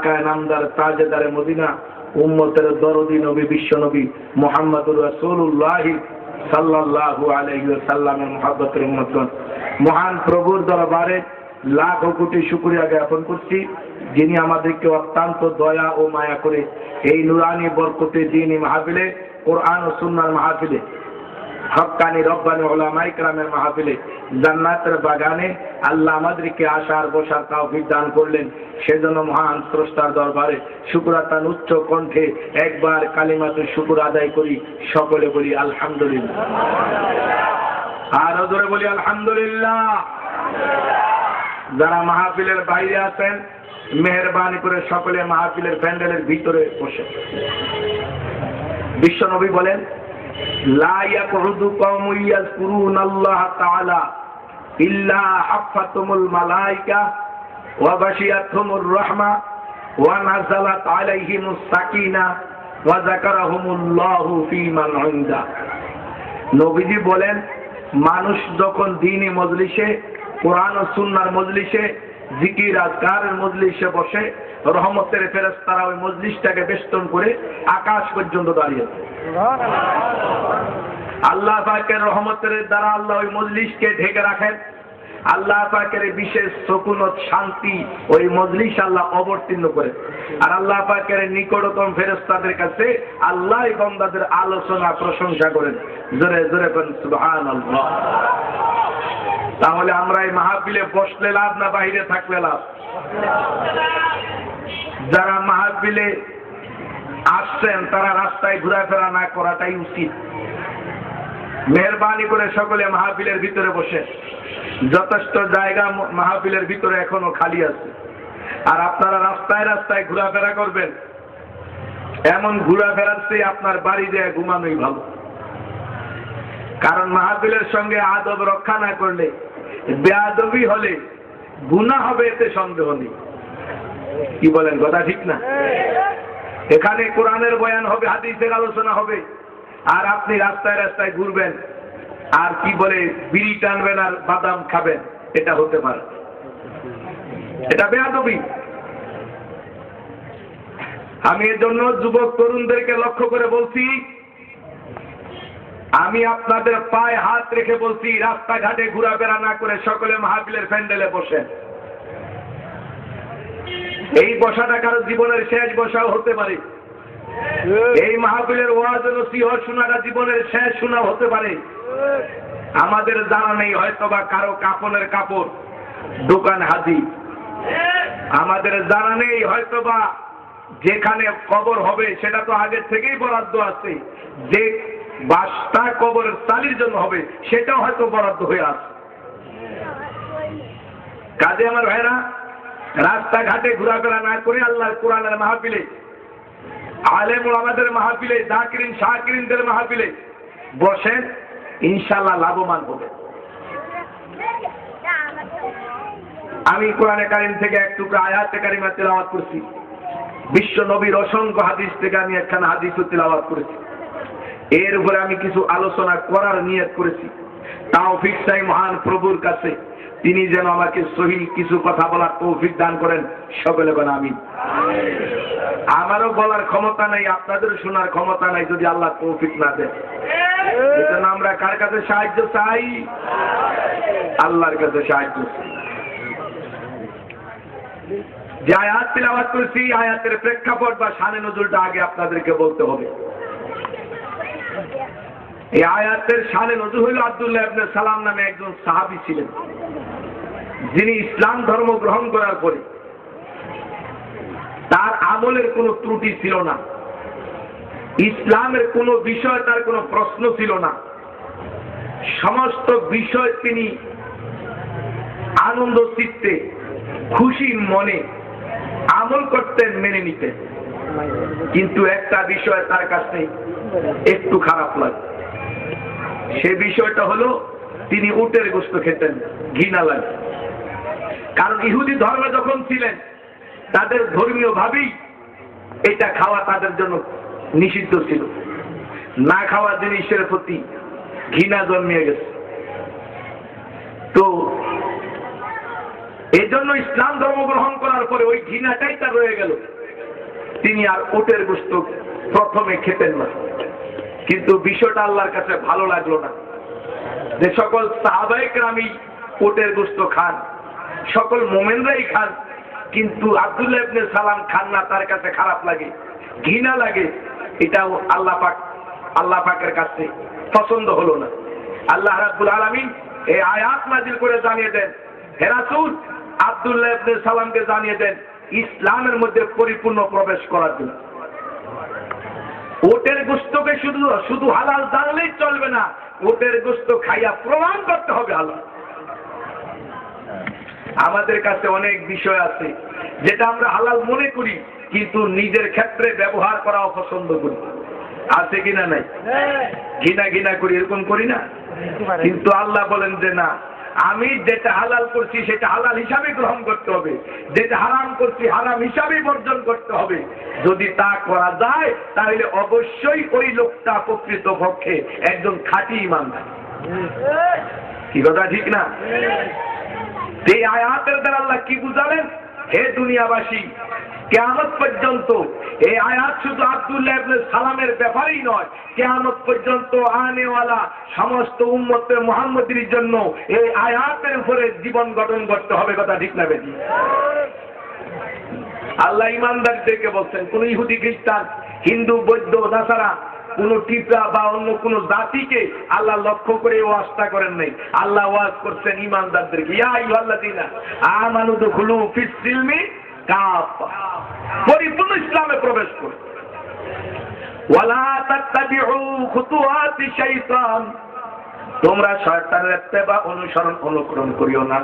আকায় নামদার তাজেদারে Medina উম্মতের দরদি নবী বিশ্ব নবী মুহাম্মদুর রাসূলুল্লাহ সাল্লাল্লাহু আলাইহি ওয়াসাল্লামের মুহাব্বতের উম্মতগণ, মহান প্রভুর দরবারে লাখ কোটি শুকরিয়া জ্ঞাপন করছি, যিনি আমাদেরকে অত্যন্ত দয়া ও মায়া করে এই নুরানি বরকতে দ্বীনি মাহফিলে, কোরআন ও সুন্নাহর মাহফিলে, হক্কানি রব্বানি উলামায়ে কেরামের মাহফিলে, জান্নাতের বাগানে আল্লাহ আমাদেরকে আসার বসার তৌফিক দান করলেন। সেজন্য মহান স্রষ্টার দরবারে শুকরাতান উচ্চ কণ্ঠে একবার কালিমাতুশ শুকর আদায় করি, সকলে বলি আলহামদুলিল্লাহ। আর জোরে বলি আলহামদুলিল্লাহ। যারা মাহফিলের বাইরে আছেন মেহেরবানি করে সকলে মাহফিলের প্যান্ডেলের ভিতরে বসে। বিশ্ব নবী বলেন, লা ইয়াকুদু কওমুন ইয়াযকুরুনাল্লাহ তাআলা ইল্লা হাফাতুমুল মালায়েকা ওয়া বাশিয়াতুমুর রাহমা ওয়া নাযালাত আলাইহিমুস সাকিনা ওয়া যাকারাহুমুল্লাহু ফী মান ইনদা। নবীজি বলেন, মানুষ যখন দ্বীনি মজলিসে, কোরআন ও সুন্নাহর মজলিসে, জিকির আজকারের মজলিসে বসে, রহমতের ফেরেশতারা ওই মজলিসটাকে বেষ্টন করে আকাশ পর্যন্ত দাঁড়িয়ে আছে। আল্লাহ পাকের রহমতের দ্বারা আল্লাহ ওই মজলিসকে ঢেকে রাখেন। আল্লাহ পাকের বিশেষ সুকুনত শান্তি ওই মজলিস আল্লাহ অবতীর্ণ করে। আর আল্লাহ পাকের নিকটতম ফেরেশতাদের কাছে আল্লাহ বান্দাদের আলোচনা প্রশংসা করেন। জোরে জোরে বলেন সুবহানাল্লাহ। তাহলে আমরা এই মাহফিলে বসলে লাভ না বাইরে থাকলে লাভ? যারা মাহফিলে আসছেন তারা রাস্তায় ঘোরাফেরা না করাটাই উচিত। মেহরবানি করে সকলে মাহফিলের ভিতরে বসে, যথেষ্ট জায়গা মাহফিলের ভিতরে এখনো খালি আছে। আর আপনারা রাস্তায় রাস্তায় ঘোরাফেরা করবেন, এমন ঘোরাফেরার চেয়ে আপনার বাড়ি দিয়ে ঘুমানোই ভালো। কারণ মাহফিলের সঙ্গে আদব রক্ষা না করলে, বেয়াদবি হলে গুনাহ হবে, এতে সন্দেহ নেই। কি বলেন, কথা ঠিক না? এখানে কোরআনের বয়ান হবে, হাদিসের আলোচনা হবে, আর আপনি রাস্তায় রাস্তায় ঘুরবেন আর কি বলে বিড়ি টানবেন আর বাদাম খাবেন, এটা হতে পারে, এটা বেয়াদবি। আমি এর জন্য যুবক তরুণদেরকে লক্ষ্য করে বলছি, আমি আপনাদের পায়ে হাত রেখে বলছি, রাস্তাঘাটে ঘোরাফেরা না করে সকলে মাহফিলের প্যান্ডেলে বসেন। এই বসাটা কারো জীবনের শেষ বসাও হতে পারে। এই মাহফিলের ওয়াজ ও নসিহত শোনাটা জীবনের শেষ শোনা হতে পারে। আমাদের জানা নেই, হয়তো বা কারো কাপড়ের কাপড় দোকান হাজির। আমাদের জানা নেই, হয়তো বা যেখানে কবর হবে সেটা তো আগের থেকেই বরাদ্দ আছে, যে বাসটা কবরের চালির জন্য হবে সেটাও হয়তো বরাদ্দ হয়ে আছে। কাজে আমার ভাইরা, রাস্তাঘাটে ঘোরাফেরা না করে আল্লাহর কোরআনের মাহফিলে, আলেম ওলামাদের মাহফিলে, জাকিরিন শাকিরিনদের মাহফিলে বসেন, ইনশাআল্লাহ লাভবান হবে। আমি কোরআনে কারীম থেকে এক টুকরা আয়াতে কারিমা তেলাওয়াত করছি। বিশ্ব নবীর অসংখ্য হাদিস থেকে আমি একখানা হাদিসও তেলাওয়াত করেছি। এর উপরে আমি কিছু আলোচনা করার নিয়ত করেছি। তৌফিক চাই মহান প্রভুর কাছে, তিনি যেন আমাকে সহিহ কিছু কথা বলার তৌফিক দান করেন। সকলে বলেন আমিন। আমারও বলার ক্ষমতা নাই, আপনাদেরও শোনার ক্ষমতা নাই যদি আল্লাহ তৌফিক না দেন। এজন্য আমরা কার কাছে সাহায্য চাই? আল্লাহর কাছে সাহায্য চাই। যে আয়াত তিলাওয়াত করছি, আয়াতের প্রেক্ষাপট বা শানে নজুলটা আগে আপনাদেরকে বলতে হবে। এই আয়াতের শানে নজুল হইল আব্দুল্লাহ ইবনে সালাম নামে একজন সাহাবী ছিলেন, যিনি ইসলাম ধর্ম গ্রহণ করার পরে তার আমলের কোনো ত্রুটি ছিল না, ইসলামের কোনো বিষয় তার কোনো প্রশ্ন ছিল না। সমস্ত বিষয় তিনি আনন্দ চিত্তে, খুশি মনে আমল করতেন, মেনে নিতেন। কিন্তু একটা বিষয় তার কাছে একটু খারাপ লাগে। সে বিষয়টা হলো তিনি উটের গোশত খেতেন, ঘৃণা লাগে। কারণ ইহুদি ধর্মে যখন ছিলেন তাদের ধর্মীয় ভাবেই এটা খাওয়া তাদের জন্য নিষিদ্ধ ছিল। না খাওয়া জিনিসের প্রতি ঘৃণা জন্মিয়ে গেছে। তো এই জন্য ইসলাম ধর্ম গ্রহণ করার পরে ওই ঘৃণাটাই তার রয়ে গেল। তিনি আর উটের গোশত প্রথমে খেতেন না, কিন্তু বিষয়টা আল্লাহর কাছে ভালো লাগলো না যে সকল সাহাবায়ে কেরামই উটের গোশত খান, সকল মুমিনরাই খান, কিন্তু আব্দুল্লাহ ইবনে সালাম খান না, তার কাছে খারাপ লাগে, ঘৃণা লাগে। এটাও আল্লাহ পাকের কাছে পছন্দ হলো না। আল্লাহ রাব্বুল আলামিন এই আয়াত নাযিল করে জানিয়ে দেন, হে রাসূল আব্দুল্লাহ ইবনে সালামকে জানিয়ে দেন ইসলামের মধ্যে পরিপূর্ণ প্রবেশ করার জন্য। উটের গোশতকে শুধু হালাল জানলেই চলবে না, উটের গোশত খাইয়া প্রমাণ করতে হবে হালাল। আমাদের কাছে অনেক বিষয় আছে যেটা আমরা হালাল মনে করি, কিন্তু নিজের ক্ষেত্রে ব্যবহার করা অপছন্দ করি। আছে কিনা নাই? ঘৃণা করি, এরকম করি না? কিন্তু আল্লাহ বলেন যে না, আমি যেটা হালাল করছি সেটা হালাল হিসাবে গ্রহণ করতে হবে, যেটা হারাম করছি হারাম হিসাবে বর্জন করতে হবে। যদি তা করা যায় তাহলে অবশ্যই ওই লোকটা প্রকৃতপক্ষে একজন খাঁটি ঈমানদার। কি কথা ঠিক না? এই আয়াতের দ্বারা আল্লাহ কি বুঝালেন? হে দুনিয়াবাসী, কিয়ামত পর্যন্ত এই আয়াত শুধু আব্দুল্লাহ ইবনে সালামের ব্যাপারেই নয়, কিয়ামত পর্যন্ত আনেওয়ালা সমস্ত উম্মতে মুহাম্মদীর জন্য এই আয়াতের উপরে জীবন গঠন করতে হবে। কথা ঠিক না বেশি? আল্লাহ ঈমানদারদেরকে বলছেন, কোন ইহুদি খ্রিস্টান হিন্দু বৌদ্ধ নাসারা কোন টিপা বা অন্য কোন জাতিকে আল্লাহ লক্ষ্য করে ওয়াজটা করেন নাই। আল্লাহ ওয়াজ করছেন ঈমানদারদেরকে, ইয়া আইয়ুহাল্লাযীনা আমানু দুখুলু ফিস সিলমি কাফা, পরিপূর্ণ ইসলামে প্রবেশ করুন। ওয়ালা তাত্তাবিউ খুতুওয়াতি শাইতান, তোমরা শয়তানের ইত্তেবা অনুকরণ করিও না।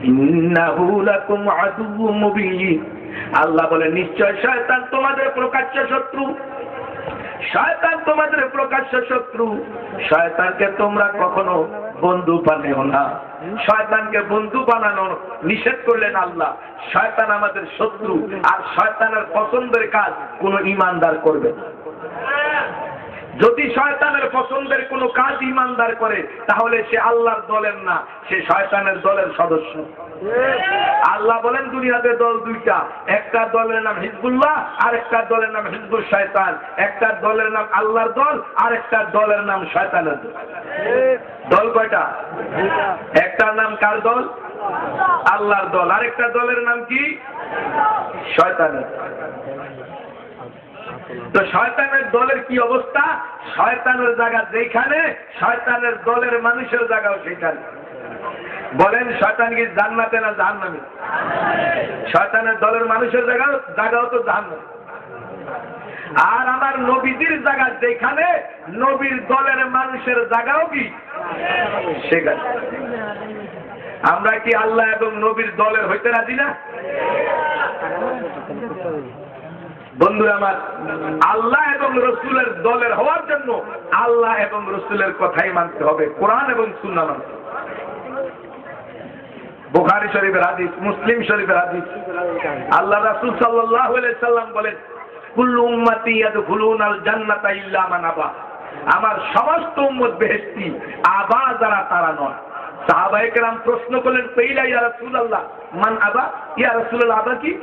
ইন্নাহু লাকুম আদুউম মুবিন, আল্লাহ বলেন নিশ্চয় শয়তান তোমাদের প্রকাশ্য শত্রু। শয়তান তোমাদের প্রকাশ্য শত্রু। শয়তানকে তোমরা কখনো বন্ধু বানিও না। শয়তানকে বন্ধু বানানো নিষেধ করলেন আল্লাহ। শয়তান আমাদের শত্রু, আর শয়তানের পছন্দের কাজ কোন ঈমানদার করবে না। যদি শয়তানের পছন্দের কোনো কাজ ঈমানদার করে তাহলে সে আল্লাহর দলের না, সে শয়তানের দলের সদস্য। আল্লাহ বলেন দুনিয়াতে দল দুইটা, একটা দলের নাম হিজবুল্লাহ আর একটা দলের নাম হিজবুল শয়তান। একটা দলের নাম আল্লাহর দল আর একটা দলের নাম শয়তানের দল। দল কয়টা? একটার নাম কার দল? আল্লাহর দল। আর একটা দলের নাম কি? শয়তানের। তো শয়তানের দলের কি অবস্থা? শয়তানের জায়গা যেখানে, শয়তানের দলের মানুষের জায়গাও সেখানে। বলেন শয়তান কি জান্নাতে না জাহান্নামে? শয়তানের দলের মানুষের জায়গাও তো জাহান্নামে। আর আমার নবীদের জায়গা যেখানে, নবীর দলের মানুষের জায়গাও কি সেখানে। আমরা কি আল্লাহ এবং নবীর দলের হইতে রাজি না? বন্ধুরা আমার, আল্লাহ এবং রসুলের দলের হওয়ার জন্য আল্লাহ এবং রসুলের কথাই মানতে হবে, কোরআন এবং সুন্নাহ মানতে হবে। বুখারী শরীফের হাদিস, মুসলিম শরীফের হাদিস, আল্লাহ রাসূল সাল্লাল্লাহু আলাইহি সাল্লাম বলেন, কুল্লু উম্মতি ইয়াদখুলুনাল জান্নাতা ইল্লা মান আবা, আমার সমস্ত উম্মত বেহেশতি, আবা যারা তারা নয়। সাহাবায়ে কেরাম প্রশ্ন করলেন, কইলা ইয়া রাসূলুল্লাহ মান আবা? ইয়া রাসূলুল্লাহ আবা কি?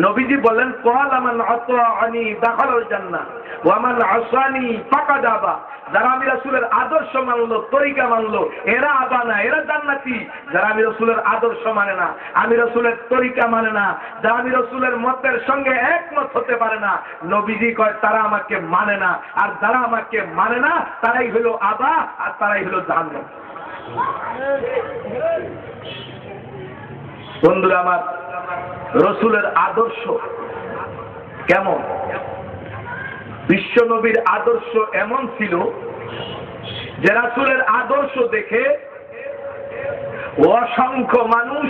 নবীজি বললেন, ক্বালা মান আতাআনি দাখালাল জান্নাহ ওয়া মান আসানি ফাকাদ আবা। যারা আমি রাসূলের আদর্শ মানলো, তরিকা মানলো, এরা আবা না, এরা জান্নাতি। যারা আমি রাসূলের আদর্শ মানে না, আমি রাসূলের তরিকা মানে না, যারা আমি রাসূলের মতের সঙ্গে একমত হতে পারে না, নবীজি কয় তারা আমাকে মানে না। আর যারা আমাকে মানে না তারাই হলো আবা, আর তারাই হলো জাহান্নাম। বন্ধুরা আমার, রসুলের আদর্শ কেমন? বিশ্ব নবীর আদর্শ এমন ছিল যে রাসূলের আদর্শ দেখে অসংখ্য মানুষ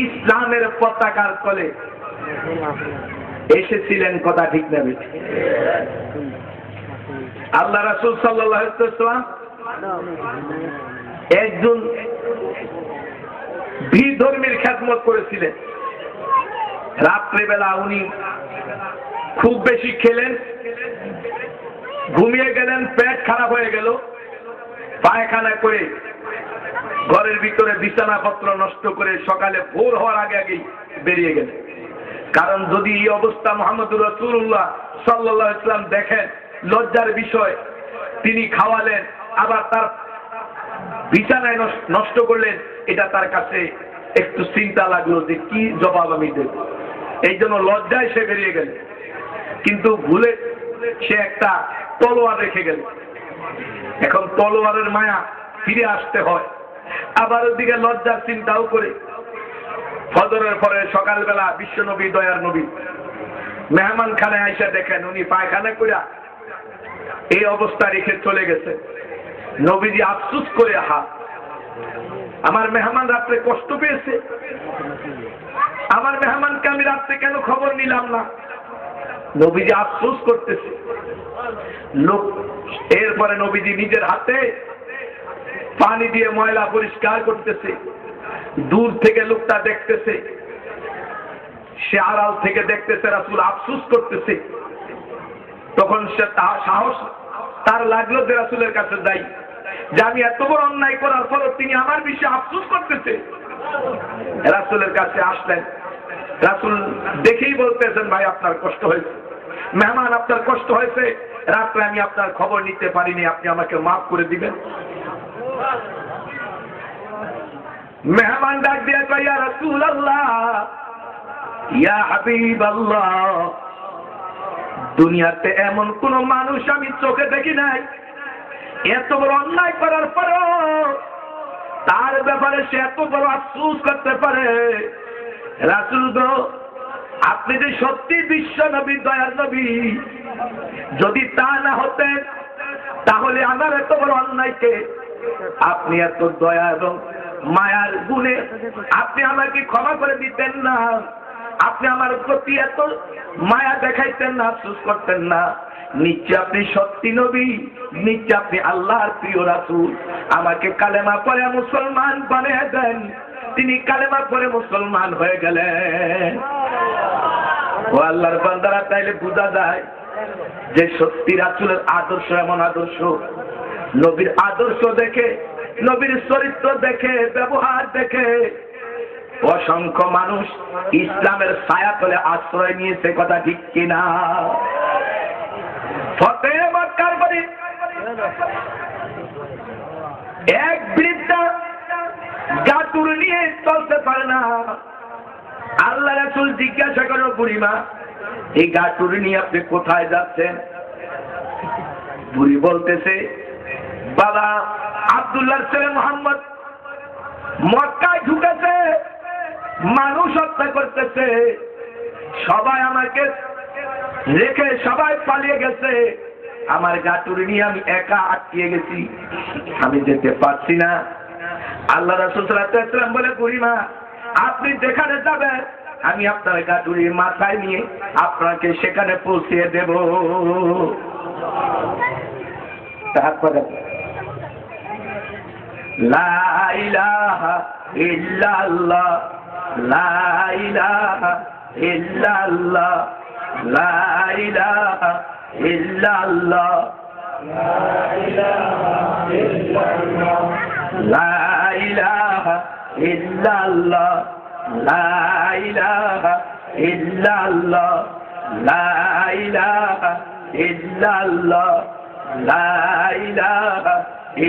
ইসলামের পতাকার তলে এসেছিলেন। কথা ঠিক না বেঠিক? আল্লাহ রাসূল সাল্লাল্লাহু আলাইহি ওয়াসাল্লাম একজন বিধর্মীর খেদমত করেছিলেন। রাত্রেবেলা উনি খুব বেশি খেলেন, ঘুমিয়ে গেলেন, পেট খারাপ হয়ে গেল, পায়খানা করে ঘরের ভিতরে বিছানাপত্র নষ্ট করে সকালে ভোর হওয়ার আগে আগেই বেরিয়ে গেলেন। কারণ যদি এই অবস্থা মুহাম্মদুর রাসূলুল্লাহ সাল্লাল্লাহু আলাইহি ওয়াসাল্লাম দেখেন, লজ্জার বিষয়। তিনি খাওয়ালেন, আবার তার বিছানায় নষ্ট করলেন, এটা তার কাছে একটু চিন্তা লাগলো যে কি জবাব আমি দেব। এই জন্য লজ্জায় সে বেরিয়ে গেল। কিন্তু ভুলে সে একটা তলোয়ার রেখে গেল। এখন তলোয়ারের মায়া, ফিরে আসতে হয়। আবার ওদিকে লজ্জার চিন্তাও করে ফজরের পরে সকালবেলা বিশ্বনবী, দয়ার নবী মেহমান খানে আইসা দেখেন উনি পায়খানা কইরা এই অবস্থা রেখে চলে গেছে। নবীজি আফসোস করে, আমার মেহমান রাত্রে কষ্ট পেয়েছে, আমার মেহমানকে আমি রাত্রে কেন খবর নিলাম না। নবীজি আফসোস করতেছে। লোক এরপরে নবীজি নিজের হাতে পানি দিয়ে ময়লা পরিষ্কার করতেছে। দূর থেকে লোকটা দেখতেছে, সে আড়াল থেকে দেখতেছে, রাসূল আফসোস করতেছে। তখন সে সাহস তার লাগলো যে রাসূলের কাছে যাই, যে আমি এত বড় অন্যায় করার পরও তিনি আমার বিষয়ে আফসোস করতেছে। রাসূলের কাছে আসলেন। রাসূল দেখেই বলতেছেন, ভাই আপনার কষ্ট হয়েছে, মেহমান আপনার কষ্ট হয়েছে, রাত্রে আমি আপনার খবর নিতে পারিনি, আপনি আমাকে মাফ করে দিবেন। মেহমান ডাক দিয়া কয়, ইয়া রাসূলুল্লাহ, ইয়া হাবিবাল্লাহ, দুনিয়াতে এমন কোন মানুষ আমি চোখে দেখি নাই, এত বড় অন্যায় করার পরও তার ব্যাপারে সে এত বড় আফসোস করতে পারে। রাসূল গো, আপনি যে সত্যি বিশ্ব নবী, দয়ার নবী, যদি তা না হতেন তাহলে আমার এত বড় অন্যায়কে আপনি এত দয়া এবং মায়ার গুণে আপনি আমাকে ক্ষমা করে দিতেন না, আপনি আমার প্রতি এত মায়া দেখাইতেন না, আফসোস করতেন না। নিশ্চয় আপনি সত্যি নবী, নিশ্চয় আপনি আল্লাহর প্রিয় রাসূল। আমাকে কালেমা পড়ে মুসলমান বানিয়ে দেন। তিনি কালেমা পড়ে মুসলমান হয়ে গেলেন। ও আল্লাহর বান্দারা, তাইলে বোঝা যায় যে সত্যি রাসূলের আদর্শ এমন আদর্শ, নবীর আদর্শ দেখে, নবীর চরিত্র দেখে, ব্যবহার দেখে অসংখ্য মানুষ ইসলামের ছায়াতলে আশ্রয় নিয়েছে। কথা ঠিক কিনা? ফতেহ মক্কার বাড়ি এক বৃদ্ধা গাটুর নিয়ে চলতে পারে না। আল্লাহ রাসূল জিজ্ঞাসা করল, বুড়িমা, এই গাটুর নিয়ে আপনি কোথায় যাচ্ছেন? বুড়ি বলতেছে, বাবা, আব্দুল্লাহর ছেলে মুহাম্মদ মক্কায় ঢুকেছে, মানুষ হত্যা করতেছে, সবাই আমাকে রেখে সবাই পালিয়ে গেছে, আমার গাটুরি নিয়ে আমি একা আটকিয়ে গেছি, আমি যেতে পারছি না। আল্লাহ রাসূল সাল্লাল্লাহু আলাইহি ওয়াসাল্লাম বলে, বুড়িমা, আপনি যেখানে যাবেন আমি আপনার গাটুরি মাথায় নিয়ে আপনাকে সেখানে পৌঁছে দেব। তারপরে লা ইলাহা ইল্লাল্লাহ, লা ইলাহা ইল্লাল্লাহ, লা ইলাহা ইল্লাল্লাহ, লা ইলাহা ইল্লাল্লাহ, লা ইলাহা ইল্লাল্লাহ, লা ইলাহা ইল্লাল্লাহ, লা ইলাহা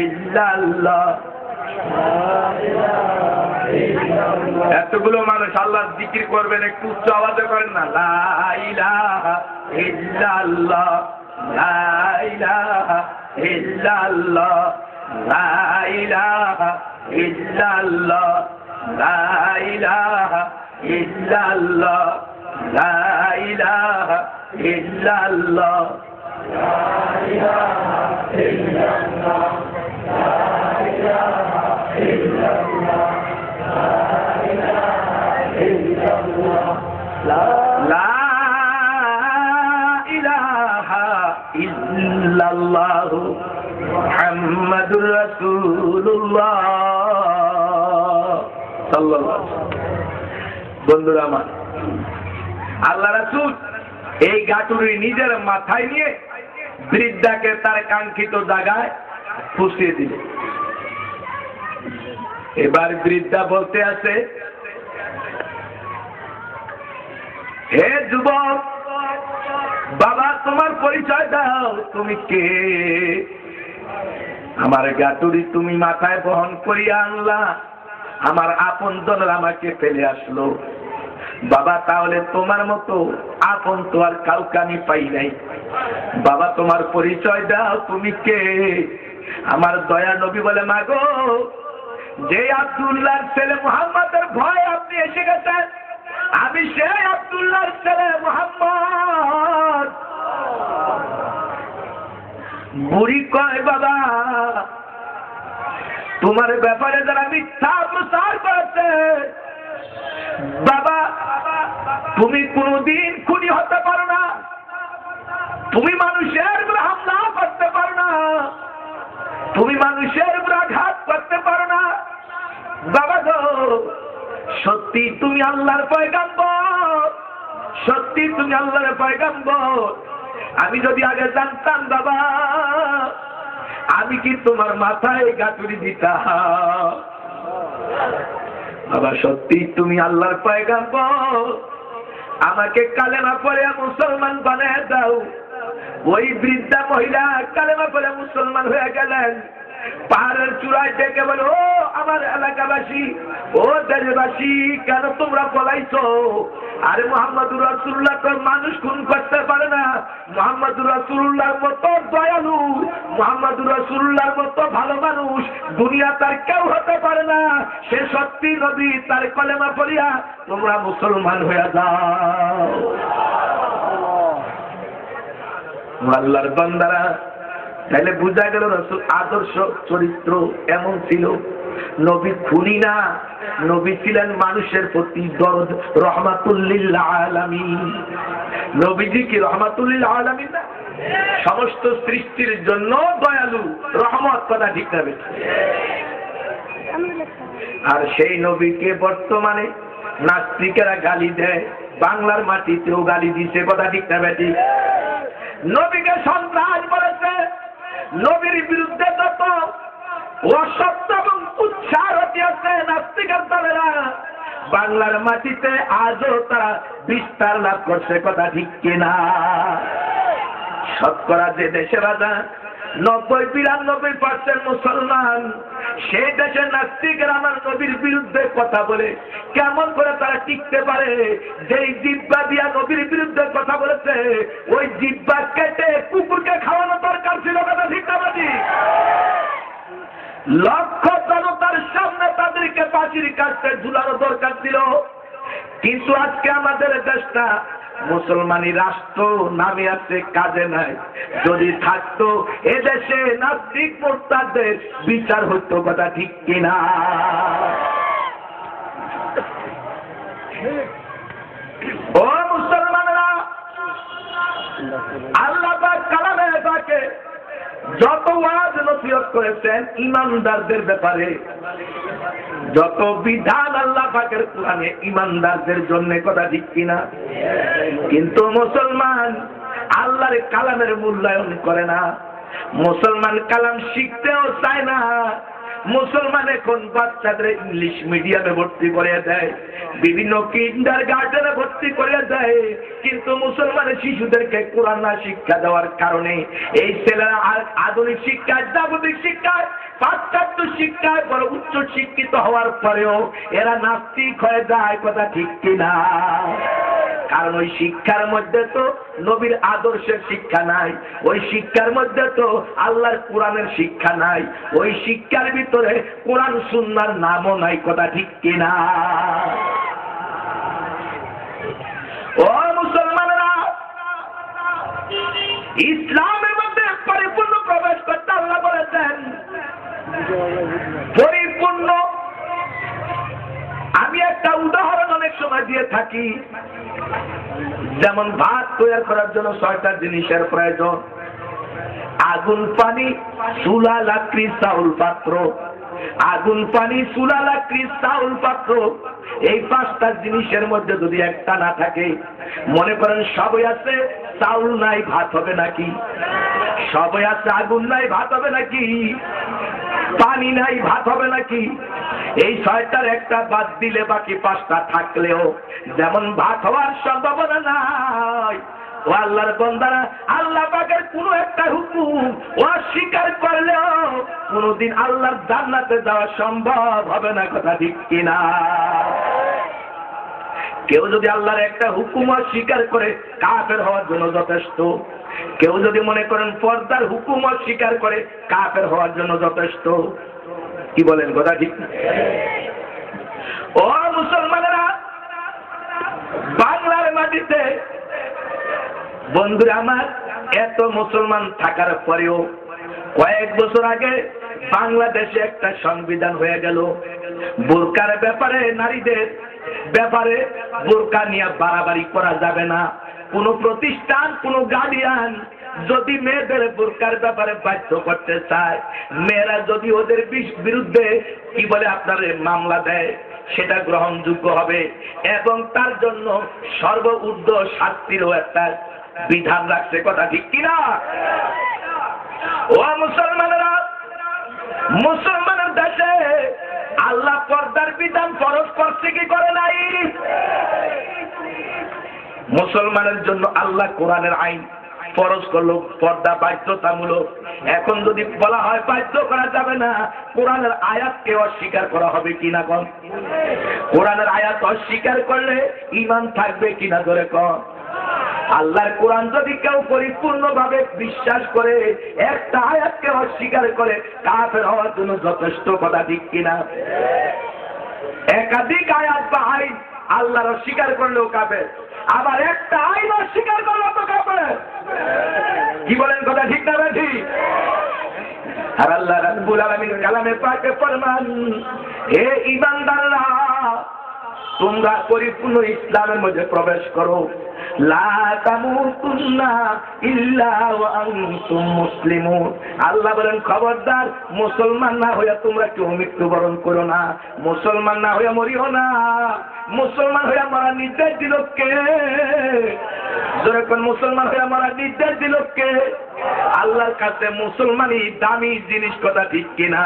ইল্লাল্লাহ। এতগুলো মানুষ আল্লাহর জিকির করবেন, একটু উচ্চ আওয়াজে করেন না, লা ইলাহা ইল্লাল্লাহ, লা ইলাহা ইল্লাল্লাহ, লা ইলাহা ইল্লাল্লাহ, লা ইলাহা ইল্লাল্লাহ, লা ইলাহা ইল্লাল্লাহ, লা ইলাহা ইল্লাল্লাহ, লা ইলাহা ইল্লাল্লাহ মুহাম্মাদুর রাসূলুল্লাহ সাল্লাল্লাহু আলাইহি ওয়াসাল্লাম। বন্ধুরা আমার, আল্লাহ রাসূল এই গাটুরি নিজের মাথায় নিয়ে বৃদ্ধাকে তার কাঙ্ক্ষিত জায়গায় পৌঁছিয়ে দিলেন। এবার বৃদ্ধা বলতে আছে, হে যুবক, বাবা তোমার পরিচয় দাও, তুমি কে? আমার গাটুরি তুমি মাথায় বহন করিয়া আনলা, আমার আপন জনের আমাকে ফেলে আসলো। বাবা তাহলে তোমার মতো আপন তো আর কাউকে আমি পাই নাই। বাবা তোমার পরিচয় দাও, তুমি কে? আমার দয়া নবী বলে, মাগো, যে আব্দুল্লাহর ছেলে মুহাম্মদের ভয় আপনি এসে গেছেন, আমি সেই আব্দুল্লাহর ছেলে মুহাম্মদ। বুড়ি কয়, বাবা তোমার ব্যাপারে যারা মিথ্যা প্রচার করেছে, বাবা তুমি কোনদিন খুনি হতে পারো না, তুমি মানুষের উপর হামলা করতে পারো না, তুমি মানুষের উপর আঘাত করতে পারো না। বাবা গো, সত্যি তুমি আল্লাহর পয়গাম্বর, সত্যি তুমি আল্লাহর পয়গাম্বর। আমি যদি আগে জানতাম বাবা, আমি কি তোমার মাথায় গাঁটুরি দিতাম? বাবা সত্যি তুমি আল্লাহর পয়গাম্বর, আমাকে কালেমা পড়ে মুসলমান বানায় দাও। ওই বৃদ্ধা মহিলা কালেমা পড়ে মুসলমান হয়ে গেলেন। পাহাড়ের চূড়ায় ডেকে বলে, ও আমার এলাকাবাসী, ও দেশবাসী, কেন তোমরা পলাইছো? আরে মুহাম্মদুর রাসূলুল্লাহ তো মানুষ খুন করতে পারে না, মুহাম্মদুর রাসূলুল্লাহর মতো দয়ালু, মুহাম্মদুর রাসূলুল্লাহর মতো ভালো মানুষ দুনিয়া তার কেউ হতে পারে না। সে সত্যি নবী, তার কলেমা পড়িয়া তোমরা মুসলমান হয়ে যাও। আল্লাহর বান্দারা, তাহলে বোঝা গেল রাসূল আদর্শ চরিত্র এমন ছিল। নবী খুনি না, নবী ছিলেন মানুষের প্রতি দরদ, রহমাতুল লিল আলামিন। নবীজি কি রহমাতুল লিল আলামিন না? সমস্ত সৃষ্টির জন্য দয়ালু, রহমত, কথা ঠিক না? আর সেই নবীকে বর্তমানে নাস্তিকেরা গালি দেয়, বাংলার মাটিতেও গালি দিছে, কথা ঠিক না বেটি? নবীকে সন্ত্রাস বলেছে, নবীর বিরুদ্ধে যত অসত্য এবং উচ্চারতি আছে নাস্তিকের দলেরা, বাংলার মাটিতে আজও তারা বিস্তার লাভ করছে, কথা ঠিক কিনা? শতকরা যে দেশে রাজা 90-92% মুসলমান, সেই দেশের নাস্তিকের আমার নবীর বিরুদ্ধে কথা বলে কেমন করে তারা টিকতে পারে? যেই জিহ্বা দিয়া নবীর বিরুদ্ধে কথা বলেছে, ওই জিহ্বা কেটে কুকুরকে খাওয়ানো দরকার ছিল, কথা ঠিক না? লক্ষ জনতার সামনে তাদেরকে ফাঁসির কাছে ঝুলানো দরকার ছিল। কিন্তু আজকে আমাদের দেশটা মুসলমানি রাষ্ট্র নামে আছে, কাজে নাই। যদি থাকতো এদেশে নাস্তিক মোরতাদের বিচার হতো, কথা ঠিক কিনা? ও মুসলমানরা, আল্লাহ পাক কালামে পাকে যত ওয়াজ নসিহত করেছেন ইমানদারদের ব্যাপারে, যত বিধান আল্লাহ পাকের কোরআনে ইমানদারদের জন্য, কথা ঠিক কিনা? কিন্তু মুসলমান আল্লাহর কালামের মূল্যায়ন করে না, মুসলমান কালাম শিখতেও চায় না। মুসলমান এখন বাচ্চাদের ইংলিশ মিডিয়ামে ভর্তি করে দেয়, বিভিন্ন কিন্ডার গার্ডেনে ভর্তি করে দেয়, কিন্তু মুসলমানের শিশুদেরকে কোরআন না শিক্ষা দেওয়ার কারণে এই ছেলেরা আধুনিক শিক্ষায়, জাগতিক শিক্ষায়, পাশ্চাত্য শিক্ষায় বড় উচ্চ শিক্ষিত হওয়ার পরেও এরা নাস্তিক হয়ে যায়, কথা ঠিক কিনা? কারণ ওই শিক্ষার মধ্যে তো নবীর আদর্শের শিক্ষা নাই, ওই শিক্ষার মধ্যে তো আল্লাহর কোরআনের শিক্ষা নাই, ওই শিক্ষার ভিতরে কোরআন সুন্নাহর নামও নাই, কথা ঠিক কিনা? ও মুসলমানেরা, ইসলামের মধ্যে পরিপূর্ণ প্রবেশ করতে আল্লাহ বলেছেন পরিপূর্ণ। আমি একটা উদাহরণ অনেক সময় দিয়ে থাকি, যেমন ভাত তৈরি করার জন্য 6টা জিনিসের প্রয়োজন: আগুন, পানি, চুলা, লাকড়ি, চাউল পাত্র। আগুন, পানি, চুলা, লাকড়ি, চাউল পাত্র, এই 5টা জিনিসের মধ্যে যদি একটা না থাকে, মনে করেন সবই আছে, চাউল নাই, ভাত হবে নাকি? সবই আছে, আগুন নাই, ভাত হবে নাকি? পানি নাই ভাত হবে নাকি? এই 6টার একটা বাদ দিলে বাকি 5টা থাকলেও যেমন ভাত হওয়ার সম্ভাবনা নাই, ও আল্লাহর বান্দারা আল্লাহ পাকের কোনো একটা হুকুম অস্বীকার করলেও কোনোদিন আল্লাহর জান্নাতে যাওয়া সম্ভব হবে না। কথা ঠিক কিনা? কেউ যদি আল্লাহর একটা হুকুম অস্বীকার করে কাফের হওয়ার জন্য যথেষ্ট। কেউ যদি মনে করেন পর্দার হুকুম অস্বীকার করে কাফের হওয়ার জন্য যথেষ্ট। কি বলেন? কথা ঠিক না? ও মুসলমানেরা, বাংলার মাটিতে বন্ধুরা আমার, এত মুসলমান থাকার পরেও কয়েক বছর আগে বাংলাদেশে একটা সংবিধান হয়ে গেল বোরকার ব্যাপারে, নারীদের ব্যাপারে বোরকা নিয়ে বাড়াবাড়ি করা যাবে না। কোন প্রতিষ্ঠান, কোন গার্ডিয়ান যদি মেয়েদের বোরকার ব্যাপারে বাধ্য করতে চায়, মেয়েরা যদি ওদের বিরুদ্ধে কি বলে আপনার মামলা দেয়, সেটা গ্রহণযোগ্য হবে এবং তার জন্য সর্বোচ্চ শাস্তিরও একটা বিধান রাখছে। কথা ঠিক কিনা? ও মুসলমানেরা, মুসলমানের দেশে আল্লাহ পর্দার বিধান ফরজ করছে কি করে নাই? মুসলমানের জন্য আল্লাহ কোরআনের আইন ফরজ করলো, পর্দা বাধ্যতামূলক। এখন যদি বলা হয় বাধ্য করা যাবে না, কোরআনের আয়াতকে অস্বীকার করা হবে কিনা? কোন কোরআনের আয়াত অস্বীকার করলে ঈমান থাকবে কিনা? ধরে কর। আল্লাহর কোরআন যদি কেউ পরিপূর্ণভাবে বিশ্বাস করে, একটা আয়াতকে অস্বীকার করে, কাফের হওয়ার জন্য যথেষ্ট। কথা ঠিক কিনা? একাধিক আয়াত বা আইন আল্লাহর অস্বীকার করলেও কাফের, আবার একটা আইন অস্বীকার করলেও তো কাফের। কি বলেন? কথা ঠিক না? ঠিক। আর আল্লাহ রাব্বুল আলামিন কালামে পাকে ফরমান, হে ঈমানদাররা, তোমরা পরিপূর্ণ ইসলামের মধ্যে প্রবেশ করো। লা তামুতুন্না ইল্লা ওয়া আনতুম মুসলিমুন। আল্লাহ বলেন, খবরদার মুসলমান না হইয়া তোমরা কেউ মৃত্যুবরণ করো না। মুসলমান না হইয়া মরিও না। মুসলমান হইয়া মরা নির্দেশ দিল কে? যখন মুসলমান হইয়া মরা নির্দেশ দিল কে? আল্লাহর কাছে মুসলমানই দামি জিনিস। কথা ঠিক কিনা?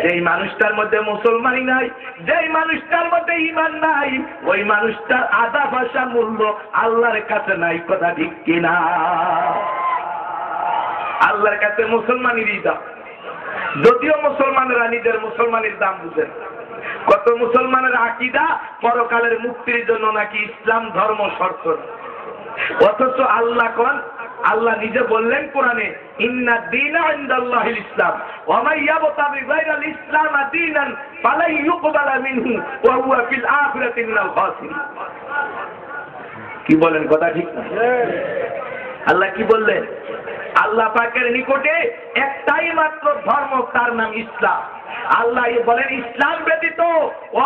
যেই মানুষটার মধ্যে মুসলমানই নাই, যেই মানুষটার মধ্যে ঈমান নাই, ওই মানুষটার আদা ভাষা মূল্য আল্লাহর কাছে নাই। কথা ঠিক কিনা? আল্লাহর কাছে মুসলমানেরই দাম, যদিও মুসলমানেরা নিজের মুসলমানের দাম বুঝেন। কত মুসলমানের আকীদা পরকালের মুক্তির জন্য নাকি ইসলাম ধর্ম শর্ত, অথচ আল্লাহ কোন আল্লাহ নিজে বললেন কোরআনে, ইন্না দীনা ইনদাল্লাহিল ইসলাম ওয়া মান ইয়াবতাগি গায়রাল ইসলাম দীনান ফালা ইউকবালা মিনহু ওয়া হুয়া ফিল আখিরাতি মিনাল খাসিরিন। কি বলেন? কথা ঠিক না? আল্লাহ কি বললেন? আল্লাহ পাকের নিকটে একটাই মাত্র ধর্ম, তার নাম ইসলাম। আল্লাহ বলেন, ইসলাম ব্যতীত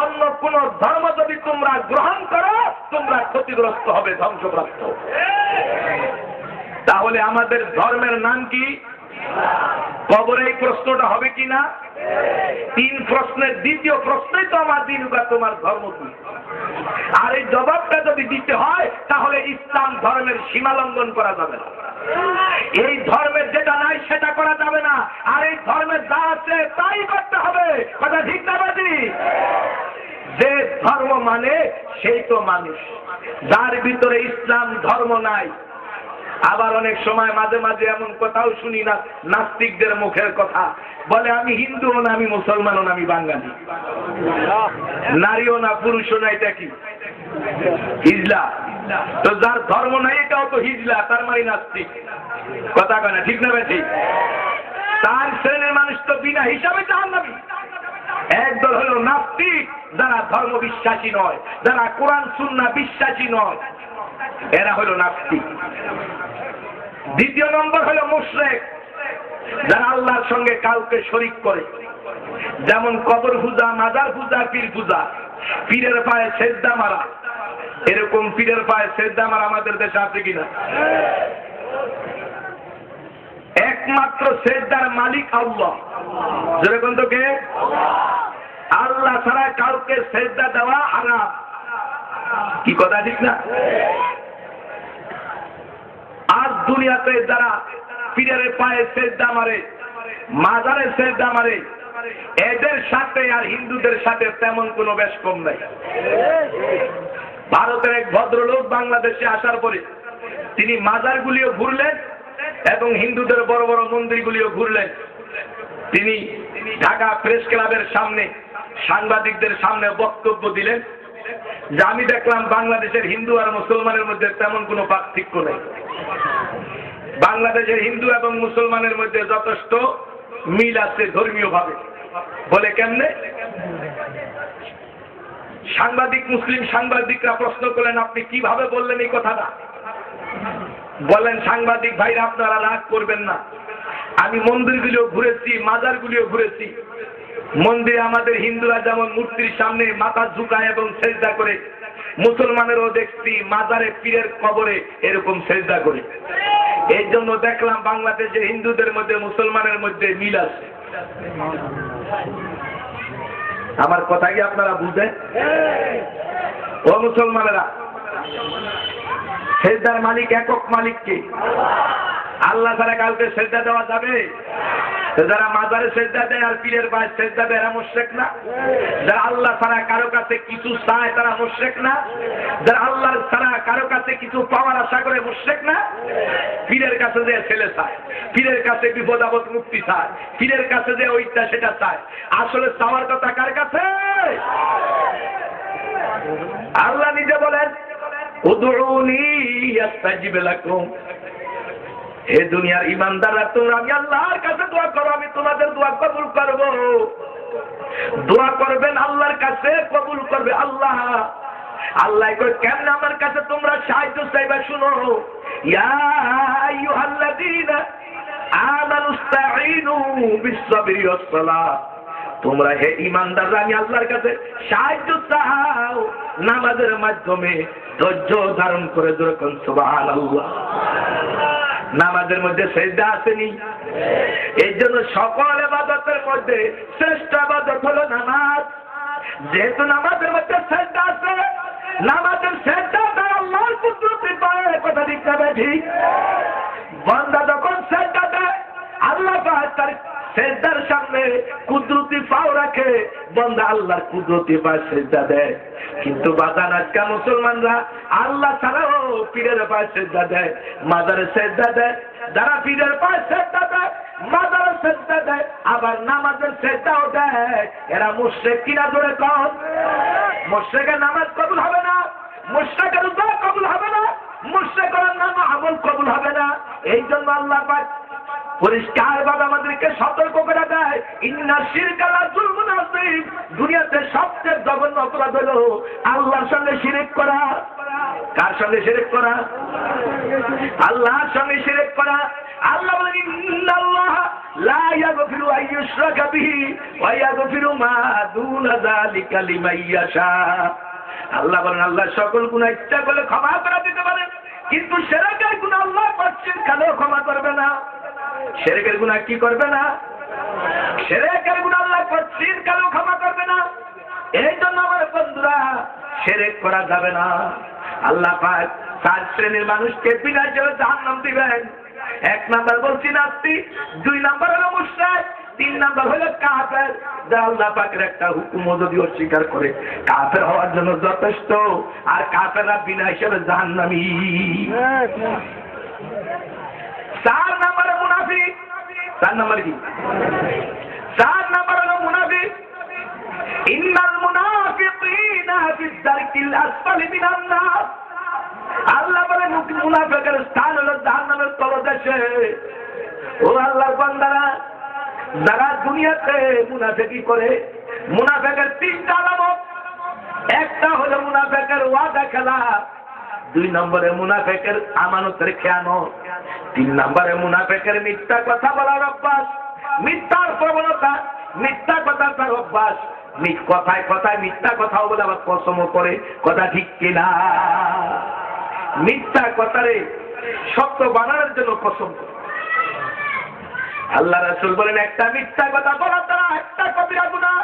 অন্য কোন ধর্ম যদি তোমরা গ্রহণ করো, তোমরা ক্ষতিগ্রস্ত হবে, ধ্বংসপ্রাপ্ত। তাহলে আমাদের ধর্মের নাম কি? কবরে এই প্রশ্নটা হবে কিনা? 3 প্রশ্নের দ্বিতীয় প্রশ্নই তো আমার দিনুকা তোমার ধর্ম কি? আর এই জবাবটা যদি দিতে হয়, তাহলে ইসলাম ধর্মের সীমা লঙ্ঘন করা যাবে না। এই ধর্মের যেটা নাই সেটা করা যাবে না, আর এই ধর্মের যা আছে তাই করতে হবে। কথা ঠিক না? বাজি যে ধর্ম মানে সেই তো মানুষ, যার ভিতরে ইসলাম ধর্ম নাই। আবার অনেক সময় মাঝে মাঝে এমন কথাও শুনি না, নাস্তিকদের মুখের কথা, বলে আমি হিন্দুও না, আমি মুসলমানও না, আমি বাঙালি। নারীও না, পুরুষও না, এটা কি হিজলা? তো যার ধর্ম নাই এটাও তো হিজলা, তার মানে নাস্তিক। কথা কয় না? ঠিক না ভাই? ঠিক। তার শ্রেণীর মানুষ তো বিনা হিসাবে জাহান্নামী। একদল হলো নাস্তিক, যারা ধর্ম বিশ্বাসী নয়, যারা কোরআন সুন্নাহ বিশ্বাসী নয়, এরা হলো নাস্তিক। দ্বিতীয় নম্বর হলো মুশরিক, যারা আল্লাহর সঙ্গে কাউকে শরীক করে, যেমন কবর পূজা, মাজার পূজা, পীর পূজা, পীরের পায়ে সেজদা মারা। এরকম পীরের পায়ে সেজদা মারা আমাদের দেশে আছে কিনা? একমাত্র সেজদার মালিক আল্লাহ। যেরকম তো কে? আল্লাহ ছাড়া কাউকে সেজদা দেওয়া হারাম। কি কথা ঠিক না? আজ দুনিয়াতে যারা পীরের পায়ে সেজদা মারে, মাজারে সেজদা মারে, এদের সাথে আর হিন্দুদের সাথে তেমন কোনো বেশ কম নাই। ভারতের এক ভদ্রলোক বাংলাদেশে আসার পরে তিনি মাজারগুলিও ঘুরলেন এবং হিন্দুদের বড় বড় মন্দিরগুলিও ঘুরলেন। তিনি ঢাকা প্রেস ক্লাবের সামনে সাংবাদিকদের সামনে বক্তব্য দিলেন যে আমি দেখলাম বাংলাদেশের হিন্দু আর মুসলমানের মধ্যে তেমন কোনো পার্থক্য নেই। বাংলাদেশের হিন্দু এবং মুসলমানের মধ্যে যথেষ্ট মিল আছে ধর্মীয় ভাবে। বলে কেমনে? মুসলিম সাংবাদিকরা প্রশ্ন করলেন, আপনি কিভাবে বললেন এই কথাটা? বলেন, সাংবাদিক ভাইরা আপনারা রাগ করবেন না, আমি মন্দিরগুলিও ঘুরেছি, মাজারগুলিও ঘুরেছি। মন্দিরে আমাদের হিন্দুরা যেমন মূর্তির সামনে মাথা ঝুঁকায় এবং সেজদা করে, মুসলমানেরও দেখছি মাজারে পীরের কবরে এরকম সেজদা করে। এই জন্য দেখলাম বাংলাদেশের হিন্দুদের মধ্যে মুসলমানের মধ্যে মিল আছে। আমার কথা কি আপনারা বুঝেন? ও মুসলমানেরা, সেজদার মালিক একক মালিককে আল্লাহ ছাড়া কাউকে সেজদা দেওয়া যাবে? যারা মাজারে সেজদা দেয় আর পীরের পায়ে সেজদা দেয় এরা মুশরিক না? যারা আল্লাহ ছাড়া কারো কাছে কিছু চায় তারা মুশরিক না? যারা আল্লাহ ছাড়া কারো কাছে কিছু পাওয়ার আশা করে মুশরিক না? পীরের কাছে যে ছেলে চায়, পীরের কাছে বিপদ আপদ মুক্তি চায়, পীরের কাছে যে ওইটা সেটা চায়, আসলে চাওয়ার কথা কার কাছে? আল্লাহ নিজে বলেন, উদউনি আস্তাজিব লাকুম। হে দুনিয়ার ইমানদাররা, তোমরা আমি আল্লাহর কাছে দোয়া করো, আমি তোমাদের দোয়া কবুল করব। দোয়া করবেন আল্লাহর কাছে, কবুল করবে আল্লাহ। আল্লাহ কই, কেমনে আমার কাছে তোমরা সাহায্য চাইবা? শুনো, ইয়া আইয়ুহাল্লাযীনা আমানুস্তাঈনু বিস-সাবরি ওয়াস-সালাহ। তোমরা হে ইমানদাররা, আমি আল্লাহর কাছে সাহায্য চাও নামাজের মাধ্যমে, ধৈর্য ধারণ করে যখন সুবহানাল্লাহ। নামাজের মধ্যে সেজদা আসেনি? এই জন্য সকল ইবাদতের মধ্যে শ্রেষ্ঠ ইবাদত হলো নামাজ। যেহেতু নামাজের মধ্যে সেজদা আছে, নামাজের সেজদা তার আল্লাহর কুদরতি পায়। কথা ঠিক না ঠিক? বান্দা যখন সেজদা দেয়, আল্লাহ পাক তার সেজদার সামনে কুদরতি পাও রাখে, বান্দা আল্লাহর কুদরতি পায় সেজদা দেয়। কিন্তু বাদান আজকে মুসলমানরা আল্লাহ ছাড়াও পীরের পায়ে সেজদা দেয়, মাজারে সেজদা দেয়। যারা পীরের পায়ে সেজদা দেয়, মাজারে সেজদা দেয়, আবার নামাজের সেজদাও দেয়, এরা মুশরিক কিনা? জোরে কন। মুশরিকের নামাজ কবুল হবে না, মুশরিকের দোয়া কবুল হবে না, মুশরিকের নাম আমল কবুল হবে না। এই জন্য আল্লাহ পাক পরিষ্কার ভাবে আমাদেরকে সতর্ক করে দেয়, ইন্না শিরকা লা যুলমুন আযীম। দুনিয়াতে সবচেয়ে জঘন্য অপরাধ হলো আল্লাহর সঙ্গে শিরক করা। কার সঙ্গে শিরক করা? আল্লাহর সঙ্গে শিরক করা। আল্লাহ বলেন, ইন্নাল্লাহ লা ইয়াগফিরু আন ইউশরাকা বিহি ওয়া ইয়াগফিরু মা দুনা যালিকা লিমান ইয়াশা। আল্লাহ বলেন, আল্লাহ সকল গুনাহ ইচ্ছা করলে ক্ষমা করে দিতে পারেন, কিন্তু শিরকের গুনাহ আল্লাহ পাচ্ছেন কেন ক্ষমা করবে না? শিরকের গুনাহ কি করবে না? শিরকের গুনাহ আল্লাহ পাচ্ছেন কেন ক্ষমা করবে না? এই জন্য আমার বন্ধুরা, শিরক করা যাবে না। আল্লাহ পাক 4 শ্রেণীর মানুষকে বিনা জবাবে জাহান্নাম দিবেন। 1 নাম্বার বলছি নাস্তিক, 2 নাম্বার হলো মুশরিক, 3 নাম্বার হলো কাফের। যারা আল্লাহ পাকের একটা হুকুম যদি অস্বীকার করে, কাফের হওয়ার জন্য যথেষ্ট। আর কাফেররা বিনা হিসেবে জাহান্নামী। 4 নাম্বারে মুনাফিক। 4 নাম্বার কি? 4 নাম্বার হলো মুনাফিক। ইন্নাল মুনাফিকিনা ফিদ দারকিল আসফালি মিনান নার। আল্লাহ বলে, মুনাফিকের স্থান হলো জাহান্নামের তলদেশে। ও আল্লাহর বান্দারা, যারা দুনিয়াতে মুনাফিকি করে, মুনাফিকের 3টা আলামত। একটা হলো মুনাফিকের ওয়াদা খেলাফ, 2 নম্বরে মুনাফিকের আমানতের খেয়ানত, 3 নম্বরে মুনাফিকের মিথ্যা কথা বলার অভ্যাস, মিথ্যার প্রবণতা, মিথ্যা কথা তার অভ্যাস। কথায় কথায় মিথ্যা কথাও বলে, আবার কসমও করে। কথা ঠিক কিনা? মিথ্যা কথারে সত্য বানানোর জন্য কসম করে। আল্লাহ রাসূল বলেন, একটা মিথ্যা কথা বলা দ্বারা একটা কবিরা গুনাহ,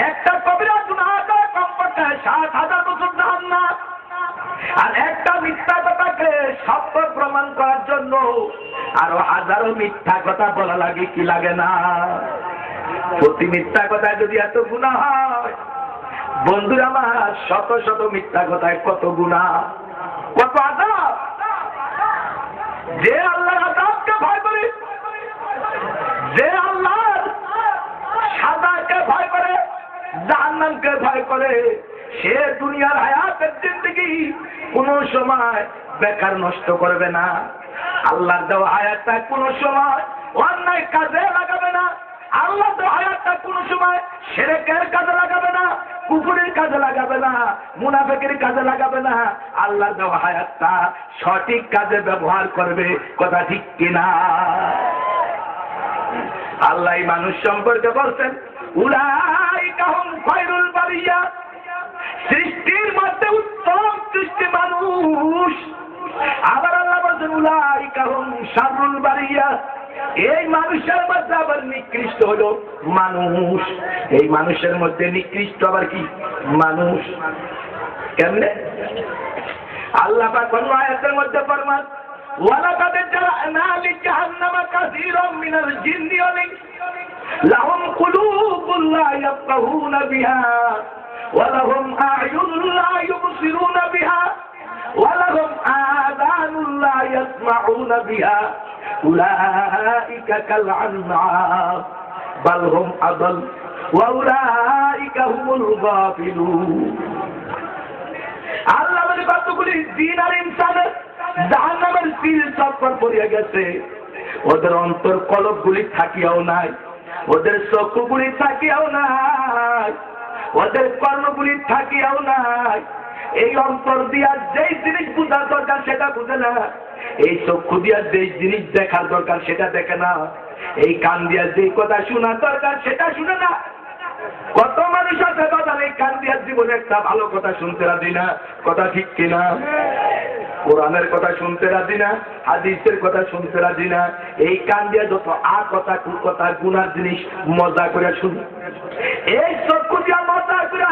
একটা কবিরা গুনাহ দ্বারা কমপক্ষে 7,000 বছর জাহান্নাম। আর একটা মিথ্যা কথাকে সত্য প্রমাণ করার জন্য আরো হাজারো মিথ্যা কথা বলা লাগে, কি লাগে না? প্রতি মিথ্যা কথায় যদি এত গুনাহ হয়, বন্ধুরা আমার শত শত মিথ্যা কথায় কত গুনাহ, কত আযাব। যে আল্লাহর আযাবকে ভয় করে, যে আল্লাহর সাজাকে ভয় করে, জাহান্নামকে ভয় করে, সে দুনিয়ার হায়াতের জিন্দেগি কোন সময় বেকার নষ্ট করবে না। আল্লাহর দেওয়া হায়াতটা কোন সময় অন্যায় কাজে লাগাবে না। আল্লাহ দেওয়া হায়াতটা কোন সময় শিরকের কাজে লাগাবে না, কুফরের কাজে লাগাবে না, মুনাফিকের কাজে লাগাবে না। আল্লাহ দেওয়া হায়াতটা সঠিক কাজে ব্যবহার করবে। কথা ঠিক কিনা? আল্লাহ মানুষ সম্পর্কে বলছেন, উলাইকা হুম খায়রুল বারিয়া, সৃষ্টির মধ্যে উত্তম সৃষ্টি মানুষ। আবার আল্লাহ বলছেন উলাইকা হুম শাররুল বারিয়া, এই মানুষের মধ্যে আবার নিকৃষ্ট হলো মানুষ। এই মানুষের মধ্যে নিকৃষ্ট আবার কি? মানুষ। কেমনে? আল্লাহ পাক কোন আয়াতের মধ্যে ফরমান, ওয়ালাকাদ জাআনা লিজাহান্নামা কাসীরাম মিনাল জিন্নি ওয়াল ইনস লাহুম কুলুবুন লা ইয়াফকাহুনা বিহা ওয়া লাহুম আ'য়ুনুন লা ইউবসিরুনা বিহা ওয়া লাহুম আযানুন লা ইয়াসমাউনা বিহা উলাইকা কাল আনআম বাল হুম আদাল ওয়া উলাইকা হুমুল গাফিলুন। আল্লাহ বলে কতগুলি জিন আর ইনসানের জাহান্নামের সিল চক্কর পড়িয়া গেছে। ওদের অন্তর কলবগুলি থাকিয়াও নাই, ওদের চক্ষুগুলি থাকিয়াও নাই, ওদের কর্ণগুলি থাকিয়াও নাই। এই অন্তর দিয়া যেই জিনিস বুঝার দরকার সেটা বুঝে না, এই চক্ষু দিয়া যেই জিনিস দেখার দরকার সেটা দেখে না, এই কান দিয়া যেই কথা শোনার দরকার সেটা শুনে না। কত মানুষ আছে বাজার এই কান দিয়া জীবনে একটা ভালো কথা শুনতে রাজি না। কথা ঠিক কিনা? কোরআনের কথা শুনতে রাজি না, হাদিসের কথা শুনতে রাজি না। এই কান দিয়ে যত কথা কুকথা গুনার জিনিস মজা করে শুনে, এই চক্ষু দিয়া মজা করে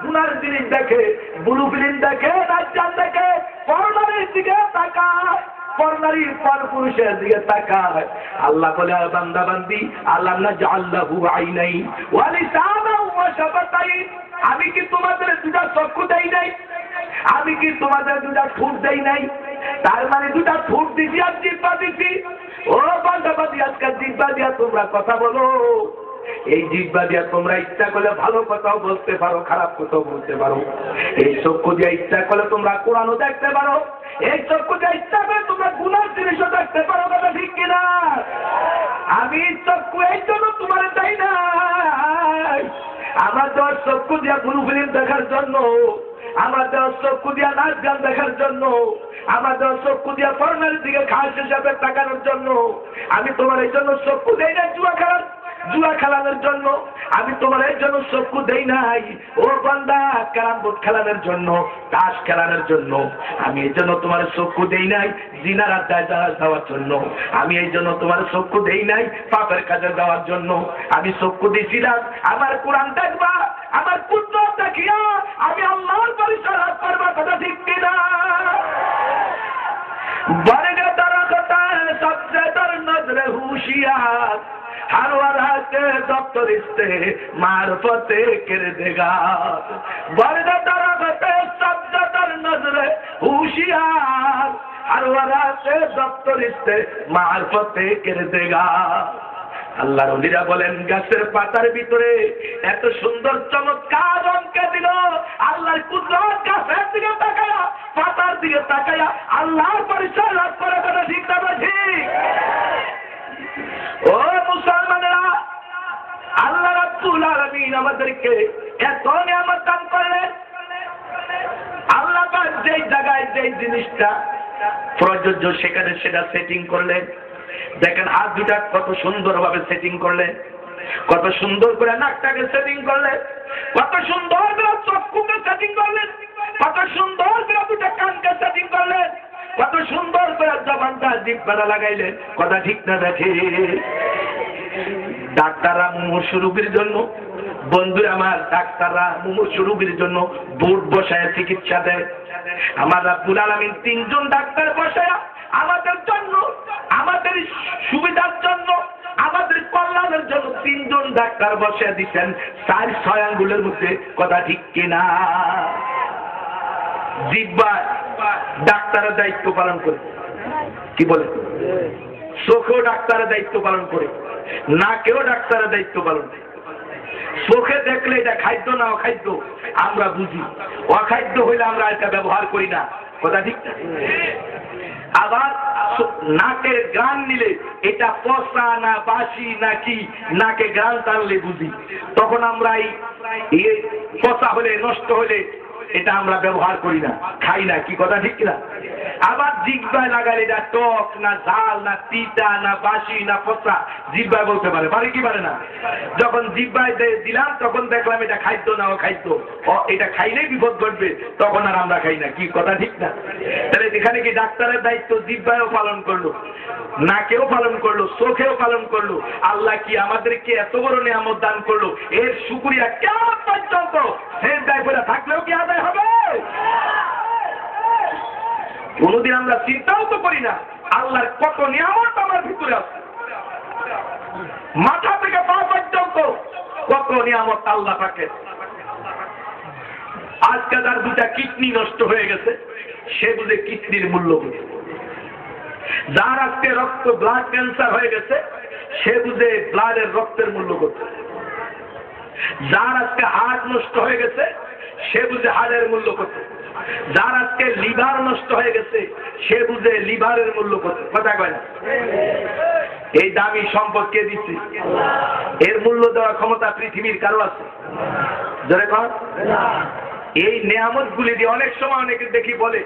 গুনার জিনিস দেখে, ব্লু ফিল্ম দেখে, নাচান দেখে, পরনারীর দিকে তাকায়, পরনারীর পর পুরুষের দিকে তাকায়। আল্লাহ বলে বান্দা বান্দি আল্লাহ নাজআল্লাহু আইনাইন ওয়া লিসানাও ওয়া শাফাতাইন, আমি কি তোমাদের দুটা চক্ষু দেই নাই? আমি কি তোমাদের দুটা ঠোঁট দেই নাই? তার মানে দুটা ঠোঁট দিছি আর জিহ্বা দিছি। ও বান্দা বান্দি আজকে জিহ্বা দিয়া তোমরা কথা বলো। এই জিহ্বা দিয়া তোমরা ইচ্ছা করলে ভালো কথাও বলতে পারো, খারাপ কথাও বলতে পারো। এই চক্ষু দিয়া ইচ্ছা করলে তোমরা কোরআনও দেখতে পারো, এই চক্ষু দিয়া ইচ্ছা করে তোমরা গুনার জিনিসও দেখতে পারো। কথা ঠিক কিনা? আমি চক্ষু এই জন্য তোমার চাই না, আমার দেওয়ার চক্ষু দিয়া ব্লু ফিল্ম দেখার জন্য, আমার দেওয়ার চক্ষু দিয়া নাচ গান দেখার জন্য, আমার দেওয়ার চক্ষু দিয়া পরনার দিকে খাস হিসাবে তাকানোর জন্য। আমি তোমার এই জন্য চক্ষু দেই না জুয়া খেলানোর জন্য, আমি তোমার এই জন্য চক্ষু দেই নাই ও বান্দা ক্যারাম বোর্ড খেলানোর জন্য, তাস খেলানোর জন্য। আমি এই জন্য তোমার চক্ষু দেই নাই জিনার আড্ডায় যাওয়ার জন্য, আমি এই জন্য তোমার চক্ষু দেই নাই পাপের কাজে যাওয়ার জন্য। আমি চক্ষু দিয়েছিলাম আমার কোরআন দেখবা, আমার পুত্র দেখিয়া আমি আল্লাহর পরিচয় লাভ করবা। কথা ঠিক কিনা? বরগে দরখতা সবসে দর নজরে হুশিয়ার, हर वरा के दफ्तर से मार्फते कर देगा, वर्ग दरगते शब्द दर नजर होशियार, हर वरा के दफ्तर से मार्फते कर देगा। আল্লাহর ওলিরা বলেন গাছের পাতার ভিতরে এত সুন্দর চমৎকার রঙকে দিল। আল্লাহর কুদরত গাছের দিকে তাকায়া, পাতার দিকে তাকায়া আল্লাহর পরিচয় লাভ করে। কথা ঠিক না? ঠিক। ও মুসলমানেরা, আল্লাহ রাব্বুল আলামিন আমাদেরকে এত নিয়ামত দান করলেন। আল্লাহ পাক যেই জায়গায় যেই জিনিসটা প্রযোজ্য সেখানে সেটা সেটিং করলেন। দেখেন হাত দুটা কত সুন্দরভাবে সেটিং করলেন, কত সুন্দর করে নাকটাকে সেটিং করলেন, কত সুন্দর করে চক্ষুকে সেটিং করলেন, কত সুন্দর করে দুটা কানকে সেটিং করলেন, কত সুন্দর করে জবানটা জিহ্বাটা লাগাইলেন। কথা ঠিক না? দেখে ডাক্তাররা মুমূর্ষু রোগীর জন্য, বন্ধুরা আমার, ডাক্তাররা মুমূর্ষু রোগীর জন্য বোর্ড বসায় চিকিৎসা দেয়। আমার রাব্বুল আলামিন 3 জন ডাক্তার বসায়া আমাদের জন্য, আমাদের সুবিধার জন্য, আমাদের কল্যাণের জন্য 3 জন ডাক্তার বসে দিচ্ছেন 4-6 আঙ্গুলের মধ্যে, কথা ঠিক কিনা? জিহ্বা ডাক্তারের দায়িত্ব পালন করে, কি বলে? চোখেও ডাক্তারের দায়িত্ব পালন করে, নাকেও ডাক্তারের দায়িত্ব পালন করে। চোখে দেখলে এটা খাদ্য না অখাদ্য আমরা বুঝি, অখাদ্য হইলে আমরা এটা ব্যবহার করি না, কথা ঠিক না? আবার নাকের গান নিলে এটা পচা না বাসি নাকি নাকে গান টানলে বুঝি, তখন আমরা এই পচা হলে নষ্ট হলে এটা আমরা ব্যবহার করি না, খাই না, কি কথা ঠিক না? আবার জিহ্বায় লাগালে এটা টক না ঝাল না তিতা না বাসি না পচা জিহ্বায় বলতে পারে, পারে কি পারে না? যখন জিহ্বায় দিলাম তখন দেখলাম এটা খাদ্য না অখাদ্য, এটা খাইলেই বিপদ ঘটবে, তখন আর আমরা খাই না, কি কথা ঠিক না? তাহলে এখানে কি ডাক্তারের দায়িত্ব জিহ্বায়ও পালন করলো, নাকেও পালন করলো, চোখেও পালন করলো। আল্লাহ কি আমাদেরকে এত বড় নিয়ামত দান করলো, এর শুকরিয়া কেমন পর্যন্ত সেজদায় পড়ে থাকলেও কি আদায় হবে? কোনদিন আমরা চিন্তাও তো করি না আল্লাহর কত নিয়ামত আমার ভিতরে আছে, মাথা থেকে পা পর্যন্ত কত নিয়ামত আল্লাহ পাকে। আজকে তার 2টা কিডনি নষ্ট হয়ে গেছে, সে বুঝে কিডনির মূল্য বুঝে। যার আজকে রক্ত ব্লাড ক্যান্সার হয়ে গেছে, সে বুঝে ব্লাডের রক্তের মূল্য করছে। যার আজকে হার্ট নষ্ট হয়ে গেছে, সে বুঝে হাড়ের মূল্য করছে। যার আজকে লিভার নষ্ট হয়ে গেছে, সে বুঝে লিভারের মূল্য করছে, কথা কয় না? এই দামি সম্পদ কে দিচ্ছে? এর মূল্য দেওয়ার ক্ষমতা পৃথিবীর কারো আছে? ধরে কর। এই নিয়ামত গুলি দিয়ে অনেক সময় অনেকে দেখি বলে,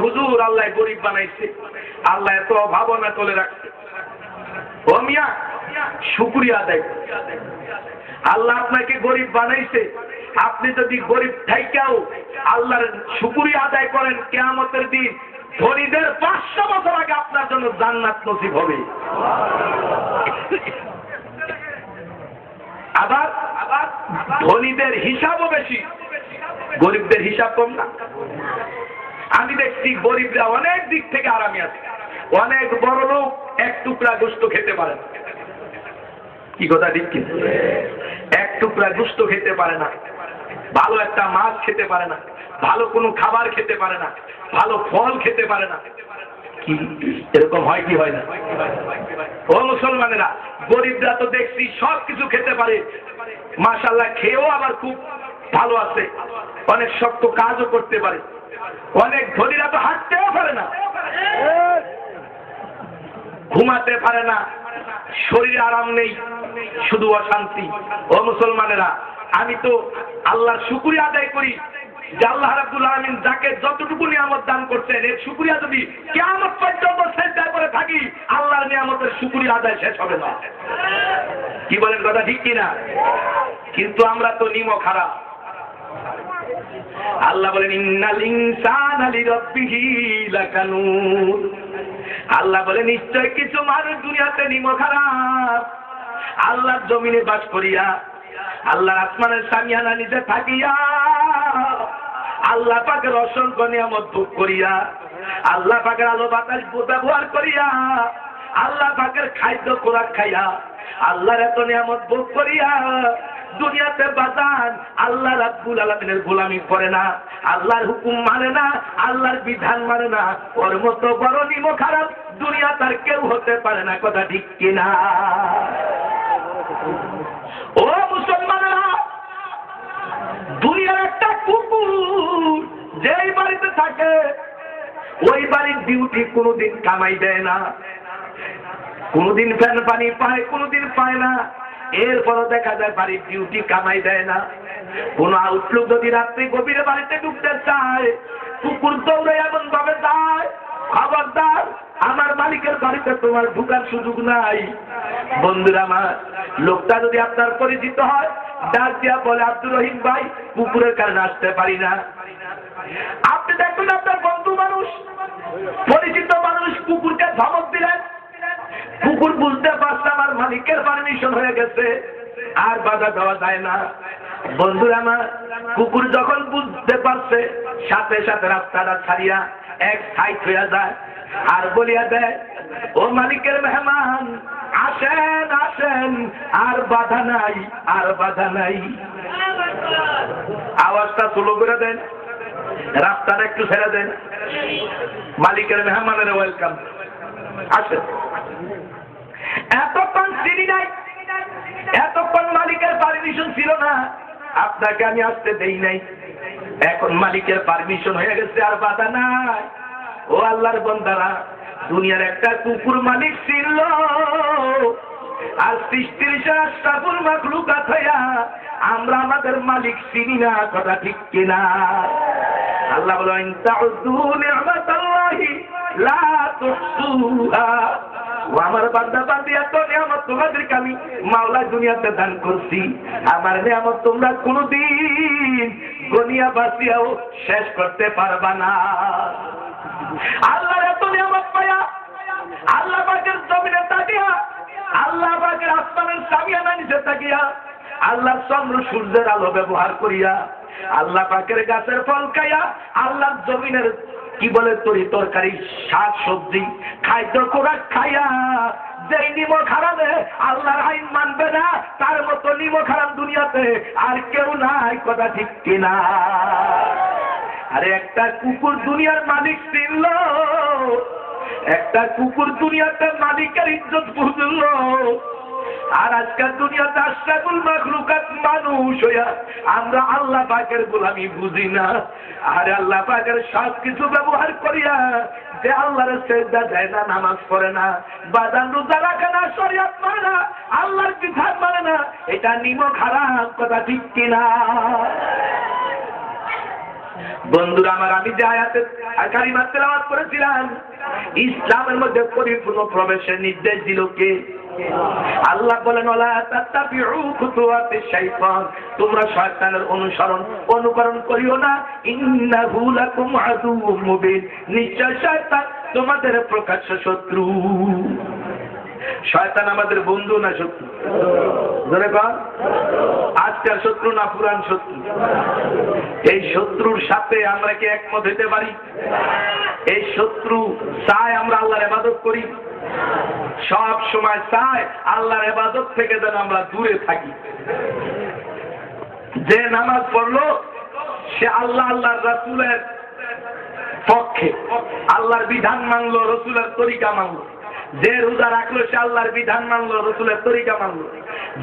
হুজুর আল্লাহ গরিব বানাইছে, আল্লাহ এত ভাবনা তোলে রাখছে। ও মিয়া, শুকরিয়া আদায়। আল্লাহ আপনাকে গরিব বানাইছে, আপনি যদি গরিব থাইকাও আল্লাহর শুকরিয়া আদায় করেন, কিয়ামতের দিন ধনীদের 500 বছর আগে আপনার জন্য জান্নাত নসিব হবে। আবার ধনীদের হিসাবও বেশি, গরিবদের হিসাব কম না। আমি দেখছি গরিবরা অনেক দিক থেকে আরামে আছে, অনেক বড় লোক 1 টুকরা গোশত খেতে পারে না, কি কথা ঠিক কি? 1 টুকরা গোশত খেতে পারে না, ভালো একটা মাছ খেতে পারে না, ভালো কোনো খাবার খেতে পারে না, ভালো ফল খেতে পারে না। কি এরকম হয় কি হয় না? ও মুসলমানেরা, গরিবরা তো দেখছি সব কিছু খেতে পারে, মাশাআল্লাহ, খেয়েও আবার খুব ভালো আছে, অনেক শক্ত কাজও করতে পারে। অনেক ধনীরা তো হাঁটতেও পারে না, ঘুমাতে পারে না, শরীরে আরাম নেই, শুধু অশান্তি। ও মুসলমানেরা, আমি তো আল্লাহর শুকরিয়া আদায় করি যে আল্লাহ রাব্বুল আলামিন যাকে যতটুকু নিয়ামত দান করছেন, এর শুকরিয়া যদি কিয়ামত পর্যন্ত সিজদা করে থাকি, আল্লাহর নিয়ামতের শুকরিয়া আদায় শেষ হবে না, কি বলেন, কথা ঠিক কিনা? কিন্তু আমরা তো নিমক খারাপ। আল্লাহ বলেন ইন্নাল ইনসানা লিরাব্বিহি লাকানুর। আল্লাহ বলে নিশ্চয় কিছু মানুষ দুনিয়াতে নিমক খারাপ। আল্লাহর জমিনে বাস করিয়া, আল্লাহর আসমানের সামিয়ানা নিচে থাকিয়া, আল্লাহ পাকের অসংখ্য নিয়ামত ভোগ করিয়া, আল্লাহ পাকের আলো বাতাস ব্যবহার করিয়া, আল্লাহ পাকের খাদ্য খোরাক খাইয়া, আল্লাহর এত নিয়ামত ভোগ করিয়া দুনিয়াতে বাজান আল্লাহ রাব্বুল আলামিনের গোলামি করে না, আল্লাহর হুকুম মানে না, আল্লাহর বিধান মানে না, ওর মতো বড় নিমক খারাপ দুনিয়া তার কেউ হতে পারে না, কথা ঠিক কিনা? ও মুসলমানেরা, দুনিয়ার একটা কুকুর যেই বাড়িতে থাকে ওই বাড়ির ডিউটি কোনোদিন কামাই দেয় না, কোনোদিন ফ্যান পানি পায়, কোনোদিন পায় না। এরপরও দেখা যায় বাড়ির ডিউটি কামাই দেয় না। কোন আউটলুক যদি রাত্রি গভীরে বাড়িতে ঢুকতে চায়, কুকুর দৌড়ে এমন ভাবে যায়, খবরদার আমার মালিকের বাড়িতে তোমার ঢুকার সুযোগ নাই। বন্ধুরা আমার, লোকটা যদি আপনার পরিচিত হয়, ডাক দিয়া বলে আব্দুর রহিম ভাই, কুকুরের কারণে আসতে পারি না। আপনি দেখবেন আপনার বন্ধু মানুষ, পরিচিত মানুষ কুকুরকে ধমক দিলেন, কুকুর বুঝতে পারছে আমার মালিকের পারমিশন হয়ে গেছে, আর বাধা দেওয়া যায় না। বন্ধুরা আমার, কুকুর যখন বুঝতে পারছে, সাথে সাথে রাস্তাটা ছাড়িয়া এক সাইড হয়ে যায় আর বলিয়া দেয়, ও মালিকের মেহমান, আসেন আসেন, আর বাধা নাই, আর বাধা নাই। আওয়াজটা স্লো করে দেন, রাস্তাটা একটু ছেড়ে দেন, মালিকের মেহমানের ওয়েলকাম। আসেন। এতক্ষণ চিনি নাই, এতক্ষণ মালিকের পারমিশন ছিল না, আপনাকে আমি আসতে দেই নাই। এখন মালিকের পারমিশন হয়ে গেছে, আর বাধা নাই। ও আল্লাহর বান্দারা, দুনিয়ার একটা কুকুর মালিক ছিল, আর সৃষ্টির আশরাফুল মাখলুকাত হইয়া আমরা আমাদের মালিক চিনি না। কথা ঠিক কিনা? আল্লাহ বলেন, তাউযু নি'মাতাল্লাহি লা তুহসুহা। ও আমার বান্দা বান্দি, এত নিয়ামত তোমাদেরকে আমি মাওলা দুনিয়াতে দান করছি, আমার নিয়ামত তোমরা কোনদিন গনিয়া বাসিয়াও শেষ করতে পারবা না। আল্লাহর এত নিয়ামত পায়া, আল্লাহ পাকের জমিনে তাকিয়া, আল্লাহ পাকের আসমানের সামিয়ানা নিচে তাকিয়া, আল্লাহর চন্দ্র সূর্যের আলো ব্যবহার করিয়া, আল্লাহ পাকের গাছের ফল খাইয়া, আল্লাহর জমিনের কি বলে তরি তরকারি, শাক সবজি, খাদ্য খোরাক খাইয়া যেই নিমক হারামে আল্লাহর আইন মানবে না, তার মতো নিমক হারাম দুনিয়াতে আর কেউ নাই। কথা ঠিক কিনা? আরে একটা কুকুর দুনিয়ার মালিক ছিল, একটা কুকুর দুনিয়াতে মালিকের ইজ্জত বুঝলো, আর আজকাল দুনিয়াতে আশরাফুল মাখলুকাত মানুষ হইয়া আমরা আল্লাহ পাকের গোলামি বুঝি না। আরে আল্লাহ পাকের সব কিছু ব্যবহার করিয়া যে আল্লাহর সেজদা দেয় না, নামাজ পড়ে না, বাদান রোজা রাখে না, শরীয়ত মানে না, আল্লাহর বিধান মানে না, এটা নিমক হারাম। কথা ঠিক কিনা? বন্ধুরা আমার, আমি যে আয়াতে কারিমা তেলাওয়াত করেছিলাম, ইসলামের মধ্যে পরিপূর্ণ প্রবেশের নির্দেশ দিল কে? আল্লাহ বলেন, ওয়ালা তাত্তাবিউ খুতুওয়াতিশ শাইতান, তোমরা শয়তানের অনুকরণ করিও না। ইন্নাহু লাকুম আদুউম মুবিন, নিশ্চয় শয়তান তোমাদের প্রকাশ্য শত্রু। শয়তান আমাদের বন্ধু না শত্রু? ধরে কর, আজকের শত্রু না পুরান শত্রু? এই শত্রুর সাথে আমরা কি একমত হতে পারি? এই শত্রু চায় আমরা আল্লাহর ইবাদত করি, সব সময় চায় আল্লাহর ইবাদত থেকে যেন আমরা দূরে থাকি। যে নামাজ পড়লো সে আল্লাহর রাসূলের পক্ষে, আল্লাহর বিধান মানলো, রাসূলের তরিকা মানলো। যে রোজা রাখলো সে আল্লাহর বিধান মানলো, রাসূলের তরিকা মানলো।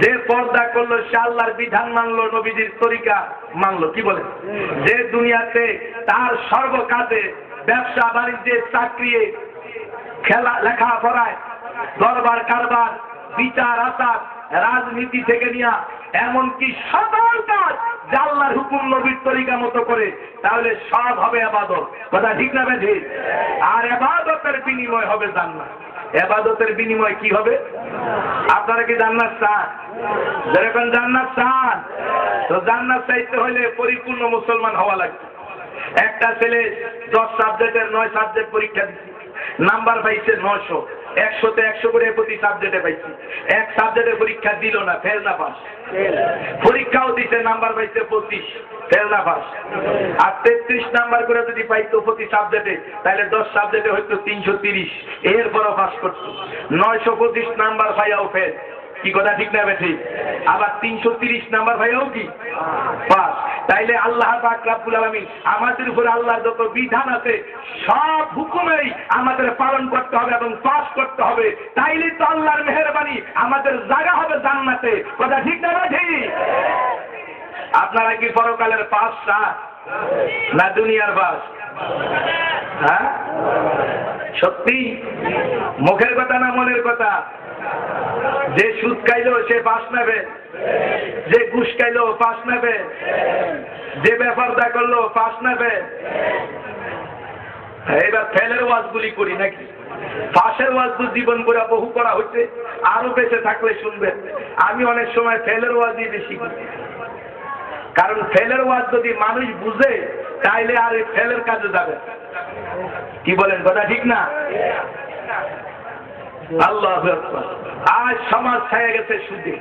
যে পর্দা করলো সে আল্লাহর বিধান মানলো, নবীজির তরিকা মানলো। কি বলে? যে দুনিয়াতে তার সর্বকাজে, ব্যবসা বাণিজ্যে, চাকরি, খেলা, লেখাপড়ায়, দরবার কারবার, বিচার আচার, রাজনীতি থেকে নিয়ে এমনকি সকল কাজ যে আল্লাহর হুকুম নবীর তরিকা মতো করে, তাহলে সব হবে ইবাদত। কথা ঠিক না বেঠিক? আর ইবাদতের বিনিময় হবে জান্নাত। ইবাদতের বিনিময় কি হবে? আপনারা কি জান্নাত চান? যেরকম জান্নাত চান, তো জান্নাত চাইতে হলে পরিপূর্ণ মুসলমান হওয়া লাগবে। একটা ছেলে 10 সাবজেক্টের 9 সাবজেক্ট পরীক্ষা দিচ্ছে, নাম্বার পাইছে 900, 100তে 100 করে প্রতি সাবজেক্টে পাইছে। এক সাবজেক্টে পরীক্ষা দিল না, ফেল না পাস। পরীক্ষাও দিতে, নাম্বার পাইছে 25, ফেল না পাস। আর 33 নাম্বার করে যদি পাইতো প্রতি সাবজেক্টে, তাহলে 10 সাবজেক্টে হয়তো 330, এরপরও পাস করতো। 925 নাম্বার পাইয়াও ফেল। কি কথা ঠিক না বেঠিক? আবার 330 নাম্বার পাইয়াও কি পাস। তাইলে আল্লাহ পাক রব্বুল আলামিন আমাদের উপরে আল্লাহর যত বিধান আছে সব হুকুমেই আমাদের পালন করতে হবে এবং পাস করতে হবে। তাইলে তো আল্লাহর মেহেরবানি, আমাদের জায়গা হবে জান্নাতে। কথা ঠিক না বেঠিক? আপনারা কি পরকালের পাস না দুনিয়ার পাস? হ্যাঁ, সত্যি? মুখের কথা না মনের কথা? যে সুদ খাইলো সে পাস নেবে, যে ঘুষ খাইলো পাস নেবে, যে ব্যাপারটা করলো পাস নেবে। এবার ফেলের ওয়াজগুলি করি নাকি? পাশের ওয়াজ তো জীবন করে বহু করা হচ্ছে, আরো বেঁচে থাকলে শুনবেন। আমি অনেক সময় ফেলের ওয়াজই বেশি করি, কারণ ফেলের ওয়াজ যদি মানুষ বুঝে তাইলে আর ফেলের কাজে যাবে। কি বলেন? কথা ঠিক না? আল্লাহু আকবার। আজ সমাজ ছায়া গেছে সুদে।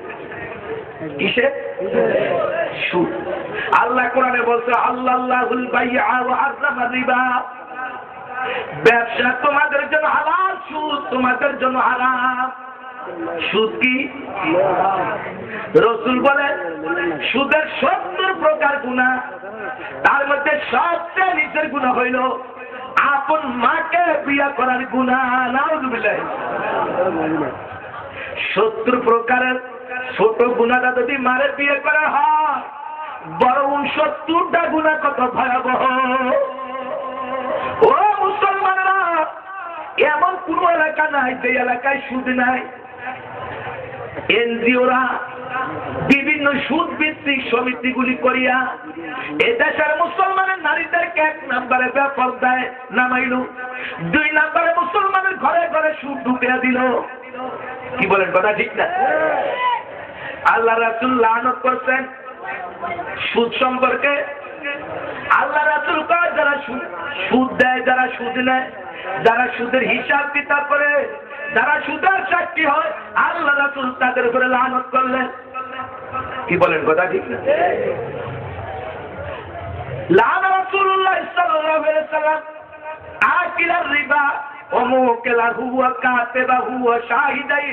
কিসে? সুদ। আল্লাহ কোরআনে বলছে, আল্লাহুল বাইআ ওয়া হারামা রিবা, ব্যবসা তোমাদের জন্য হালাল, সুদ তোমাদের জন্য হারাম। সুদ কি? রাসূল বলেন সুদের 70 প্রকার গুনাহ, তার মধ্যে সবচেয়ে নিচের গুনাহ হইল আপন মাকে বিয়ে করার গুনাহ। নাউযুবিল্লাহ। 70 প্রকারের ছোট গুনাহটা যদি মারে বিয়ে করা হয়, বরং 70টা গুনাহ কত ভয়াবহ। ও মুসলমানরা, এমন কোন এলাকা নাই যে এলাকায় সুদ নাই। এনজিওরা বিভিন্ন সুদ ভিত্তিক সমিতিগুলি করিয়া এদেশের মুসলমানের নারীদেরকে 1 নম্বরে বেপরদায় নামাইল, 2 নম্বরে মুসলমানের ঘরে ঘরে সুদ ঢুকিয়ে দিল। কি বলেন, কথা ঠিক না? আল্লাহ রাসূল লানত করছেন সুদ সম্পর্কে। আল্লাহ রাসূল কয় যারা সুদ দেয়, যারা সুদ নেয়, যারা সুদের হিসাব কিতাব করে, যারা সুদের সাক্ষী হয়, আল্লাহ রাসূল তাদের উপরে লানত করলেন। কি বলেন, কথা ঠিক না? লানা রাসূলুল্লাহ সাল্লাল্লাহু আলাইহি ওয়াসাল্লাম আকিলার রিবা ওয়া মুকিলাহু ওয়া কাতিবাহু ওয়া শাহিদাই।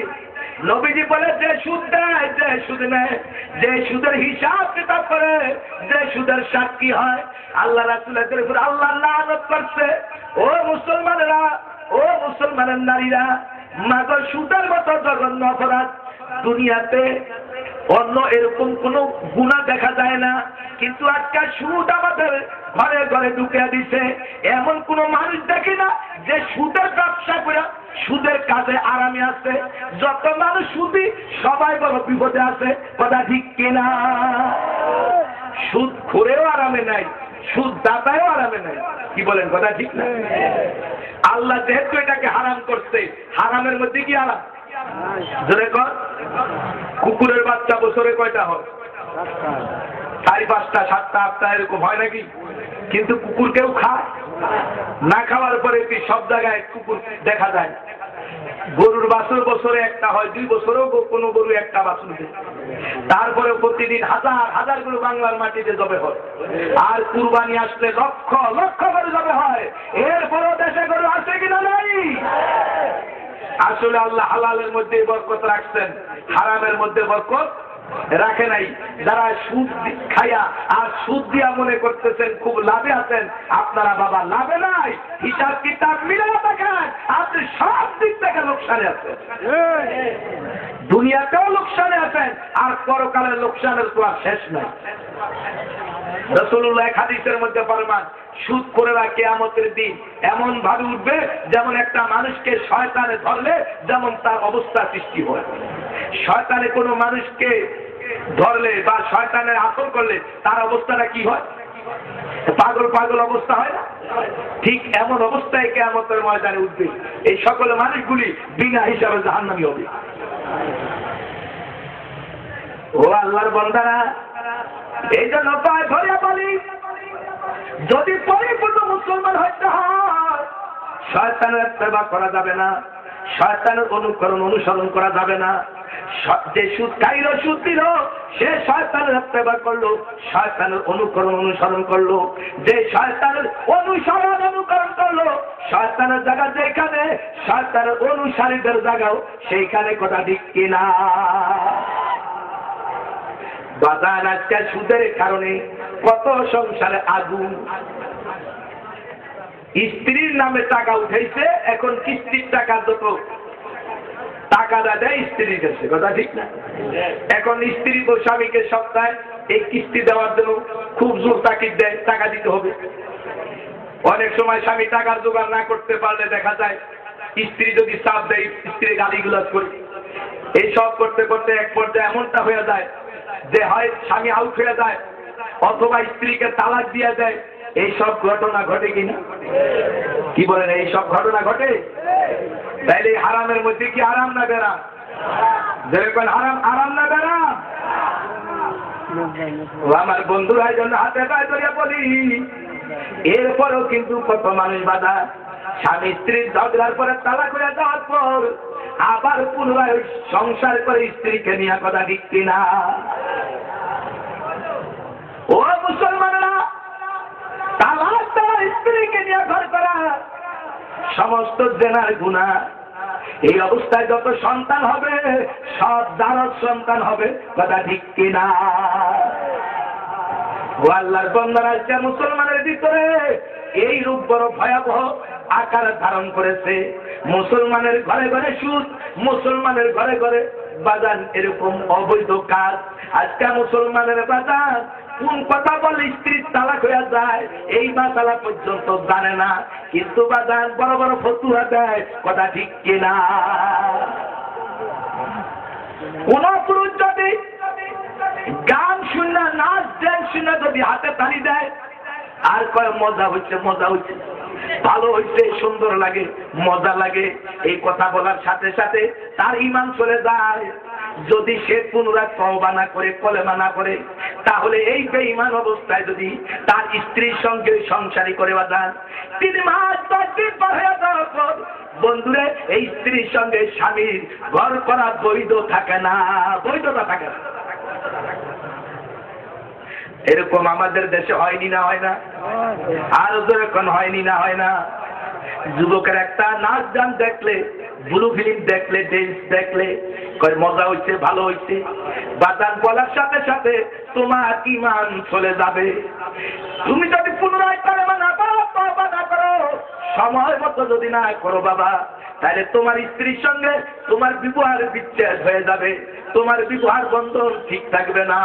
নবীজি বলে যে সুদ দেয়, যে সুদ নেয়, যে সুদের হিসাব কিতাব করে, যে সুদের সাক্ষী হয়, আল্লাহ রাসূলের উপর আল্লাহ লানত করছে। ও মুসলমানেরা, ও মুসলমানের নারীরা, মাগো সুদের মতো জঘন্য অপরাধ দুনিয়াতে অন্য এরকম কোন গুনাহ দেখা যায় না, কিন্তু আজকাল সুদ আমাদের ঘরে ঘরে ঢুকে দিছে। এমন কোন মানুষ দেখি না যে সুদের ব্যবসা করে সুদের কাজে আরামে আছে। যত মানুষ সুদী সবাই বড় বিপদে আছে। কথা ঠিক কিনা? সুদ খোরেও আরামে নাই, সুদ দাতায়ও আরামে নাই। কি বলেন, কথা ঠিক না? আল্লাহ যেহেতু এটাকে হারাম করছে, হারামের মধ্যে কি আরাম? জোরে কর। কুকুরের বাচ্চা বছরে কয়টা হয়? 4, 5টা, 7টা, 8টা এরকম হয় নাকি? কিন্তু কুকুর কেউ খায় না? খাওয়ার পরে কি সব জায়গায় কুকুর দেখা যায়? গরুর বাছুর বছরে একটা হয়, 2 বছরেও কোনো গরু একটা বাছুর দেয়। তারপরে প্রতিদিন হাজার হাজার গরু বাংলার মাটিতে জবে হয়। আর কুরবানি আসলে লক্ষ লক্ষ গরু জবে হয়। এরপরও দেশে গরু আছে কিনা? নাই। আসলে আল্লাহ হালালের মধ্যে বরকত রাখছেন, হারামের মধ্যে বরকত রাখে নাই। যারা সুদ খাইয়া আর সুদ দিয়া মনে করতেছেন খুব লাভে আছেন, আপনারা বাবা লাভে নাই। হিসাব কিতাব মিলে দেখেন, আপনি সব দিক থেকে লোকসানে আছেন। দুনিয়াতেও লোকসানে আছেন, আর পরকালের লোকসানের তো আর শেষ নাই। রাসূলুল্লাহ হাদিসের মধ্যে ফরমান, সুদ করে কিয়ামতের দিন এমন ভাবে উঠবে যেমন একটা মানুষকে শয়তানে ধরলে যেমন তার অবস্থা সৃষ্টি হয়। শয়তানে কোনো মানুষকে ধরলে বা শয়তানের আসর করলে তার অবস্থাটা কি হয়? পাগল পাগল অবস্থা হয় না? ঠিক এমন অবস্থায় কিয়ামতের ময়দানে উঠবে। এই সকল মানুষগুলি বিনা হিসাবে জাহান্নামী হবে। ও আল্লাহর বান্দারা, এই জন্য পায় ধরে বলি, যদি পরিপূর্ণ মুসলমান হইতে হয়, শয়তানের ইত্তেবা করা যাবে না, শয়তানের অনুসরণ করা যাবে না। যে সুদ খাইল, সুদ দিল, সে শয়তানের ইত্তেবা করলো, শয়তানের অনুসরণ করলো। যে শয়তানের অনুকরণ করলো, শয়তানের জায়গা যেখানে, শয়তানের অনুসারীদের জায়গাও সেইখানে। কথা ঠিক কিনা? বাজার আজকে সুদের কারণে কত সংসারে আগুন। স্ত্রীর নামে টাকা উঠাইছে, এখন কিস্তির টাকা যত টাকা দেয় স্ত্রীর কাছে। কথা ঠিক না? এখন স্ত্রী তো স্বামীকে সপ্তাহে এই কিস্তি দেওয়ার জন্য খুব জোর তাকিদ দেয়, টাকা দিতে হবে। অনেক সময় স্বামী টাকার জোগাড় না করতে পারলে দেখা যায় স্ত্রী যদি চাপ দেয়, স্ত্রী গালিগুলাজ করে। এই সব করতে করতে এক পর্যায়ে এমনটা হয়ে যায় যে হয় স্বামী আউট হয়ে যায়, অথবা স্ত্রীকে তালাক দিয়ে দেয়। এই সব ঘটনা ঘটে কিনা? কি বলেন, এই সব ঘটনা ঘটে? তাইলে হারামের মধ্যে কি আরাম না বেরাম? যেরকম আরাম না বেরাম? আমার বন্ধুরা জন্য হাতে পায়ে ধরে বলি, এরপরও কিন্তু কত মানুষ বাধা। স্বামী স্ত্রীর ঝগড়ার পরে তালাক হয়ে যাওয়ার পর আবার পুনরায় সংসার করে স্ত্রীকে নিয়ে। কথা ঠিক কিনা? ও মুসলমানরা, তালাক দেওয়া, স্ত্রীকে নিয়ে ঘর করা সমস্ত জেনার গুনাহ। এই অবস্থায় যত সন্তান হবে সব দারজ সন্তান হবে, কথা ঠিক কিনা? ও আল্লাহর বান্দারা, আজকে মুসলমানের ভিতরে এই রূপ বড় ভয়াবহ আকার ধারণ করেছে। মুসলমানের ঘরে ঘরে সুদ, মুসলমানের ঘরে ঘরে বাজান এরকম অবৈধ কাজ। আজকে মুসলমানের বাজান কোন কথা বলে স্ত্রীর তালাক হয়ে যায় এই মাসালা পর্যন্ত জানে না, কিন্তু বাজান বড় বড় ফতুয়া দেয়, কথা ঠিক কিনা? কোন পুরুষ যদি গান শুনে, নাচ ড্যান্স শুনে যদি হাতে তালি দেয় আর কয় মজা হচ্ছে, মজা হচ্ছে, ভালো হচ্ছে, সুন্দর লাগে, মজা লাগে, এই কথা বলার সাথে সাথে তার ঈমান চলে যায়। যদি সে পুনরায় তওবা না করে, কলেমা না করে, তাহলে এই বেঈমান অবস্থায় যদি তার স্ত্রীর সঙ্গে সংসারী করে বাজান 3 মাস 10 দিন পার হয়ে যাওয়ার পর, বন্ধুরে, এই স্ত্রীর সঙ্গে স্বামীর ঘর করা বৈধ থাকে না, বৈধতা থাকে না। এরকম আমাদের দেশে হয়নি না হয় না? আর যখন হয়নি না হয় না? যুবকের একটা নাচ গান দেখলে, ব্লু ফিল্ম দেখলে, ড্যান্স দেখলে কয় মজা হচ্ছে, ভালো হচ্ছে, বাজান বলার সাথে সাথে তোমার ঈমান চলে যাবে। তুমি যদি পুনরায় কলেমা না করো, তওবা না করো, সময় মতো যদি না করো বাবা, তাহলে তোমার স্ত্রীর সঙ্গে তোমার বিবাহের বিচ্ছেদ হয়ে যাবে, তোমার বিবাহের বন্ধন ঠিক থাকবে না।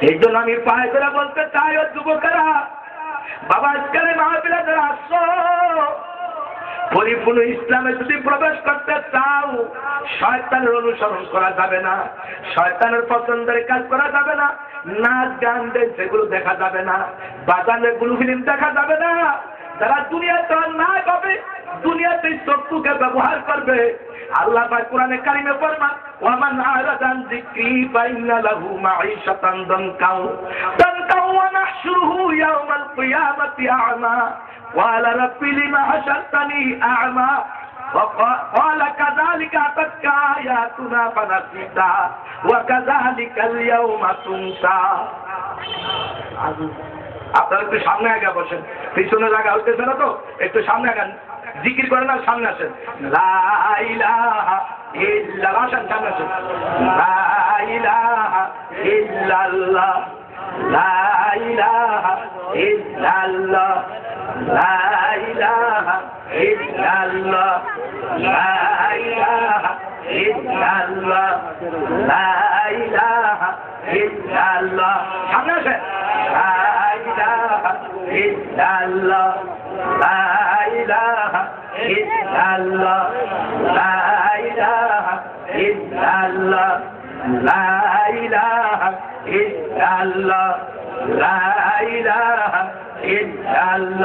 এই জন্য আমি পায়ে করে বলতে চাই, ও যুবকেরা, বাবা আজকাল মাহফিলে যারা আসছো, পরিপূর্ণ ইসলামে যদি প্রবেশ করতে চাও, শয়তানের অনুসরণ করা যাবে না, শয়তানের পছন্দের কাজ করা যাবে না, নাচ গান সেগুলো দেখা যাবে না, বাজানের ব্লু ফিল্ম দেখা যাবে না। যারা দুনিয়াতে অন্যায় হবে, দুনিয়াতে চক্ষুকে ব্যবহার করবে, আল্লাহ পাক কোরআনে কারিমে ফরমান, ওয়ামান আরাদা আন যিকরি ফাইন্না লাহু মাঈশাতান দানকাও ওয়া নাহশুরুহু ইয়াওমাল কিয়ামাতি আ'মা ওয়ালা রাব্বি লিমা হাশারতানি আ'মা وقال كذلك أتتك آياتنا فنسيتها وكذلك اليوم تنسى। আপনারা একটু সামনে আগে বসেন, পিছনে জায়গা হইতেছে না তো, একটু সামনে আগান, জিকির করেন আর সামনে আসেন। লা ইলাহা ইল্লাল্লাহ, আসেন সামনে আসেন। লা ইলাহা ইল্লাল্লাহ, লা ইলাহা ইল্লাল্লাহ, লা ইলাহা ইল্লাল্লাহ, লা ইলাহা ইল্লাল্লাহ, লা ইলাহা ইল্লাল্লাহ। সামনে আসেন। লা ইলাহা ইল্লাল্লাহ, লা ইলাহা ইল্লাল্লাহ, লা ইলাহা ইল্লাল্লাহ, লা ইলাহা ইল্লাল্লাহ, লা ইলাহা ইল্লাল্লাহ,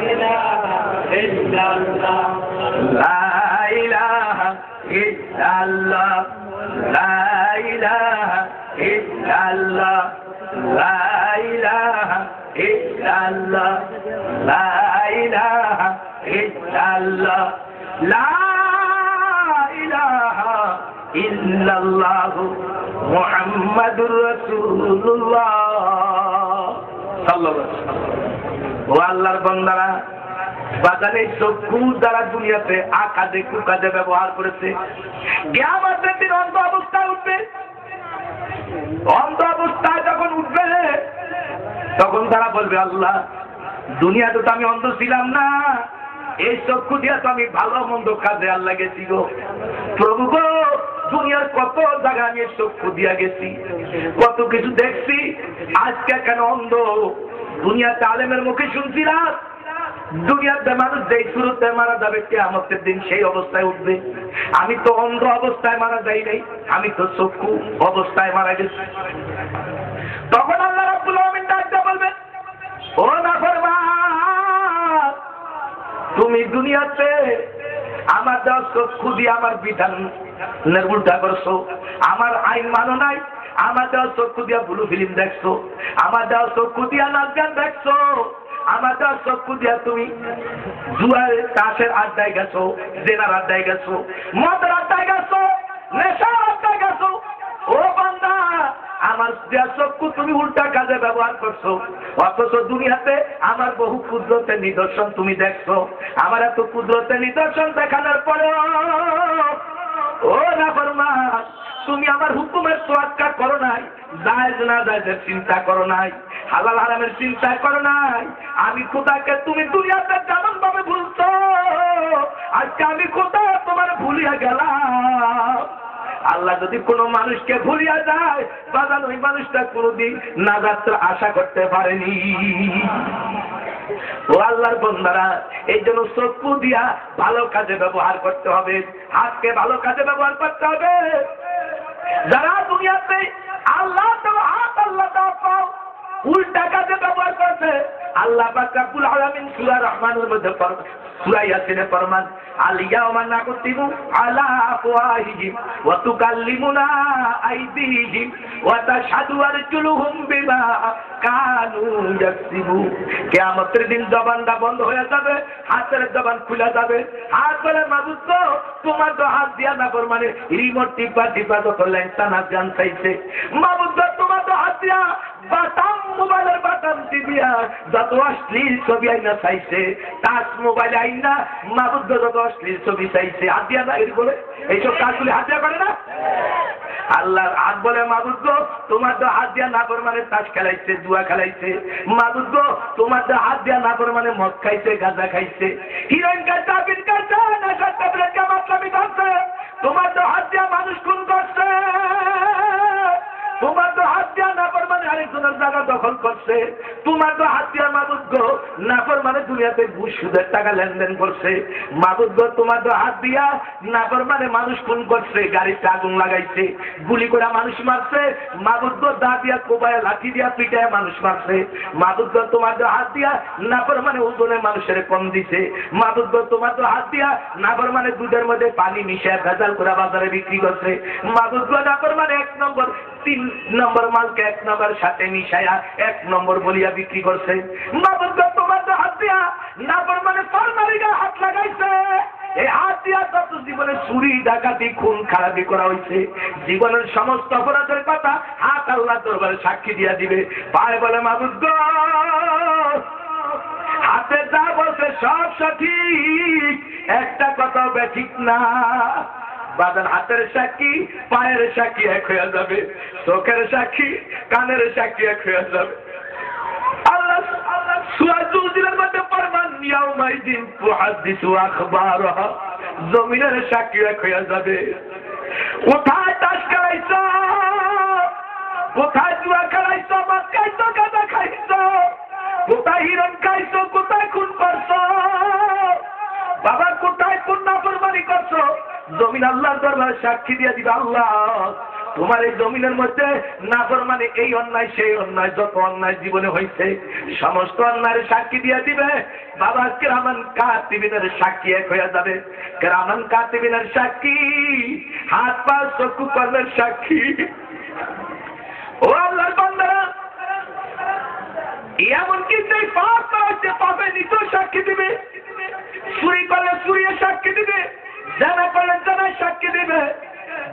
লা ইলাহা ইল্লাল্লাহ, লা ইলাহা ইল্লাল্লাহ, লা ইলাহা ইল্লাল্লাহ, লা ইলাহা ইল্লাল্লাহ, লা ইলাহা ইল্লাল্লাহ, লা ইলাহা ইল্লাল্লাহ মুহাম্মাদুর রাসূলুল্লাহ সাল্লাল্লাহু আলাইহি ওয়াসাল্লাম। ও আল্লাহর বান্দারা, বাজারে চক্ষু যারা দুনিয়াতে আকাদে কুকাদে ব্যবহার করেছে, কিয়ামতের দিন অন্ধ অবস্থায় উঠবে। অন্ধ অবস্থায় যখন উঠবে, তখন তারা বলবে, আল্লাহ, দুনিয়াতে তো আমি অন্ধ ছিলাম না, এই চক্ষু দিয়া তো আমি ভালো মন্দ কাজে আল্লাহ গেছি গো প্রভু গো। দুনিয়ার কত জায়গা আমি চক্ষু দিয়া গেছি, কত কিছু দেখছি, আজকে কেন অন্ধ? দুনিয়াতে আলেমের মুখে শুনছিলাম, দুনিয়াতে মানুষ যেই শুরুতে মারা যাবে কিয়ামতের দিন সেই অবস্থায় উঠবে। আমি তো অন্ধ অবস্থায় মারা যাই নাই, আমি তো চক্ষু অবস্থায় মারা গেছি। তখন আল্লাহ রাব্বুল আলামিন ডাকতে বলবেন, ও নাফরমান, তুমি দুনিয়াতে আমার দেওয়া চক্ষু দিয়ে আমার বিধানের উল্টা করছো, আমার আইন মানো নাই, আমার দেওয়া চক্ষু দিয়া ব্লু ফিল্ম দেখছো, আমার দেওয়া চক্ষু দিয়া নাচ গান দেখছো, আমার দেওয়া চক্ষু দিয়া তুমি জুয়ার তাসের আড্ডায় গেছো, জেনার আড্ডায় গেছো, মদের আড্ডায় গেছো, নেশার আড্ডায় গেছো। ও বান্দা, আমার দেয়া চক্ষু তুমি উল্টা কাজে ব্যবহার করছো, অথচ দুনিয়াতে আমার বহু কুদরতের নিদর্শন তুমি দেখছো। আমার এত কুদরতের নিদর্শন দেখানোর পরে ও নাফরমান, তুমি আমার হুকুমের তোয়াক্কা করো নাই, জায়েজ না জায়েজের চিন্তা করো নাই, হালাল হারামের চিন্তা করো নাই। আমি খোদাকে তুমি দুনিয়াতে যেমন ভাবে ভুলছো, আজকে আমি খোদা তোমার ভুলিয়া গেলাম। আল্লাহ যদি কোনো মানুষকে ভুলিয়া যায়, বাজান ওই মানুষটা কোনোদিন নাজাত আশা করতে পারেনি। ও আল্লাহর বান্দারা, এই জন্য চক্ষু দিয়া ভালো কাজে ব্যবহার করতে হবে, হাতকে ভালো কাজে ব্যবহার করতে হবে। যারা দুনিয়াতে আল্লাহ তো হাত, আল্লাহ তো পাও উল্টা কাজে ব্যবহার করছে, আল্লাহ পাক রব্বুল আলামিন সূরা রহমানের মধ্যে সূরা ইয়াসিনে ফরমান, আল ইয়াওমা নাকতিমু আলা আফওয়াহিহিম ওয়া তুকাল্লিমুনা আইদিহিম ওয়া তাশহাদু আরজুলুহুম বিমা কানু ইয়াকসিবুন। কিয়ামতের দিন জবানটা বন্ধ হয়ে যাবে, হাতের জবান খুলে যাবে। হাত বলে মাবুদ গো, তোমার তো হাত দিয়া না মানে রিমোট টিপা টিপা যখন ল্যাংটা না জান চাইছে, মাবুদ গো তোমার তো হাত দিয়া বাটাম, মোবাইলের বাটাম টিপিয়া যত অশ্লীল ছবি আইনা চাইছে, টাচ মোবাইল আইনা মাবুদ গো যত অশ্লীল ছবি চাইছে, হাত দিয়া না এর বলে এইসব কাজগুলি হাত দিয়া করে না। আল্লাহর হাত বলে মাবুদ গো তোমার তো হাত দিয়া না করে মানে তাস খেলাইছে, জুয়া খেলাইছে। মাবুদ গো তোমার তো হাত দিয়া না করে মানে মদ খাইছে, গাঁজা খাইছে, হিরোইন খাইছে, আবির খাইছে, নেশার ট্যাবলেট মাতলামি করছে। তোমার তো হাত দিয়া মানুষ খুন করছে, তোমার তো হাত দিয়া নাফরমানে আরেকজনের জায়গা দখল করছে, তোমার তো হাত দিয়া মাবুদ গো নাফরমানে দুনিয়াতে ঘুষ সুদের টাকা লেনদেন করছে। মাবুদ গো তোমার তো হাত দিয়া নাফরমানে মানুষ খুন করছে, গাড়িতে আগুন লাগাইছে, গুলি করে মানুষ মারছে। মাবুদ গো দা দিয়া কোবায় লাঠি দিয়া পিটায় মানুষ মারছে। মাবুদ গো তোমার তো হাত দিয়া নাফরমানে ওজনে মানুষের কম দিছে। মাবুদ গো তোমার তো হাত দিয়া নাফরমানে দুধের মধ্যে পানি মিশায় ভেজাল করে বাজারে বিক্রি করছে। মাবুদ গো নাফরমানে 1 নম্বর 3 নম্বর মালকে 1 নম্বর সাথে মিশায়া 1 নম্বর বলিয়া বিক্রি করছে। মাবুদ গো তোমার তো হাত দিয়া নাফরমানে ফরমালিনে হাত লাগাইছে। এই হাত দিয়া কত জীবনে চুরি ডাকাতি খুন খারাপি করা হয়েছে, জীবনের সমস্ত অপরাধের কথা হাত আল্লাহ দরবারে সাক্ষী দিয়া দিবে। পায় বলে মাবুদ গো হাতে যা বলছে সব সঠিক, একটা কথা বেঠিক না। বাজান হাতের সাক্ষী পায়ের সাক্ষী এক হয়ে যাবে, চোখের সাক্ষী কানের সাক্ষী এক হয়ে যাবে। আল্লাহ সূরা যুজিলের মধ্যে ফরমান, ইয়াউমাইদিন তুহাদ্দিসু আখবারহা, জমিনের সাক্ষী এক হয়ে যাবে। কোথায় তাস খেলাইছো, কোথায় জুয়া খেলাইছো, মদ খাইছো, গাঁজা খাইছো, কোথায় হিরণ খাইছো, কোথায় খুন করছো, বাবা কোথায় কোন নাফরমানি করছো, জমিন আল্লাহর দরবারে সাক্ষী দিয়ে দিবে। আল্লাহ তোমার এই জমিনের মধ্যে নাফরমানি, এই অন্যায় সেই অন্যায়, যত অন্যায় জীবনে হয়েছে সমস্ত অন্যায়ের সাক্ষী দিয়ে দিবে। বাবা কিরামান কাতিবিনের সাক্ষী এক হয়ে যাবে। কিরামান কাতিবিনের সাক্ষী, হাত পা চক্ষু কর্মের সাক্ষী। ও আল্লাহর বান্দারা, এমনকি সেই পাপ করেছে পাপে নিজেও সাক্ষী দিবে, চুরি করলে চুরিয়ে সাক্ষী দিবে, জানা করলে জানায় সাক্ষী দিবে,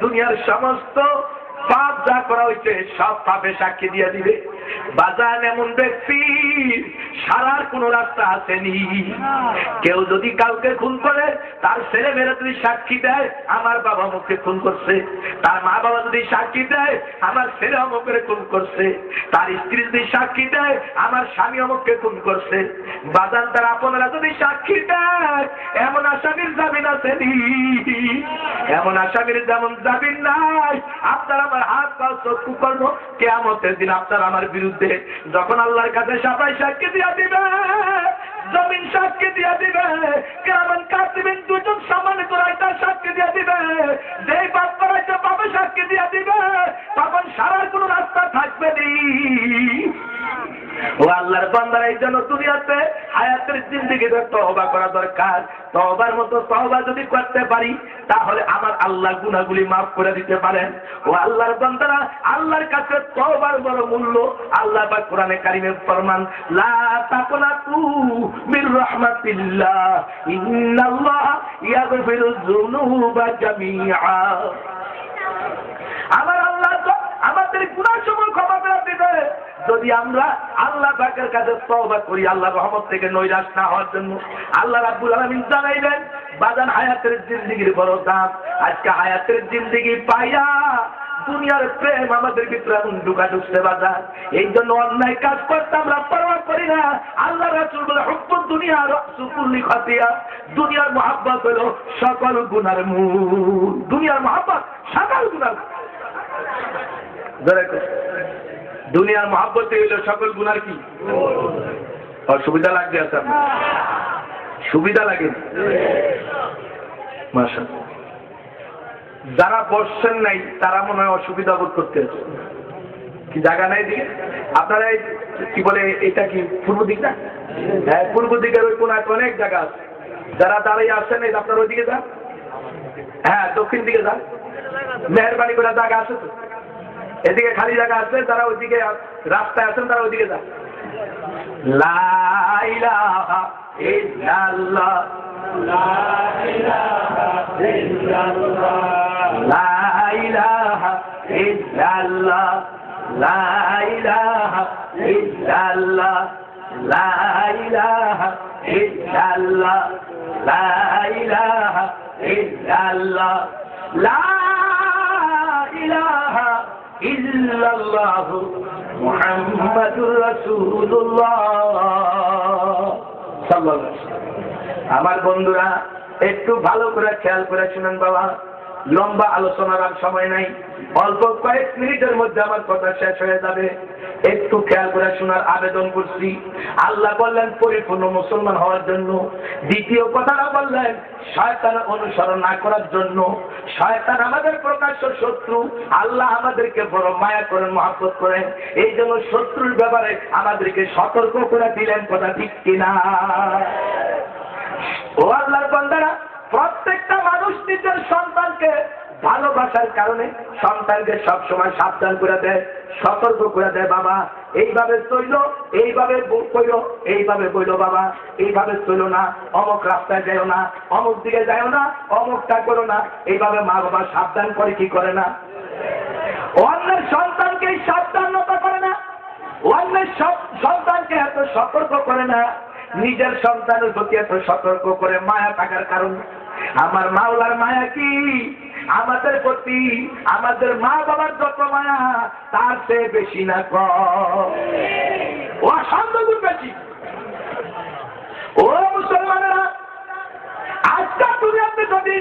দুনিয়ার সমস্ত পাপ যা করা হয়েছে সব পাপে সাক্ষী দিয়ে দিবে। বাজান এমন ব্যক্তি সারার কোন রাস্তা আসেনি। কেউ যদি কাউকে খুন করে, তার ছেলে মেয়েরা যদি সাক্ষী দেয় আমার বাবা মুখে খুন করছে, তার মা বাবা যদি সাক্ষী দেয় আমার ছেলে অমুকে খুন করছে, তার স্ত্রী যদি সাক্ষী দেয় আমার স্বামী অমুককে খুন করছে, বাজান তার আপনারা যদি সাক্ষী দেয়, এমন আসামির জামিন আসেনি, এমন আসামির যেমন জামিন নাই। আপনারা আমার হাত পা চক্ষু কর্ম কিয়ামতের দিন আপনারা আমার বিরুদ্ধে যখন আল্লাহর কাছে সবাই সাক্ষী দিয়া দিবে, জমিন সাক্ষী দিয়া দিবে, কিরামান কাতিবিন দুজন সমান করাইতে সাক্ষী দিয়া দিবে, যেই পাপ করাইতে পাবে সাক্ষী দিয়া দিবে, তখন সারার কোন রাস্তা থাকবে না। ও আল্লাহর বান্দারা, এই জন্য দুনিয়াতে হায়াতের জিন্দেগিতে তওবা করা দরকার। তওবার মতো তওবা যদি করতে পারি তাহলে আমার আল্লাহ গুনাহগুলি মাফ করে দিতে পারেন। ও আল্লাহর বান্দারা, আল্লাহর কাছে তওবার বড় মূল্য। আল্লাহ পাক কোরআনে কারিমে ফরমান, লা তাকুনাতু মির রাহমাতিল্লাহ ইন্নাল্লাহা ইয়াগফিরুয যুনুবা জামিআ। আমার আল্লাহ আমাদের গুনাহ সমূহ ক্ষমা করে দিবে যদি আমরা আল্লাহ পাকের কাছে তওবা করি, আল্লাহর রহমত থেকে নৈরাশ না হওয়ার জন্য। আল্লাহ রাব্বুল আলামিন জানাইলেন বাজান হায়াতের জিন্দেগির বড় দাম। আজকে হায়াতের জিন্দেগি পাইয়া দুনিয়ার প্রেম আমাদের ভিতরে এখন ঢুকা ঢুকছে বাজার। এই জন্য অন্যায় কাজ করতে আমরা পরোয়া করি না। আল্লাহ রাসূল বলে হুব্বুদ দুনিয়া রাসূ কুল্লি খাতিয়া, দুনিয়ার মহব্বত হলো সকল গুনার মূল। দুনিয়ার মহব্বত সকল গুনার দুনিয়ার মহব্বত হইল সকল গুনার কি অসুবিধা লাগবে? আছে সুবিধা লাগে? মাশাআল্লাহ। যারা বসছেন নাই তারা মনে হয় অসুবিধা বোধ করতে আছে। কি জায়গা নাই দিকে? আপনারা কি বলে এটা কি পূর্ব দিক না? হ্যাঁ, পূর্ব দিকের ওই কোনায় অনেক জায়গা আছে। যারা দাঁড়িয়ে আসছেন এই আপনার ওইদিকে যান। হ্যাঁ, দক্ষিণ দিকে যান। মেহরবানি করে জায়গা আছে তো? এদিকে খালি জায়গা আছে, যারা ওইদিকে রাস্তায় আছেন তারা ওইদিকে যান। লা ইলাহা ইল্লাল্লাহ, লা ইলাহা ইল্লাল্লাহ, লা ইলাহা ইল্লাল্লাহ, লা ইলাহা ইল্লাল্লাহ, লা ইলাহা ইল্লাল্লাহ, লা ইলাহা ইল্লাল্লাহ, লা ইলাহা ইল্লাল্লাহ মুহাম্মাদুর রাসূলুল্লাহ সাল্লাল্লাহু আলাইহি ওয়াসাল্লাম। আমার বন্ধুরা একটু ভালো করে খেয়াল করে শুনেন বাবা, লম্বা আলোচনার আর সময় নাই, অল্প কয়েক মিনিটের মধ্যে আমার কথা শেষ হয়ে যাবে। একটু খেয়াল করে শোনার আবেদন করছি। আল্লাহ বললেন পরিপূর্ণ মুসলমান হওয়ার জন্য। দ্বিতীয় কথাটা বললেন শয়তানের অনুসরণ না করার জন্য। শয়তান আমাদের প্রকাশ্য শত্রু। আল্লাহ আমাদেরকে বড় মায়া করেন, মহব্বত করেন। এই জন্য শত্রুর ব্যাপারে আমাদেরকে সতর্ক করে দিলেন। কথা ঠিক কিনা? ও আল্লাহর বান্দারা, প্রত্যেকটা মানুষ নিজের সন্তানকে ভালোবাসার কারণে সন্তানকে সবসময় সাবধান করে দেয়, সতর্ক করে দেয়। বাবা এইভাবে চইল, এইভাবে কইল, এইভাবে বইল, বাবা এইভাবে চইল না, অমুক রাস্তায় যাও না, অমুক দিকে যাও না, অমুকটা করো না। এইভাবে মা বাবা সাবধান করে কি করে না? অন্যের সন্তানকে সাবধানতা করে না, অন্যের সন্তানকে এত সতর্ক করে না, নিজের সন্তানের প্রতি এত সতর্ক করে মায়া থাকার কারণে। আমার মাওলার মায়া কি আমাদের প্রতি? আমাদের মা বাবার যত মায়া তার চেয়ে বেশি না কম, অসম্ভব বেশি। ও মুসলমানেরা, আজকাল দুনিয়াতে যদি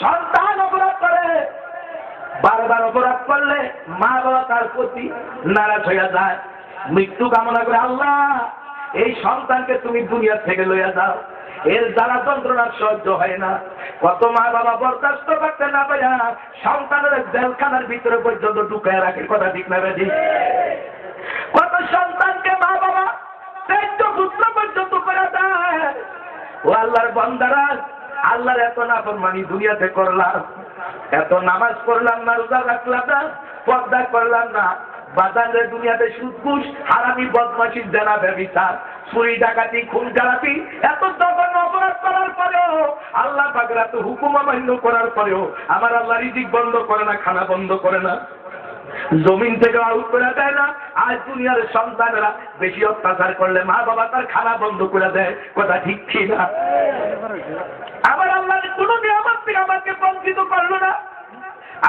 সন্তান অপরাধ করে, বারবার অপরাধ করলে মা বাবা তার প্রতি নারাজ হয়ে যায়, মৃত্যু কামনা করে, আল্লাহ এই সন্তানকে তুমি দুনিয়া থেকে লইয়া যাও। এর দ্বারা যন্ত্রণা সহ্য হয় না। কত মা বাবা বরদাস্ত করতে না পারে সন্তানের জেলখানার ভিতরে পর্যন্ত ঢুকায় রাখে। কথা ঠিক না বেশি? কত সন্তানকে মা বাবা ত্যায্য পুত্র পর্যন্ত করে দেয়। ও আল্লাহর বান্দারা, আল্লাহর এত নাফরমানি দুনিয়াতে করলাম, এত নামাজ পড়লাম না, রোজা রাখলাম না, পর্দা করলাম না, বাজারের দুনিয়াতে সুদ ঘুষ, হারামি, বদমাশি, জেনা, ব্যভিচার, চুরি, ডাকাতি, খুন খারাপি, এত জঘন্য অপরাধ করার পরেও, আল্লাহ পাকের এত হুকুম অমান্য করার পরেও আমার আল্লাহ রিজিক বন্ধ করে না, খানা বন্ধ করে না, জমিন থেকে আউট করে দেয় না। আজ দুনিয়ার সন্তানেরা বেশি অত্যাচার করলে মা বাবা তার খানা বন্ধ করে দেয়। কথা ঠিক কি না? আবার আল্লাহ কোনো নিয়ামত থেকে আমাকে বঞ্চিত করলো না।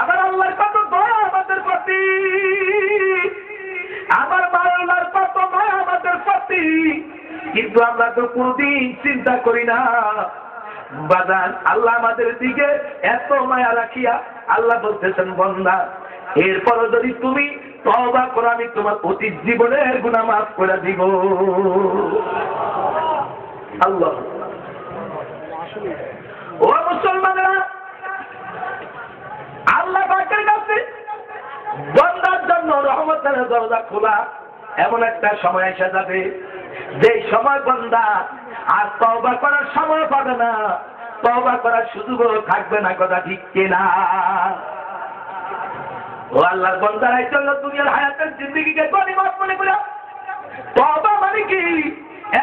আবার আল্লাহর কত দয়া আমাদের প্রতি, আমার আল্লাহর কত দয়া আমাদের প্রতি, কিন্তু আমরা তো কোনদিন চিন্তা করি না। বাজান আল্লাহ আমাদের দিকে এত মায়া রাখিয়া আল্লাহ বলতেছেন, বান্দা এরপরও যদি তুমি তওবা করো আমি তোমার অতীত জীবনের গুনাহ মাফ করে দিব। আল্লাহ। ও মুসলমানেরা, আল্লাহ পাকের কাছে বান্দার জন্য রহমতের দরজা খোলা। এমন একটা সময় এসে যাবে যে সময় বান্দা আর তওবা করার সময় পাবে না, তওবা করার সুযোগও থাকবে না। কথা ঠিক কিনা? ও আল্লাহর বান্দারা, এই জন্য দুনিয়ার হায়াতের জিন্দেগিকে গনিমত মনে করে তওবা মানে কি?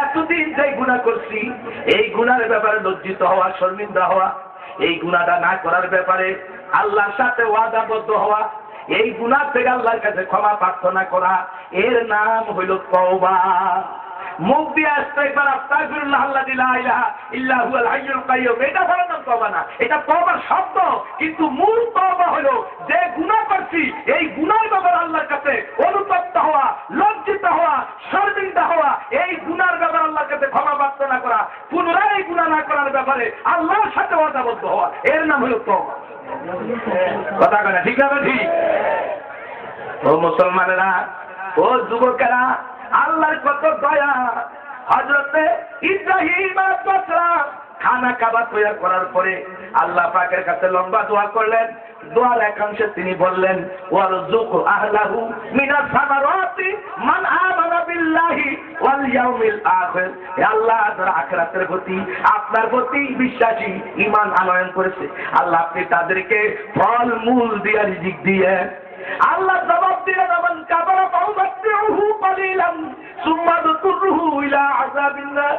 এতদিন যে গুনাহ করছি এই গুনাহের ব্যাপারে লজ্জিত হওয়া, শর্মিন্দা হওয়া, এই গুনাহটা না করার ব্যাপারে আল্লাহর সাথে ওয়াদাবদ্ধ হওয়া, এই গুনাহ থেকে আল্লাহর কাছে ক্ষমা প্রার্থনা করা, এর নাম হইল তওবা। মুখ দিয়ে ইস্তেগফার, আস্তাগফিরুল্লাহ আল্লাযী লা ইলাহা ইল্লা হুয়াল হাইয়ুল কাইয়্যুম, এটা বলার নাম তওবা না, এটা তওবার শব্দ। কিন্তু মূল তওবা হলো যে গুনাহ করছি এই গুনাহের ব্যাপারে আল্লাহর কাছে অনুতপ্ত হওয়া, লজ্জিত হওয়া, শর্মিন্দা হওয়া, এই গুনার ব্যাপারে আল্লাহর কাছে ক্ষমা প্রার্থনা করা, পুনরায় এই গুনাহ না করার ব্যাপারে আল্লাহর সাথে ওয়াদাবদ্ধ হওয়া, এর নাম হলো তওবা। কথা বলে ঠিক না? ঠিক। ও মুসলমানেরা, ও যুবকেরা, আল্লাহর কত দয়া। হযরতে ইব্রাহিম আলাইহিস সালাম খানা কাবা তৈরি করার পরে আল্লাহ পাকের কাছে লম্বা দোয়া করলেন। দোয়ার একাংশে তিনি বললেন, ওয়ারযুক আহলাহু মিনাস সামারাতি মান আমানা বিল্লাহি ওয়াল ইয়াউমিল আখির। হে আল্লাহ, যারা আখিরাতের প্রতি, আপনার প্রতি বিশ্বাসী, ঈমান আনয়ন করেছে, আল্লাহ আপনি তাদেরকে ফল মূল দিয়ে রিজিক দিয়ে। আল্লাহ জবাব দিলেন, মান কাফারা ফাউমাত্তিউহু কালিলান সুম্মা দুররুহু ইলা আযাবিন্নার।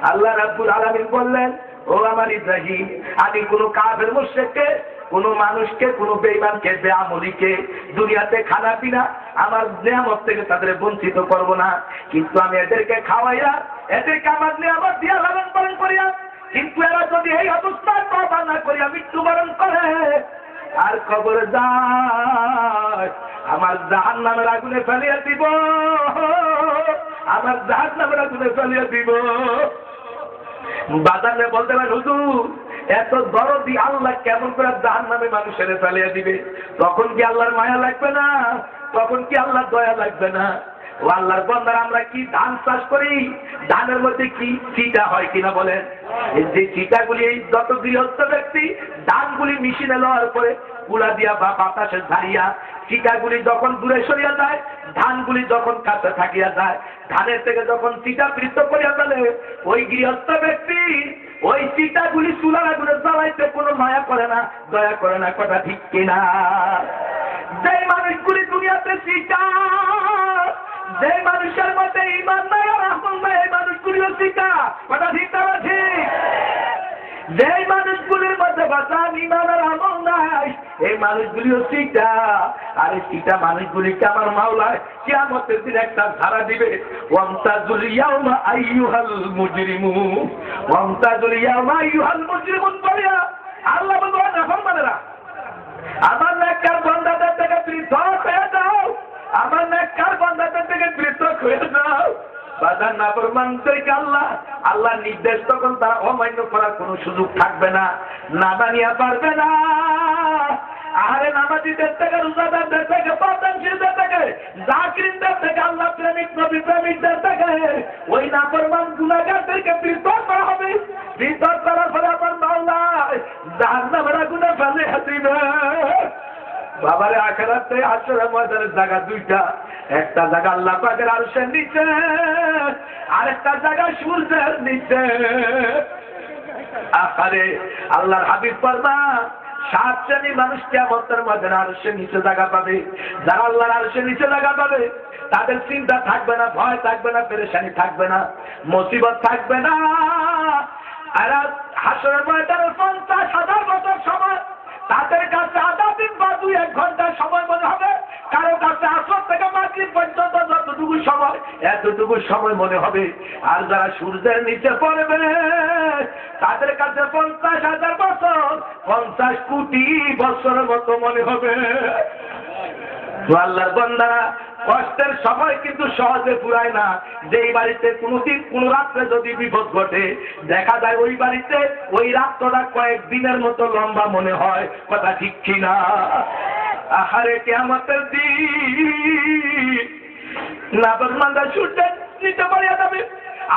আল্লাহ রাব্বুল আলামিন বললেন, ও আমার ইব্রাহিম, আমি কোন কাফের মুশরিককে, কোন মানুষকে, কোন বেঈমানকে, বেআমলীকে দুনিয়াতে খানা পিনা আমার নিয়ামত থেকে তাদের বঞ্চিত করব না, কিন্তু আমি এদেরকে খাওয়াইয়া, এদেরকে আমার নিয়ামত দিয়া লালন পালন করিয়া, কিন্তু এরা যদি এই অবস্থায় তওবা না করিয়া মৃত্যুবরণ করে আর কবরে যায়, আমার জাহান্নামের আগুনে ফেলিয়া দিব, আমার জাহান্নামের আগুনে ফেলিয়া দিব। বাজারে বলতে পারেন, হুজুর এত দরদি আল্লাহ কেমন করে জাহান্নামে মানুষের ফেলিয়া দিবে? তখন কি আল্লাহর মায়া লাগবে না? তখন কি আল্লাহর দয়া লাগবে না? ও আল্লাহর বান্দারা, আমরা কি ধান চাষ করি, ধানের মধ্যে কি চিটা হয় কিনা বলেন? এই যে চিটাগুলি, যত গৃহস্থ ব্যক্তি ধানগুলি মেশিনে নেওয়ার পরে কুলা দিয়া বা বাতাসে ঝাড়িয়া চিটাগুলি যখন দূরে সরিয়া যায়, ধানগুলি যখন কাছে থাকিয়া যায়, ধানের থেকে যখন চিটা পৃথক করিয়া ফেলে, ওই গৃহস্থ ব্যক্তি ওই চিটাগুলি চুলার আগুনে জ্বালাইতে কোনো মায়া করে না, দয়া করে না। কথা ঠিক কিনা? যে মানুষগুলি দুনিয়াতে চিটা, যে মানুষের মধ্যে ঈমান নাই আর আমল নাই, এই মানুষগুলিও চিটা। কথা ঠিক না? ঠিক। যে মানুষগুলির মধ্যে বাঁচান ঈমান আর আমল নাই, এই মানুষগুলিও চিটা। আর এই চিটা মানুষগুলিকে আমার মাওলা কিয়ামতের দিন একটা ধারা দিবে, ওয়ামতাজুল ইয়াউমা আইয়ুহাল মুজরিমুন, ওয়ামতাজুল ইয়াউমা আইয়ুহাল মুজরিমুন বলিয়া আল্লাহ বলেন, নাফরমানেরা, আমার নেককার বান্দাদের থেকে পৃথক হয়ে যাও, আমার নেককার বান্দাদের থেকে পৃথক হয়ে যাও। বাজার নাফরমানদেরকে আল্লাহ নির্দেশ তখন তারা অমান্য করার কোনো সুযোগ থাকবে না, না মানিয়া পারবে না। আরে নামাজীদের থেকে, রোজাদারদের থেকে, পাঠানশীলদের থেকে, জাকিরদের থেকে, আল্লাহ প্রেমিক, নবী প্রেমিকদের থেকে ওই নাফরমান গুনাহগারদেরকে পৃথক করা হবে। পৃথক করার ফলে আমার মাওলা জাহান্নামের আগুনে ফেলে দিবে। বাবারে, আখিরাতে হাশরের ময়দানের জায়গা দুইটা, একটা জায়গা আল্লাহ পাকের আরশের নিচে, আরেকটা জায়গা সূর্যের নিচে। আরে আল্লাহর হাবিব ফরমান, 7 শ্রেণীর মানুষ কিয়ামতের ময়দানে আরশের নিচে জায়গা পাবে। যারা আল্লাহর আরশের নিচে জায়গা পাবে, তাদের চিন্তা থাকবে না, ভয় থাকবে না, পেরেশানি থাকবে না, মুসিবত থাকবে না। আর হাশরের ময়দানে 50,000 বছর সময় তাদের কাছে আধা দিন বা 2-1 ঘন্টা সময় মনে হবে, কারো কাছে আসর থেকে মাগরিব পর্যন্ত যতটুকু সময়, এতটুকু সময় মনে হবে। আর যারা সূর্যের নিচে পড়বে, তাদের কাছে 50,000 বছর 50 কোটি বছরের মতো মনে হবে। আল্লাহর বান্দারা, কষ্টের সময় কিন্তু সহজে ফুরায় না। যেই বাড়িতে কোনদিন কোন রাত্রে যদি বিপদ ঘটে, দেখা যায় ওই বাড়িতে ওই রাত্রটা কয়েকদিনের মতো লম্বা মনে হয়। কথা ঠিক কিনা? আহারে, কিয়ামতের দিন নাফরমানরা সূর্যের নিচে পড়িয়া যাবে।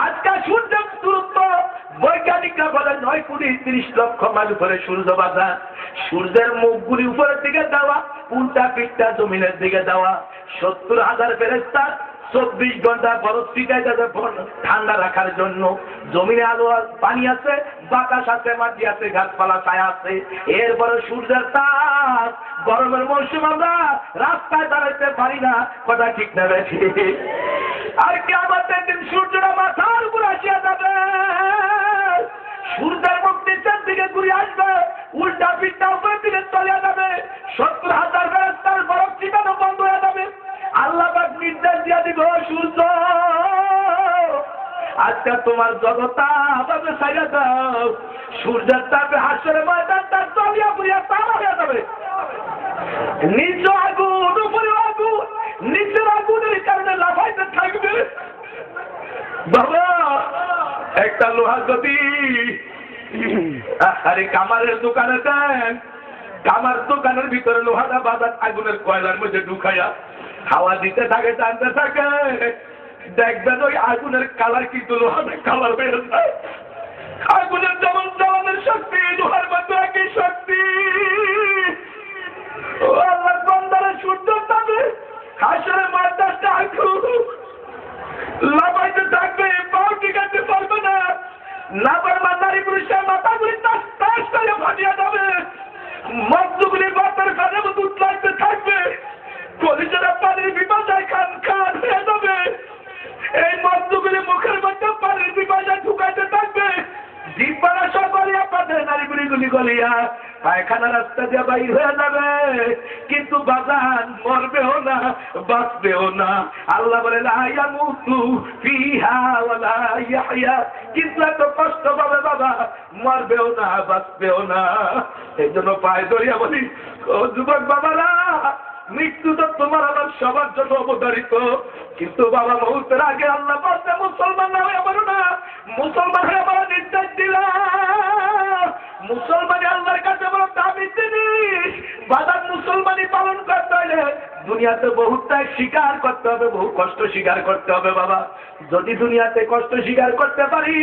আজকাল সূর্যের দূরত্ব বৈজ্ঞানিকরা বলে 9 কোটি 30 লক্ষ মাইল উপরে সূর্য বাজা। সূর্যের মুখগুলি উপরের দিকে দেওয়া, উল্টা পিঠটা জমিনের দিকে দেওয়া। 70,000 ফেরেশতা 24 ঘন্টা বরফ ছিটায় যাবে ঠান্ডা রাখার জন্য। জমিনে আলো পানি আছে, বাতাস আছে, মাটি আছে, গাছপালা ছায়া আছে। এরপরে সূর্যের তাপ, গরমের মৌসুম আমরা রাস্তায় দাঁড়াইতে পারি না। কথা ঠিক না? ঠিক। আর কিয়ামতের দিন সূর্যটা মাথার উপর আসিয়া যাবে, সূর্যের মুখ নিচের দিকে ঘুরে আসবে, উল্টা পিঠটা উপরের দিকে চলে যাবে। 70,000 ফেরেশতার বরফ আজকে তোমার জগতা ভাবে সাইরা দাও, সূর্যের তাপে হাসরের ময়দানটা জ্বলিয়া পুড়িয়া তামা হয়ে যাবে। নিজ আগুন উপরে আগুন, নিচের আগুনের কারণে লাফাইতে থাকবে। বাবা একটা লোহা যদি আরে কামারের দোকানে দেন, কামার দোকানের ভিতরে লোহাটা বাজার আগুনের কয়লার মধ্যে ঢুকাইয়া হাওয়া দিতে থাকে, টানতে থাকে, দেখবেন ওই আগুনের কালার কিন্তু লোহাটা কালার বের যায়। আগুনের যেমন জ্বালানোর শক্তি, লোহার মধ্যে একই শক্তি। আল্লাহ বান্দারা সূর্য তাপে হাসরের ময়দানটা আগুন লাফাইতে থাকবে, পাও টিকাতে পারবে না। নাফরমান নারী পুরুষের মাথাগুলি টাস টাস করে ফাটিয়া যাবে, মদ্যগুলি বাতার কানের মতো উতলাইতে থাকবে, কলিজারা পানির বিপাশায় খান খান হয়ে যাবে। এই মদ্যগুলি মুখের মধ্যে পানির বিপাশায় ঢুকাইতে থাকবে, জিব্বারা সব গলিয়া পাতে নারী বুড়িগুলি গলিয়া পায়খানা রাস্তা দিয়ে বাইর হয়ে যাবে, কিন্তু বাজান মরবেও না, বাঁচবেও না। আল্লাহ বলে লা ইয়ামুতু ফিহা ওয়ালা ইয়াহইয়া, কিন্তু এত কষ্ট পাবে বাবা, মরবেও না, বাঁচবেও না। এই জন্য পায়ে ধরিয়া বলি, ও যুবক বাবারা, মৃত্যু তো তোমার আমার সবার জন্য অবধারিত, কিন্তু বাবা মৌতের আগে আল্লাহ বলতে মুসলমান না হয়ে বলো না, মুসলমান হয়ে বড় নির্দেশ দিলাম। মুসলমানি আল্লাহর কাছে বড় দামি জিনিস। বাজার মুসলমানি পালন করতে হলে দুনিয়াতে বহু ত্যাগ স্বীকার করতে হবে, বহু কষ্ট স্বীকার করতে হবে বাবা। যদি দুনিয়াতে কষ্ট স্বীকার করতে পারি,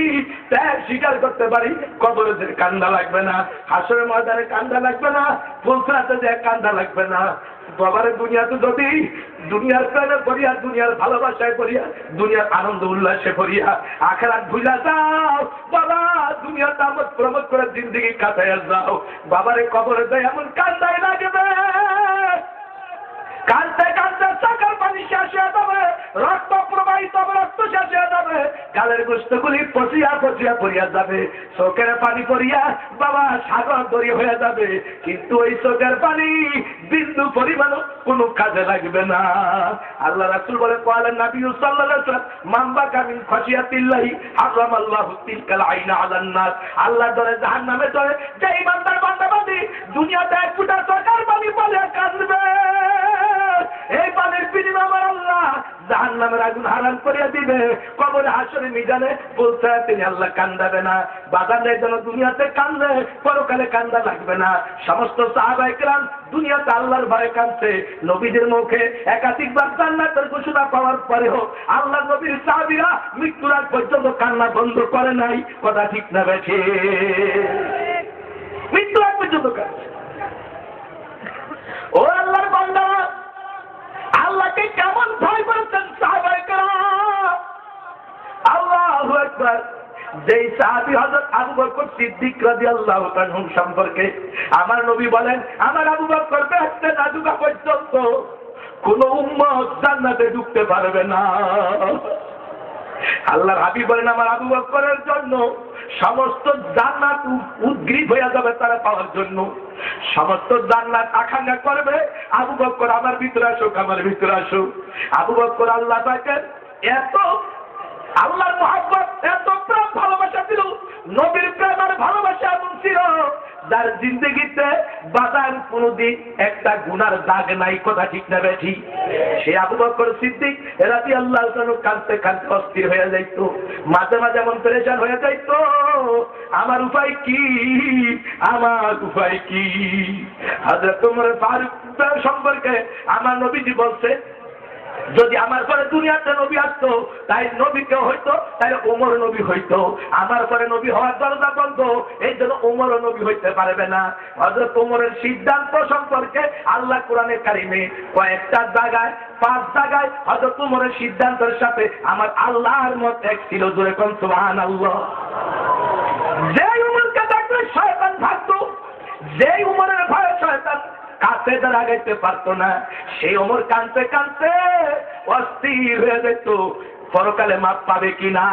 ত্যাগ স্বীকার করতে পারি, কবরে যে কান্দা লাগবে না, হাসরের ময়দানে কান্দা লাগবে না, ফুলসরাতে যে কান্দা লাগবে না। বাবারে দুনিয়াতে যদি দুনিয়ার প্রেমে পড়িয়া, দুনিয়ার ভালোবাসায় পড়িয়া, দুনিয়ার আনন্দ উল্লাসে পড়িয়া আখিরাত ভুলা যাও বাবা, দুনিয়ার আমোদ প্রমোদ করে জিন্দেগি কাটাইয়া যাও, বাবারে কবরে দেয় এমন কান্দাই লাগবে, কাঁদতে কাঁদতে চোখের পানি শেষ হয়ে যাবে, রক্ত প্রবাহিত হবে, রক্ত শেষ হয়ে যাবে, গালের গোস্তগুলি পচিয়া পচিয়া পড়িয়া যাবে, চোখের পানি পড়িয়া বাবা সাগর দড়ি হয়ে যাবে, কিন্তু ওই চোখের পানি বিন্দু পরিমাণ কোনো কাজে লাগবে না। আল্লাহ রাসূল বলে কলেন নবী সাল্লাল্লাহু আলাইহি ওয়াসাল্লাম, মাম্বা কামিন খাশিয়াতিল্লাহি হারামাল্লাহু তিলকাল আইনা আলান নাস। আল্লাহ ধরে জাহান্নামে ধরে যে ইমানদার বান্দা বান্দি দুনিয়াতে এক ফুটা চোখের পানি পড়ে কাঁদবে, এই পানির বিনিময়ে আমার আল্লাহ জাহান্নামের আগুন হারাম করিয়া দিবে। কবরে হাসরে মিজানে বলছে তিনি আল্লাহ কান্দাবে না। বাজানের জন্য দুনিয়াতে কান্দে, পরকালে কান্দা লাগবে না। সমস্ত সাহাবায়ে কেরাম দুনিয়াতে আল্লাহর ভয়ে কাঁদছে, নবীদের মুখে একাধিকবার জান্নাতের ঘোষণা পাওয়ার পরেও আল্লাহ নবীর সাহাবীরা মৃত্যুর আগ পর্যন্ত কান্না বন্ধ করে নাই। কথা ঠিক না বেঠে? মৃত্যুর আগ পর্যন্ত কাঁদছে। ও আল্লাহর বান্দা, আল্লাহকে কেমন ভয় করেছেন সাহাবায়ে কেরাম? আল্লাহু আকবার। যেই সাহাবী হযরত আবু বকর সিদ্দিক রাদিয়াল্লাহু তাআলা সম্পর্কে আমার নবী বলেন, আমার আবু বকর বেহেশতে না ঢোকা পর্যন্ত কোন উম্মত জান্নাতে ঢুকতে পারবে না। আল্লাহর হাবিব বলেন, আমার আবু বকরের জন্য সমস্ত জান্নাত উদ্গ্রীব হয়ে যাবে তারা পাওয়ার জন্য। সমস্ত জান্নাত আকাঙ্ক্ষা করবে, আবু বকর আমার ভিতরে আসুক, আমার ভিতরে আসুক। আবু বকর আল্লাহ পাকের এত আল্লাহর মহব্বত, এত প্রেম ভালোবাসা ছিল, নবীর প্রেম আর ভালোবাসা এমন ছিল যার জিন্দগিতে বাদান কোনদিন একটা গুনার দাগ নাই। কথা ঠিক না বেঠি? সে আবু বকর সিদ্দিক রাদিয়াল্লাহু তাআলা কাঁদতে কাঁদতে অস্থির হয়ে যাইত, মাঝে মাঝে এমন পেরেশান হয়ে যাইত, আমার উপায় কি, আমার উপায় কি? হযরত ওমর ফারুক সম্পর্কে আমার নবীজি বলছে, যদি আমার পরে দুনিয়াতে নবী আসতো তাই নবীকে হইতো, তাই ওমর নবী হইতো। আমার পরে নবী হওয়ার দরজা বন্ধ, এই জন্য ওমর নবী হইতে পারবে না। হযরত ওমরের সিদ্ধান্ত সম্পর্কে আল্লাহ কোরআনে কারিমে কয়েকটা জায়গায়, 5 জায়গায় হযরত ওমরের সিদ্ধান্তের সাথে আমার আল্লাহর মত এক ছিল। জোরে কোন সুবহানাল্লাহ। যে ওমরকে দেখলে শয়তান ভাগতো, যে ওমরের ভয়ে শয়তান কাছে দাঁড়াইতে পারতো না, সেই ওমর কাঁদতে কাঁদতে অস্থির হয়ে যেত, পরকালে মাপ পাবে কিনা।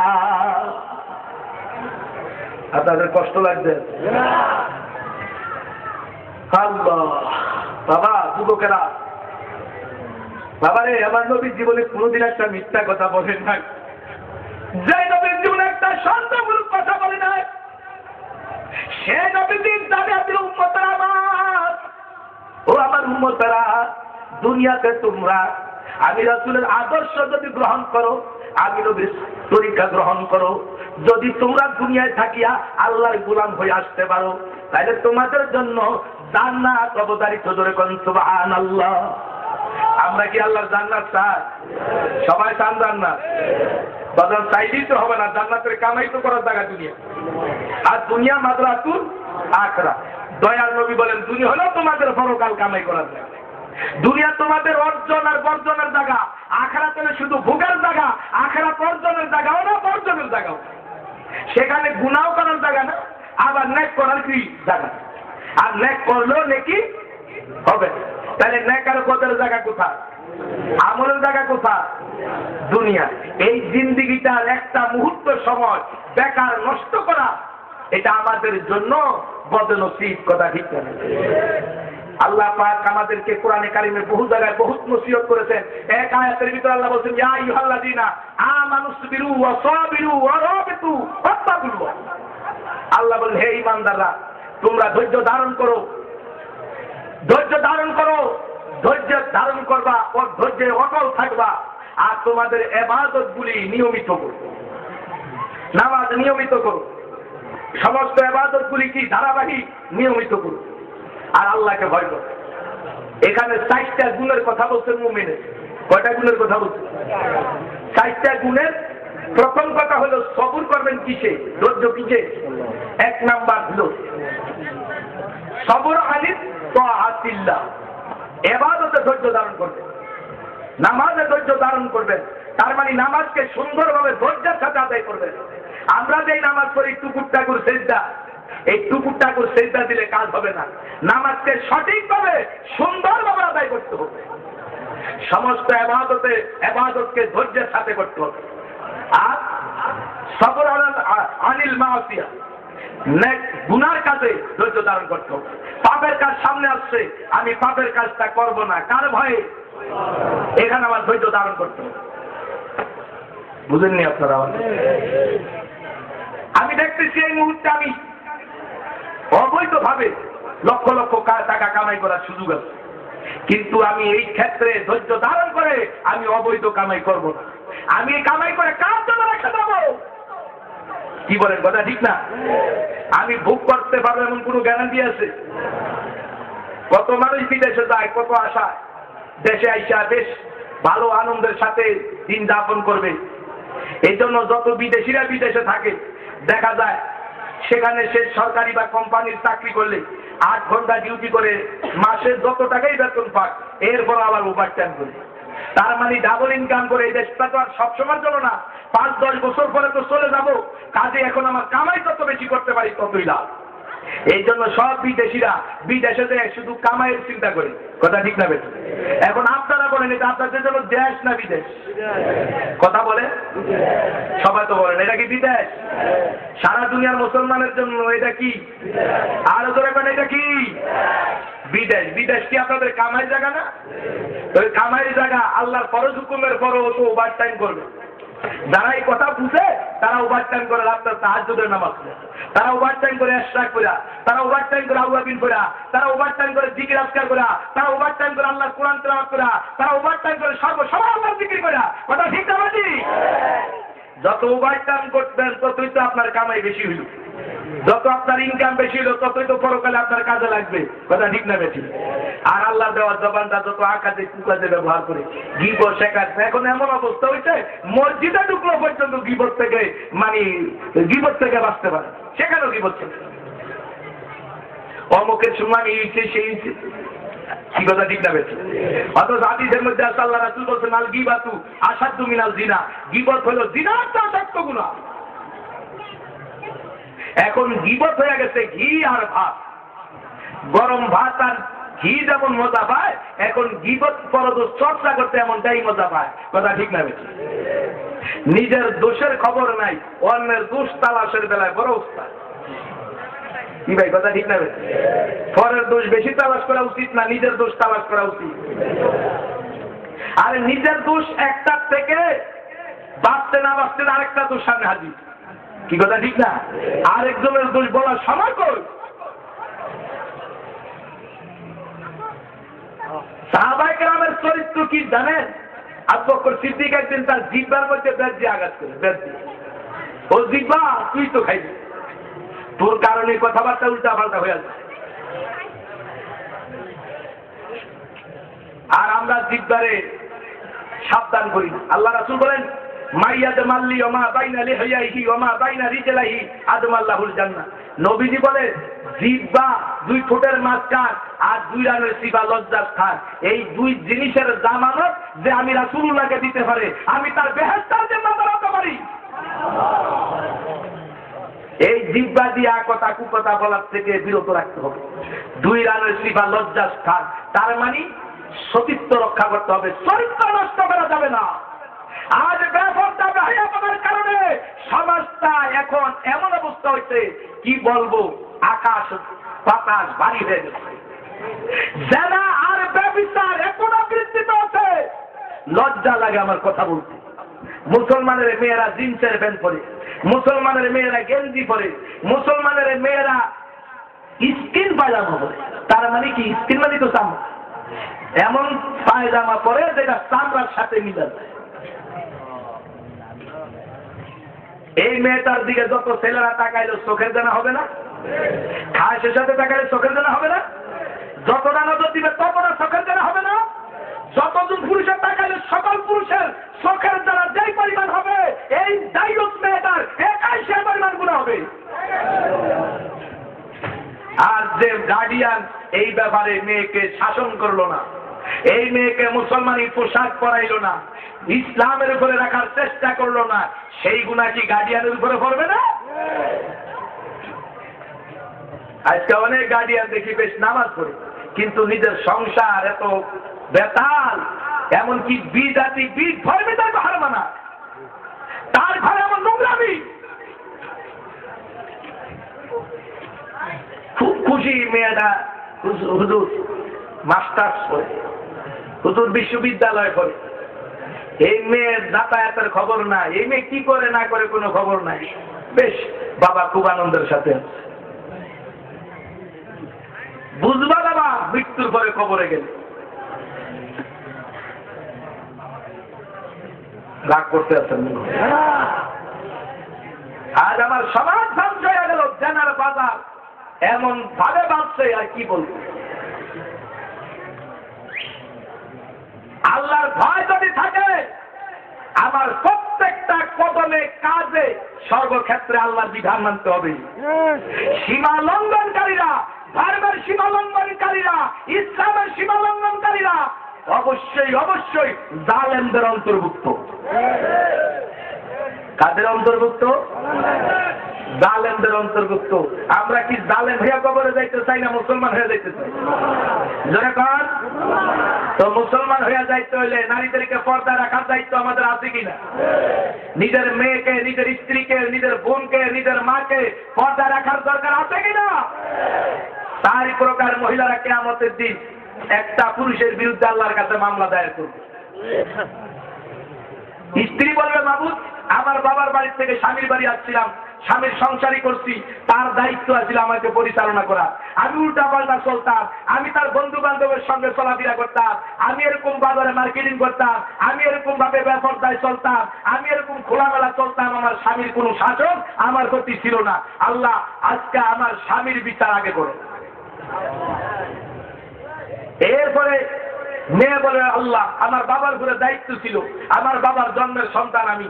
আপনাদের কষ্ট লাগছে? আল্লাহ বাবা, যুবকেরা বাবা রে, আমার নবীর জীবনে কোনোদিন একটা মিথ্যা কথা বলেন না। যে নবীর জীবনে একটা সন্দেহমূলক কথা বলে নাই। সে নবীর দাবির উম্মতরা আমার, ও আমার উম্মতরা, দুনিয়াতে তোমরা আমি রাসূলের আদর্শ যদি গ্রহণ করো, আমি নবীর তরিকা গ্রহণ করো, যদি তোমরা দুনিয়ায় থাকিয়া আল্লাহর গোলাম হয়ে আসতে পারো, তাহলে তোমাদের জন্য জান্নাত অবধারিত। জোরে কোন সুবহানাল্লাহ। আমরা কি আল্লাহর জান্নাত চাই? সবাই চান জান্নাত? বদল চাইলেই তো হবে না, জান্নাতের কামাই তো করার জায়গা দুনিয়া, আর দুনিয়া মাদ্রাতুল আখিরা। দয়াল নবী বলেন দুনিয়া হলো তোমাদের পরকাল কামাই করার জায়গা, দুনিয়া তোমাদের অর্জন আর বর্জনের জায়গা, আখিরাত হলো শুধু ভোগের জায়গা, আখিরাত অর্জনের জায়গাও না, বর্জনের জায়গাও। সেখানে গুনাহ করার জায়গা না, আবার নেক করার কি জায়গা, আর নেক করলেও নেকি হবে। তাহলে নেক আর বদের জায়গা কোথায়? আমলের জায়গা কোথায়? দুনিয়া। এই জিন্দেগিটার একটা মুহূর্ত সময় বেকার নষ্ট করা, এটা আমাদের জন্য বদনসিব। কথা ঠিক না? আল্লাহ পাক আমাদেরকে কোরআনে কারিমে বহু জায়গায় বহুত নসিহত করেছেন। এক আয়াতের ভিতরে আল্লাহ বলেছেন, ইয়া আইয়ুহাল্লাযীনা আমানুসবিরু ওয়া সাবিরু ওয়া রাবিতু ওয়াত্তাকুল্লাহ। আল্লাহ বলেন, হে ঈমানদাররা, তোমরা ধৈর্য ধারণ করো, ধৈর্য ধারণ করো, ধৈর্য ধারণ করবা ও ধৈর্যে অটল থাকবা, আর তোমাদের ইবাদতগুলি নিয়মিত করো, নামাজ নিয়মিত করো, সমস্ত ইবাদতগুলি কি ধারাবাহিক নিয়মিত করো, আর আল্লাহকে ভয় করো। এখানে ৪টা গুণের কথা বলছেন মুমিনের। কয়টা গুণের কথা বলছেন? ৪টা গুণের প্রথম কথা হলো সবুর করবেন কিসে? ধৈর্য কিসে? ১ নাম্বার হলো সবর আলিত তাআতিল্লাহ, ইবাদতে ধৈর্য ধারণ করবেন, নামাজে ধৈর্য ধারণ করবেন। তার মানে নামাজকে সুন্দরভাবে ধৈর্যের সাথে আদায় করবেন। আমরা যে নামাজ পড়ি টুকুর টাকুর সেজদা, এই টুকুর টাকুর সেজদা দিলে কাজ হবে না। নামাজকে সঠিকভাবে সুন্দরভাবে আদায় করতে হবে। সমস্ত ইবাদতকে ধৈর্যের সাথে করতে হবে। আর সবর আনিল মাসিয়া, গুনার কাজে ধৈর্য ধারণ করতে হবে। পাপের কাজ সামনে আসছে, আমি পাপের কাজটা করব না, কার ভয়ে? এখানে আমার ধৈর্য ধারণ করতে হবে। বুঝেননি আপনারা? আমি দেখতেছি এই মুহূর্তে আমি অবৈধভাবে লক্ষ লক্ষ টাকা কামাই করার সুযোগ আছে, কিন্তু আমি এই ক্ষেত্রে ধৈর্য ধারণ করে আমি অবৈধ কামাই করব না। আমি এই কামাই করে কার জন্য রেখে দেবো? কি বলেন? কথা ঠিক না? আমি ভোগ করতে পারবো এমন কোনো গ্যারান্টি আছে? কত মানুষ বিদেশে যায়, কত আশা দেশে আইসা বেশ ভালো আনন্দের সাথে দিন যাপন করবে। এই জন্য যত বিদেশিরা বিদেশে থাকে, দেখা যায় সেখানে সে সরকারি বা কোম্পানির চাকরি করলে 8 ঘন্টা ডিউটি করে মাসে যত টাকাই বেতন পাক, এরপর আবার ওভারটাইম করে। তার মানে ডাবল ইনকাম করে। এই দেশটা তো আর সবসময়ের জন্য না, 5-10 বছর পরে তো চলে যাব। কাজে এখন আমার কামাই যত বেশি করতে পারি ততই লাভ। এই জন্য সব বিদেশিরা বিদেশে যায় শুধু কামাইয়ের চিন্তা করে। কথা ঠিক না বেশি? এখন আপনারা বলেন, এটা আপনাদের জন্য দেশ না বিদেশ? কথা বলে সবাই তো বলেন এটা কি বিদেশ? সারা দুনিয়ার মুসলমানের জন্য এটা কি? আরো ধরে বলেন এটা কি? বিদেশ। বিদেশ কি আপনাদের কামাই জায়গা না? ওই কামাই জায়গা আল্লাহর ফরজ হুকুমের পরও তো ওভার টাইম করবে। যারা এই কথা বুঝে তারা ওভার টাইম করে রাত্রে তাহাজ্জুদের নামাজ পড়ে, তারা ওভার টাইম করে ইশরাক করে, তারা ওভার টাইম করে আউয়াবিন করে, তারা ওভার টাইম করে জিকির আজকার করে, তারা ওভার টাইম করে আল্লাহর কোরআন তেলাওয়াত করে, তারা ওভার টাইম করে সবাই আল্লাহর জিকির করে। কথা ঠিক না বাজি? যত ওভার টাইম করবেন ততই তো আপনার কামাই বেশি হইল, যত আপনার ইনকাম বেশি হলো ততই তো পরকালে আপনার কাজে লাগবে। কথা ঠিক না বেশি? আর আল্লাহ দেওয়ার জবানটা যত আকাশে কুকাজে ব্যবহার করে গিবত শেখাচ্ছে। এখন এমন অবস্থা হয়েছে মসজিদে ঢুকলো পর্যন্ত গিবত থেকে গিবত থেকে বাঁচতে পারে, সেখানেও গিবত থেকে অমুকের সময় সেই কি কথা ঠিক না বেশি? অথচ হাদিসের মধ্যে আছে আল্লাহ রাসূল বলেছেন, আল গিবাতু আশাদ্দু মিনাল জিনা, গিবত হলো জিনার চেয়ে শক্ত গুনাহ। এখন গিবত হয়ে গেছে ঘি আর ভাত। গরম ভাত আর ঘি যেমন মজা পায়, এখন গিবত পরদোষ চর্চা করতে এমনটাই মজা পায়। কথা ঠিক না বেশি? নিজের দোষের খবর নাই, অন্যের দোষ তালাশের বেলায় বড় উস্তাদ। কি ভাই কথা ঠিক না বেশি? পরের দোষ বেশি তালাশ করা উচিত না, নিজের দোষ তালাশ করা উচিত। আর নিজের দোষ একটা থেকে বাঁচতে না বাঁচতে আরেকটা দোষ সামনে হাজির। কি কথা ঠিক না? আরেকজনের দোষ বলার সময় কই? সাহাবায়ে কেরামের চরিত্র কি জানেন? আবু বকর সিদ্দিক একদিন তার জিহ্বার মধ্যে বেত দিয়ে আঘাত করে, বেত দিয়ে। ও জিহ্বা, তুই তো খাইবি, তোর কারণে কথাবার্তা উল্টা পাল্টা হয়ে যায়। আর আমরা জিহ্বারে সাবধান করি না। আল্লাহ রাসূল বলেন, মাইয়াদ মাল্লি ওমা বাইনা লিহিয়াহি ওমা বাইনা রিজলাহি আদমাল্লাহুল জান্নাহ। নবীজি বলে, জিহ্বা দুই ঠোঁটের মাঝখান আর দুই রানের সিবা লজ্জার স্থান, এই দুই জিনিসের জামানত যে আমি রাসূলুল্লাহকে দিতে পারে, আমি তার বেহেশতের জান্নাত রাখতে পারি। এই জিহ্বা দিয়া কথা কুকথা বলার থেকে বিরত রাখতে হবে। দুই রানের সিবা লজ্জার স্থান, তার মানে সতীত্ব রক্ষা করতে হবে, চরিত্র নষ্ট করা যাবে না। আজ বেপরদা বেহায়াপনার কারণে সমাজটা এখন এমন অবস্থা হয়েছে, কি বলবো, আকাশ বাতাস ভারী হয়ে গেছে। জেনা আর ব্যভিচার এখন বৃদ্ধি পেয়েছে, লজ্জা লাগে আমার কথা বলতে। মুসলমানের মেয়েরা জিন্সের প্যান্ট পরে, মুসলমানের মেয়েরা গেঞ্জি পরে, মুসলমানের মেয়েরা স্কিন পায়জামা পরে। তার মানে কি? স্কিন মানে তো চামড়া, এমন পায়জামা পরে যেটা চামড়ার সাথে মিলে যায়। এই মেয়েটার দিকে যত ছেলেরা তাকাইলে চোখের জানা হবে না? খাসের সাথে তাকাইলে চোখের জানা হবে না? যতটা নজর দিবে ততটা চোখের জানা হবে না? যতজন পুরুষের তাকাইলে সকল পুরুষের চোখের জানা যেই পরিমাণ হবে, এই ডাইলস মেয়েটার একাই সে পরিমাণ গুণ হবে। আর যে গার্ডিয়ান এই ব্যাপারে মেয়েকে শাসন করলো না, এই মেয়েকে মুসলমানি পোশাক পরাইলো না, ইসলামের উপরে রাখার চেষ্টা করলো না, সেই গুণা কি গার্ডিয়ানের উপরে পড়বে না? আজকে অনেক গার্ডিয়ান দেখি বেশ নামাজ পড়ে, কিন্তু নিজের সংসার এত বেতাল, এমনকি বিজাতি বীজ ধর্মে তার হার মানা, তার ঘরে এমন নোংরামি। খুব খুশি মেয়েটা হুজুর মাস্টার্স করে, হুজুর বিশ্ববিদ্যালয় করে। এই মেয়ের যাতায়াতের খবর নাই, এই মেয়ে কি করে না করে কোনো খবর নাই। বেশ বাবা খুব আনন্দের সাথে বুঝবা বাবা মৃত্যুর পরে খবরে গেলে। রাগ করতে আসেন। আজ আমার সমাজ ধ্বংস হয়ে গেল, জেনার বাজার এমন ভাবে বাঁচছে, আর কি বলবো। আল্লাহর ভয় যদি থাকে, আমার প্রত্যেকটা কদমে কাজে সর্বক্ষেত্রে আল্লাহর বিধান মানতে হবে। সীমা লঙ্ঘনকারীরা, ধর্মের সীমা লঙ্ঘনকারীরা, ইসলামের সীমা লঙ্ঘনকারীরা অবশ্যই অবশ্যই জালেমদের অন্তর্ভুক্ত। কাদের অন্তর্ভুক্ত? জালেমদের অন্তর্ভুক্ত। আমরা কি জালেম হইয়া কবরে যাইতে চাই না মুসলমান হয়ে যাইতে চাই? জোরে কর। তো মুসলমান হইয়া যাইতে হইলে নারীদেরকে পর্দা রাখার দায়িত্ব আমাদের আছে কিনা? নিজের মেয়েকে, নিজের স্ত্রীকে, নিজের বোনকে, নিজের মাকে পর্দা রাখার দরকার আছে কিনা? তারই প্রকার মহিলারা কিয়ামতের দিন একটা পুরুষের বিরুদ্ধে আল্লাহর কাছে মামলা দায়ের করবে। স্ত্রী বলবে, মাবুদ আমার বাবার বাড়ি থেকে স্বামীর বাড়ি আসছিলাম, স্বামীর সংসারই করছি, তার দায়িত্ব আছিল আমাকে পরিচালনা করা। আমি উল্টা পাল্টা চলতাম, আমি তার বন্ধু বান্ধবের সঙ্গে চলাফেরা করতাম, আমি এরকম বাজারে মার্কেটিং করতাম, আমি এরকম ভাবে বেপরদায় চলতাম, আমি এরকম খোলামেলা চলতাম, আমার স্বামীর কোনো শাসন আমার প্রতি ছিল না। আল্লাহ আজকে আমার স্বামীর বিচার আগে করো। এরপরে মেয়ে বলে, আল্লাহ আমার বাবার উপরে দায়িত্ব ছিল, আমার বাবার জন্মের সন্তান আমি,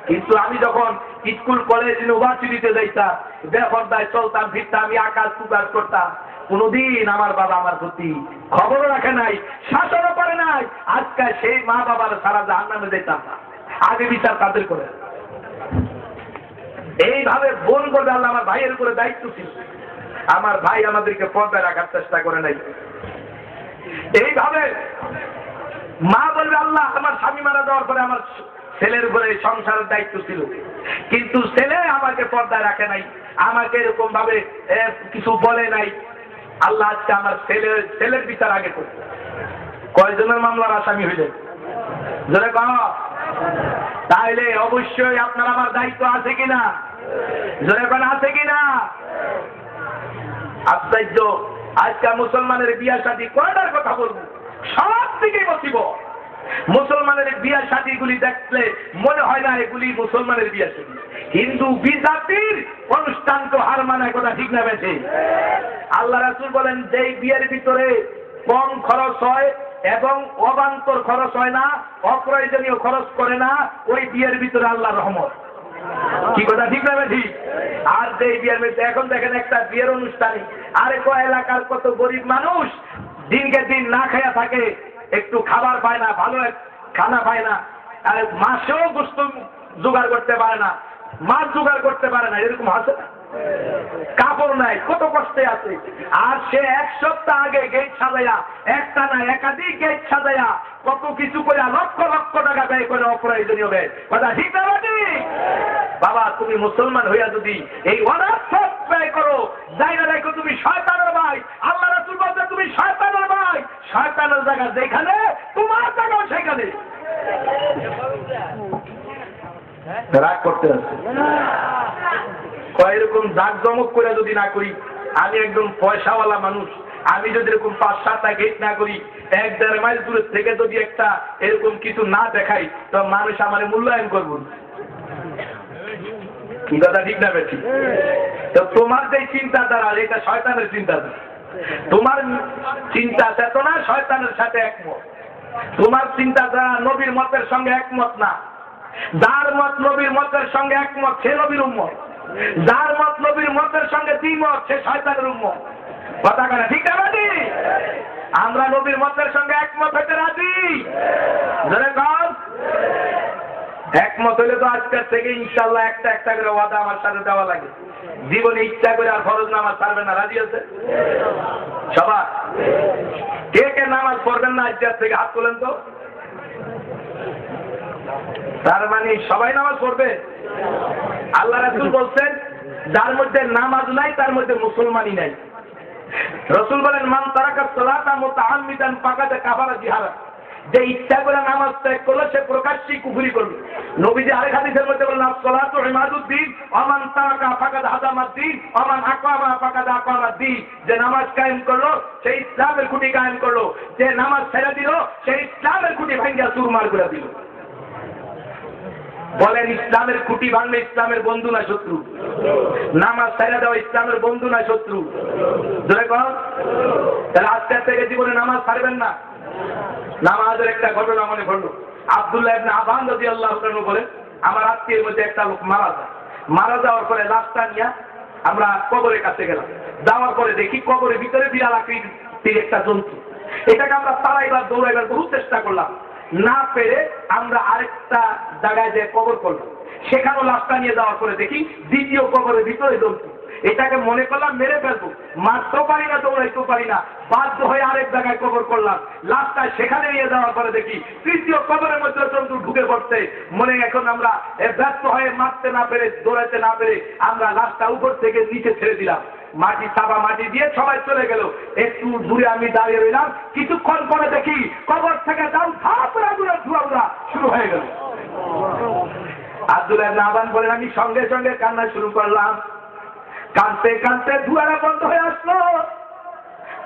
কিন্তু আমি যখন স্কুল কলেজ ইউনিভার্সিটিতে যাইতাম, বেপরদায় চলতাম ফিরতাম, আমি আকাশ কুকাশ করতাম, কোনদিন আমার বাবা আমার প্রতি খবরও রাখে নাই, শাসনও করে নাই। আজকে সেই মা বাবার সারা জাহান্নামে যেতাম না, আগে বিচার তাদের করে। এইভাবে বোন বলবে, আল্লাহ আমার ভাইয়ের উপরে দায়িত্ব ছিল, আমার ভাই আমাদেরকে পর্দায় রাখার চেষ্টা করে নাই। এইভাবে মা বলবে, আল্লাহ আমার স্বামী মারা যাওয়ার পরে আমার ছেলের উপরে সংসারের দায়িত্ব ছিল, কিন্তু ছেলে আমাকে পর্দায় রাখে নাই, আমাকে এরকম ভাবে কিছু বলে নাই। আল্লাহ আজকে আমার ছেলের বিচার আগে করে। কয়জনের মামলার আসামি হইলেন? তাইলে অবশ্যই আপনার আমার দায়িত্ব আছে কিনা? জোরে কোন আছে কিনা? আশ্চর্য, আজকাল মুসলমানের বিয়া শাদী কয়টার কথা বলবো, সব দিকেই বসিব। মুসলমানের বিয়া শাদীগুলি দেখলে মনে হয় না এগুলি মুসলমানের বিয়া শাদী, হিন্দু বিজাতির অনুষ্ঠান তো হার মানায়, কথা ঠিক না বেশি? আল্লাহ রাসূল বলেন, যেই বিয়ের ভিতরে কম খরচ হয় এবং অবান্তর খরচ হয় না, অপ্রয়োজনীয় খরচ করে না, ওই বিয়ের ভিতরে আল্লাহর রহমত। কি কথা ঠিক না বেশি? আর যে বিয়ের ভিতরে এখন দেখেন একটা বিয়ের অনুষ্ঠানে আরে কয় এলাকার কত গরিব মানুষ দিনকে দিন না খায়া থাকে, একটু খাবার পায় না, ভালো খানা পায় না, আর মাসেও গোস্ত জোগাড় করতে পারে না, মাছ জোগাড় করতে পারে না, এরকম আছে না? কাপড় নাই, কত কষ্টে আছে। আর সে এক সপ্তাহ আগে গেট সাজাইয়া, একটা না একাধিক গেট সাজাইয়া কত কিছু করে লক্ষ লক্ষ টাকা ব্যয় করে অপ্রয়োজনীয় ব্যয়, কথা ঠিক না? বাবা, তুমি মুসলমান হইয়া যদি এই অনার্থক ব্যয় করো, জায়গা দেখো তুমি শয়তানের ভাই। আল্লাহ রাসূল বলতে তুমি শয়তানের ভাই, শয়তানের জায়গা যেখানে তোমার জায়গাও সেখানে। রাগ করতে আছে এরকম জাঁকজমক করে যদি না করি, আমি একদম পয়সাওয়ালা মানুষ, আমি যদি এরকম 5-7টা গেট না করি, 1-1.5 মাইল দূরে থেকে যদি একটা এরকম কিছু না দেখাই, তো মানুষ আমার মূল্যায়ন করব। কি কথা ঠিক না বেশি? তো তোমার যে চিন্তাধারা, এটা শয়তানের চিন্তাধারা। তোমার চিন্তা চেতনা শয়তানের সাথে একমত। তোমার চিন্তাধারা নবীর মতের সঙ্গে একমত না। যার মত নবীর মতের সঙ্গে একমত সে নবীর উম্মত, যার মত নবীর মতের সঙ্গে দ্বিমত সে শয়তানের উম্মত। কথা কেন ঠিক না বেশি? আমরা নবীর মতের সঙ্গে একমত হতে রাজি। একমত হইলে তো আজকের থেকে ইনশাল্লাহ একটা একটা করে ওয়াদা আমার সাথে দেওয়া লাগে, জীবনে ইচ্ছা করে আর ফরজ নামাজ ছাড়বে না, রাজি আছে সবাই? কে কে নামাজ পড়বেন না আজকের থেকে হাত তোলেন তো। তার মানে সবাই নামাজ পড়বে। আল্লাহ রাসূল বলছেন, যার মধ্যে নামাজ নাই তার মধ্যে মুসলমানই নাই। রাসূল বলেন, মান তারাকা সালাতা মুতাআম্মিদান ফাকাদ কাফারা জিহারা, যে ইচ্ছা করে নামাজ ত্যাগ করলো সে প্রকাশ্যেই কুফরি করলো। নবীজি আরেক হাদিসের মধ্যে বলেন, আসসালাতু ইমাদুদ্দিন ওয়া মান তারাকা ফাকাদ হাদামাদ্দিন ওয়া মান আকামা ফাকাদ আকামাদ্দিন, যে নামাজ কায়েম করলো সে ইসলামের খুঁটি কায়েম করলো, যে নামাজ ছেড়ে দিল সে ইসলামের খুঁটি ভেঙে চুরমার করে দিল। বলেন, ইসলামের খুঁটি ভাঙলে ইসলামের বন্ধু না শত্রু? নামাজ ছেড়ে দেওয়া ইসলামের বন্ধু না শত্রু? ধরে কর। তাহলে আজকের থেকে জীবনে নামাজ ছাড়বেন না। নামাজের একটা ঘটনা মনে পড়লো। আব্দুল্লাহ ইবনে আবান রাদিয়াল্লাহু তাআলা বলেন, আমার আত্মীয়ের মধ্যে একটা লোক মারা যায়। মারা যাওয়ার পরে লাশটা নিয়ে আমরা কবরের কাছে গেলাম। যাওয়ার পরে দেখি কবরের ভিতরে বিড়াল আকৃতির একটা জন্তু। এটাকে আমরা তাড়াইবার দৌড়াইবার বহু চেষ্টা করলাম, না পেরে আমরা আরেকটা জায়গায় যে কবর করলাম, সেখানেও লাশটা নিয়ে যাওয়ার পরে দেখি দ্বিতীয় কবরের ভিতরে জন্তু। এটাকে মনে করলাম মেরে ফেলবো, মারতেও পারি না, দৌড়াইতেও পারি না, বাধ্য হয়ে আরেক জায়গায় কবর করলাম। লাশটা সেখানে নিয়ে যাওয়ার পরে দেখি তৃতীয় কবরের মধ্যে জন্তু ঢুকে পড়ছে। মনে এখন আমরা ব্যস্ত হয়ে মারতে না পেরে, দৌড়াইতে না পেরে আমরা লাশটা উপর থেকে নিচে ছেড়ে দিলাম। মাটি চাপা মাটি দিয়ে সবাই চলে গেল। একটু দূরে আমি দাঁড়িয়ে রইলাম, কিছুক্ষণ পরে দেখি কবর থেকে দাম ধুয়া উড়া শুরু হয়ে গেল। আব্দুল্লাহ ইবনে আবান বলেন, আমি সঙ্গে সঙ্গে কান্না শুরু করলাম। কাঁদতে কাঁদতে ধুয়ারা বন্ধ হয়ে আসলো,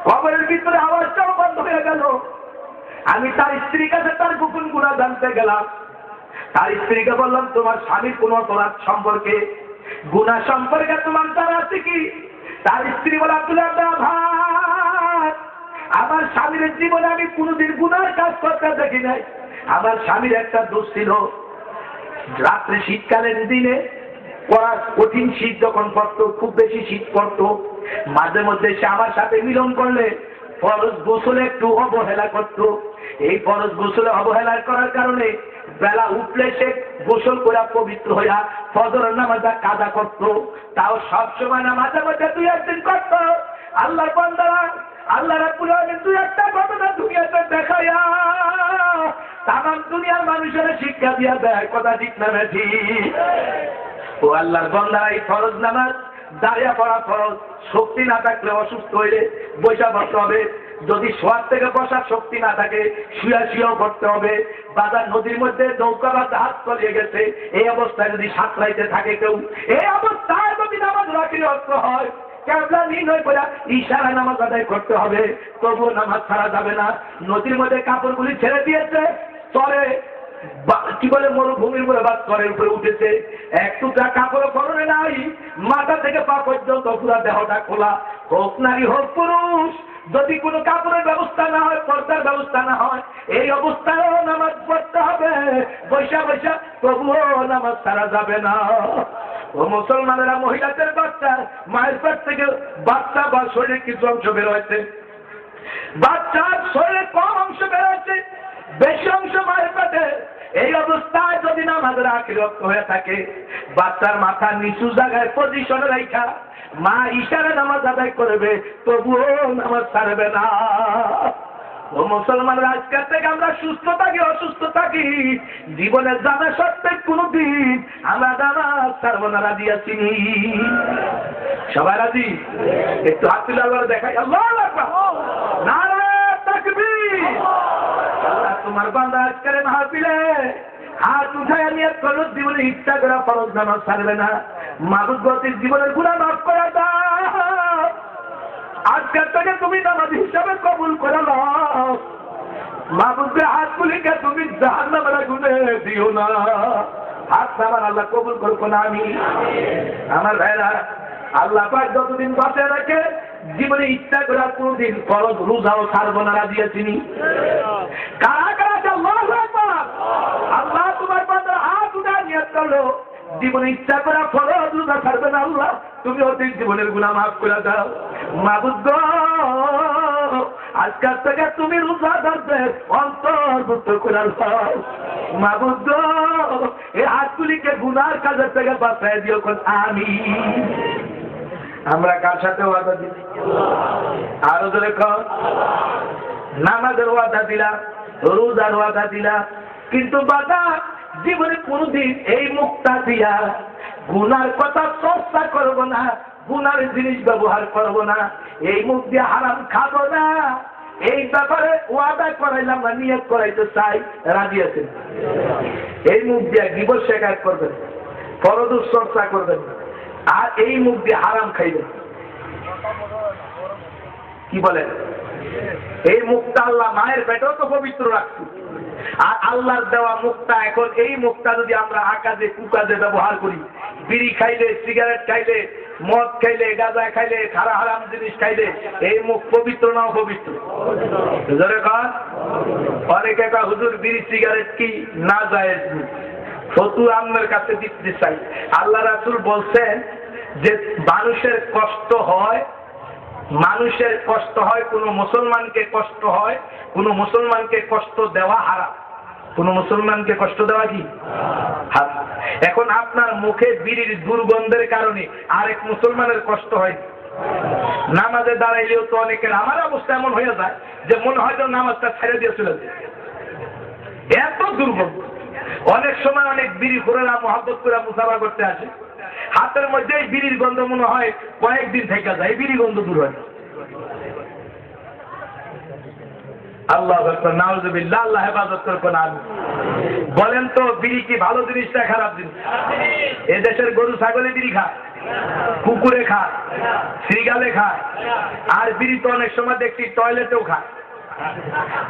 কবরের ভিতরে আওয়াজটাও বন্ধ হয়ে গেল। আমি তার স্ত্রীর কাছে তার গোপন গুনাহ জানতে গেলাম। তার স্ত্রীকে বললাম, তোমার স্বামীর কোন অপরাধ সম্পর্কে, গুনাহ সম্পর্কে তোমার জানা আছে কি? তার স্ত্রী বলে, আব্দুল্লাহ ইবনে আবান, আমার স্বামীর জীবনে আমি কোনোদিন গুনার কাজ করতে দেখি নাই। আমার স্বামীর একটা দোষ ছিল, রাত্রে শীতকালের দিনে কঠিন শীত যখন পড়তো, খুব বেশি শীত পড়তো, মাঝে মধ্যে সে আমার সাথে মিলন করলে ফরজ গোসলে একটু অবহেলা করতো। এই ফরজ গোসলে অবহেলা করার কারণে বেলা উঠলে সে গোসল করে পবিত্র হইয়া ফজরের নামাজটা কাজা করতো। তাও সবসময় না, মাঝে মধ্যে 2-1 দিন করতো। আল্লাহর বান্দারা, আল্লাহ রাব্বুল আলামিন 2-1টা ঘটনা দুনিয়াতে দেখাইয়া তামাম দুনিয়ার মানুষের শিক্ষা দিয়া দেয়, কথা ঠিক না বেশি? ও আল্লাহর বান্দারা, এই ফরজ নামাজ দাঁড়িয়ে পড়া ফরজ, শক্তি না থাকলে অসুস্থ হইলে বৈশা পড়তে হবে। যদি শোয়ার থেকে বসার শক্তি না থাকে শুয়া শুয়াও করতে হবে। বাজার নদীর মধ্যে নৌকা বা জাহাজ তলিয়ে গেছে, এই অবস্থায় যদি সাঁতরাইতে থাকে কেউ, এই অবস্থায় যদি নামাজ রাখির অস্ত্র হয়, কেবলা নির্ণয় করে ইশারা নামাজ আদায় করতে হবে, তবুও নামাজ ছাড়া যাবে না। নদীর মধ্যে কাপড়গুলি ছেড়ে দিয়েছে, চরে কি বলে মরুভূমির উপরে বা চরের উপরে উঠেছে, একটু কাপড় পরনে নাই, মাথা থেকে পা পর্যন্ত পুরো দেহটা খোলা, হোক নারী হোক পুরুষ, যদি কোনো কাপড়ের ব্যবস্থা না হয়, পর্দার ব্যবস্থা না হয়, এই অবস্থায়ও নামাজ পড়তে হবে, বৈশা বৈশা, তবুও নামাজ ছাড়া যাবে না। ও মুসলমানেরা, মহিলাদের বাচ্চা মায়ের পেট থেকে বাচ্চা বা শরীরের কিছু অংশ বের হয়েছে, বাচ্চার শরীরে কম অংশ বের হয়েছে, বেশি অংশ মায়ের পেটে, এই অবস্থায় যদি নামাজের আখিরাত হয়ে থাকে, বাচ্চার মাথা নিচু জায়গায় পজিশনে রাখা মা ইশারা নামাজ আদায় করবে, তবুও নামাজ ছাড়বে না। ও মুসলমানরা, আজকের থেকে আমরা সুস্থ থাকি অসুস্থ থাকি, জীবনের জানা সত্ত্বে কোনদিন আমরা নামাজ ছাড়বো না, রাজি আছি? সবাই রাজি? একটু হাত তুলে আল্লাহ দেখাই, আল্লাহু আকবার, নারায়ে তাকবীর। আল্লাহ তোমার বান্দা আজকের মাহফিলে হাত উঠায় নিয়ত করলো, জীবনে ইচ্ছা করা ফরজ নামাজ ছাড়বে না। মাবুদ গতির জীবনের গুনাহ মাফ করে দাও, আজকের থেকে তুমি নামাজ হিসাবে কবুল করে নাও। মাবুদের হাতগুলিকে তুমি জাহান্নামের আগুনে দিও না। হাত নামান আল্লাহ কবুল করবো না আমি। আমার ভাইরা, আল্লাহ পাক যতদিন বাঁচে রাখে, জীবনে ইচ্ছা করে কোনদিন ফরজ রোজাও ছাড়বো না, রাজি আছি? কারা কারা আল্লাহু আকবার, আল্লাহ তোমার বান্দার হাত উঠায় নিয়ত করলো, জীবনে ইচ্ছা করে ফরজ রোজা ছাড়বে না, আল্লাহ তুমি অতীত জীবনের গুনাহ মাফ করে দাও। মাবুদ গো, আজকাল থেকে তুমি রোজাদারদের অন্তর্ভুক্ত করে দাও। মাবুদ গো, এই হাতগুলিকে গুনার কাজের থেকে বাঁচায় দিও, আমিন। আমরা কার সাথে ওয়াদা দিচ্ছি? আরো জোরে কর। নামাজের ওয়াদা দিলাম, রোজার ওয়াদা দিলাম, কিন্তু বাবা জীবনে কোনদিন এই মুখটা দিয়া গুনার কথা চর্চা করব না, গুনার জিনিস ব্যবহার করব না, এই মুখ দিয়ে হারাম খাবো না, এই ব্যাপারে ওয়াদা করাইলাম না, নিয়ত করাইতে চাই, রাজি আছেন? এই মুখ দিয়ে গীবত শেখায়ত করবেন, পরদূর চর্চা করবেন, আর এই মুখ দিয়ে হারাম খাইবেন। কি বলেন? এই মুখটা আল্লাহ মায়ের পেটেও তো পবিত্র রাখছে, আর আল্লাহর দেওয়া মুখটা, এখন এই মুখটা যদি আমরা আকাজে কুকাজে ব্যবহার করি, বিড়ি খাইলে, সিগারেট খাইলে, মদ খাইলে, গাঁজা খাইলে, খারা হারাম জিনিস খাইলে, এই মুখ পবিত্র না অপবিত্র? অনেকে কয় হুজুর বিড়ি সিগারেট কি না যায়, ফতুয়া আম্মের কাছে দিতে চাই। আল্লাহ রাসূল বলছেন যে মানুষের কষ্ট হয়, মানুষের কষ্ট হয়, কোন মুসলমানকে কষ্ট হয়, কোন মুসলমানকে কষ্ট দেওয়া হারাম। কোন মুসলমানকে কষ্ট দেওয়া কি হারাম। এখন আপনার মুখে বিড়ির দুর্গন্ধের কারণে আরেক মুসলমানের কষ্ট হয়, নামাজে দাঁড়াইলেও তো অনেকের, আমার অবস্থা এমন হয়ে যায় যে মনে হয় তো নামাজটা ছেড়ে দিয়ে চলে যায়, এত দুর্গন্ধ। অনেক সময় অনেক বিড়ি খোরেরা মহব্বত করে মুসাফা করতে আসে, হাতের মধ্যে বিড়ির গন্ধ মনে হয় কয়েকদিন থেকে যায়, বিড়ি গন্ধ দূর হয়। আল্লাহ নাউযুবিল্লাহ, আল্লাহ হেফাজত করবেন। বলেন তো, বিড়ি কি ভালো জিনিস না খারাপ জিনিস? এ দেশের গরু ছাগলে বিড়ি খায়, কুকুরে খায়, শ্রীগালে খায়, আর বিড়ি তো অনেক সময় দেখছি টয়লেটেও খায়।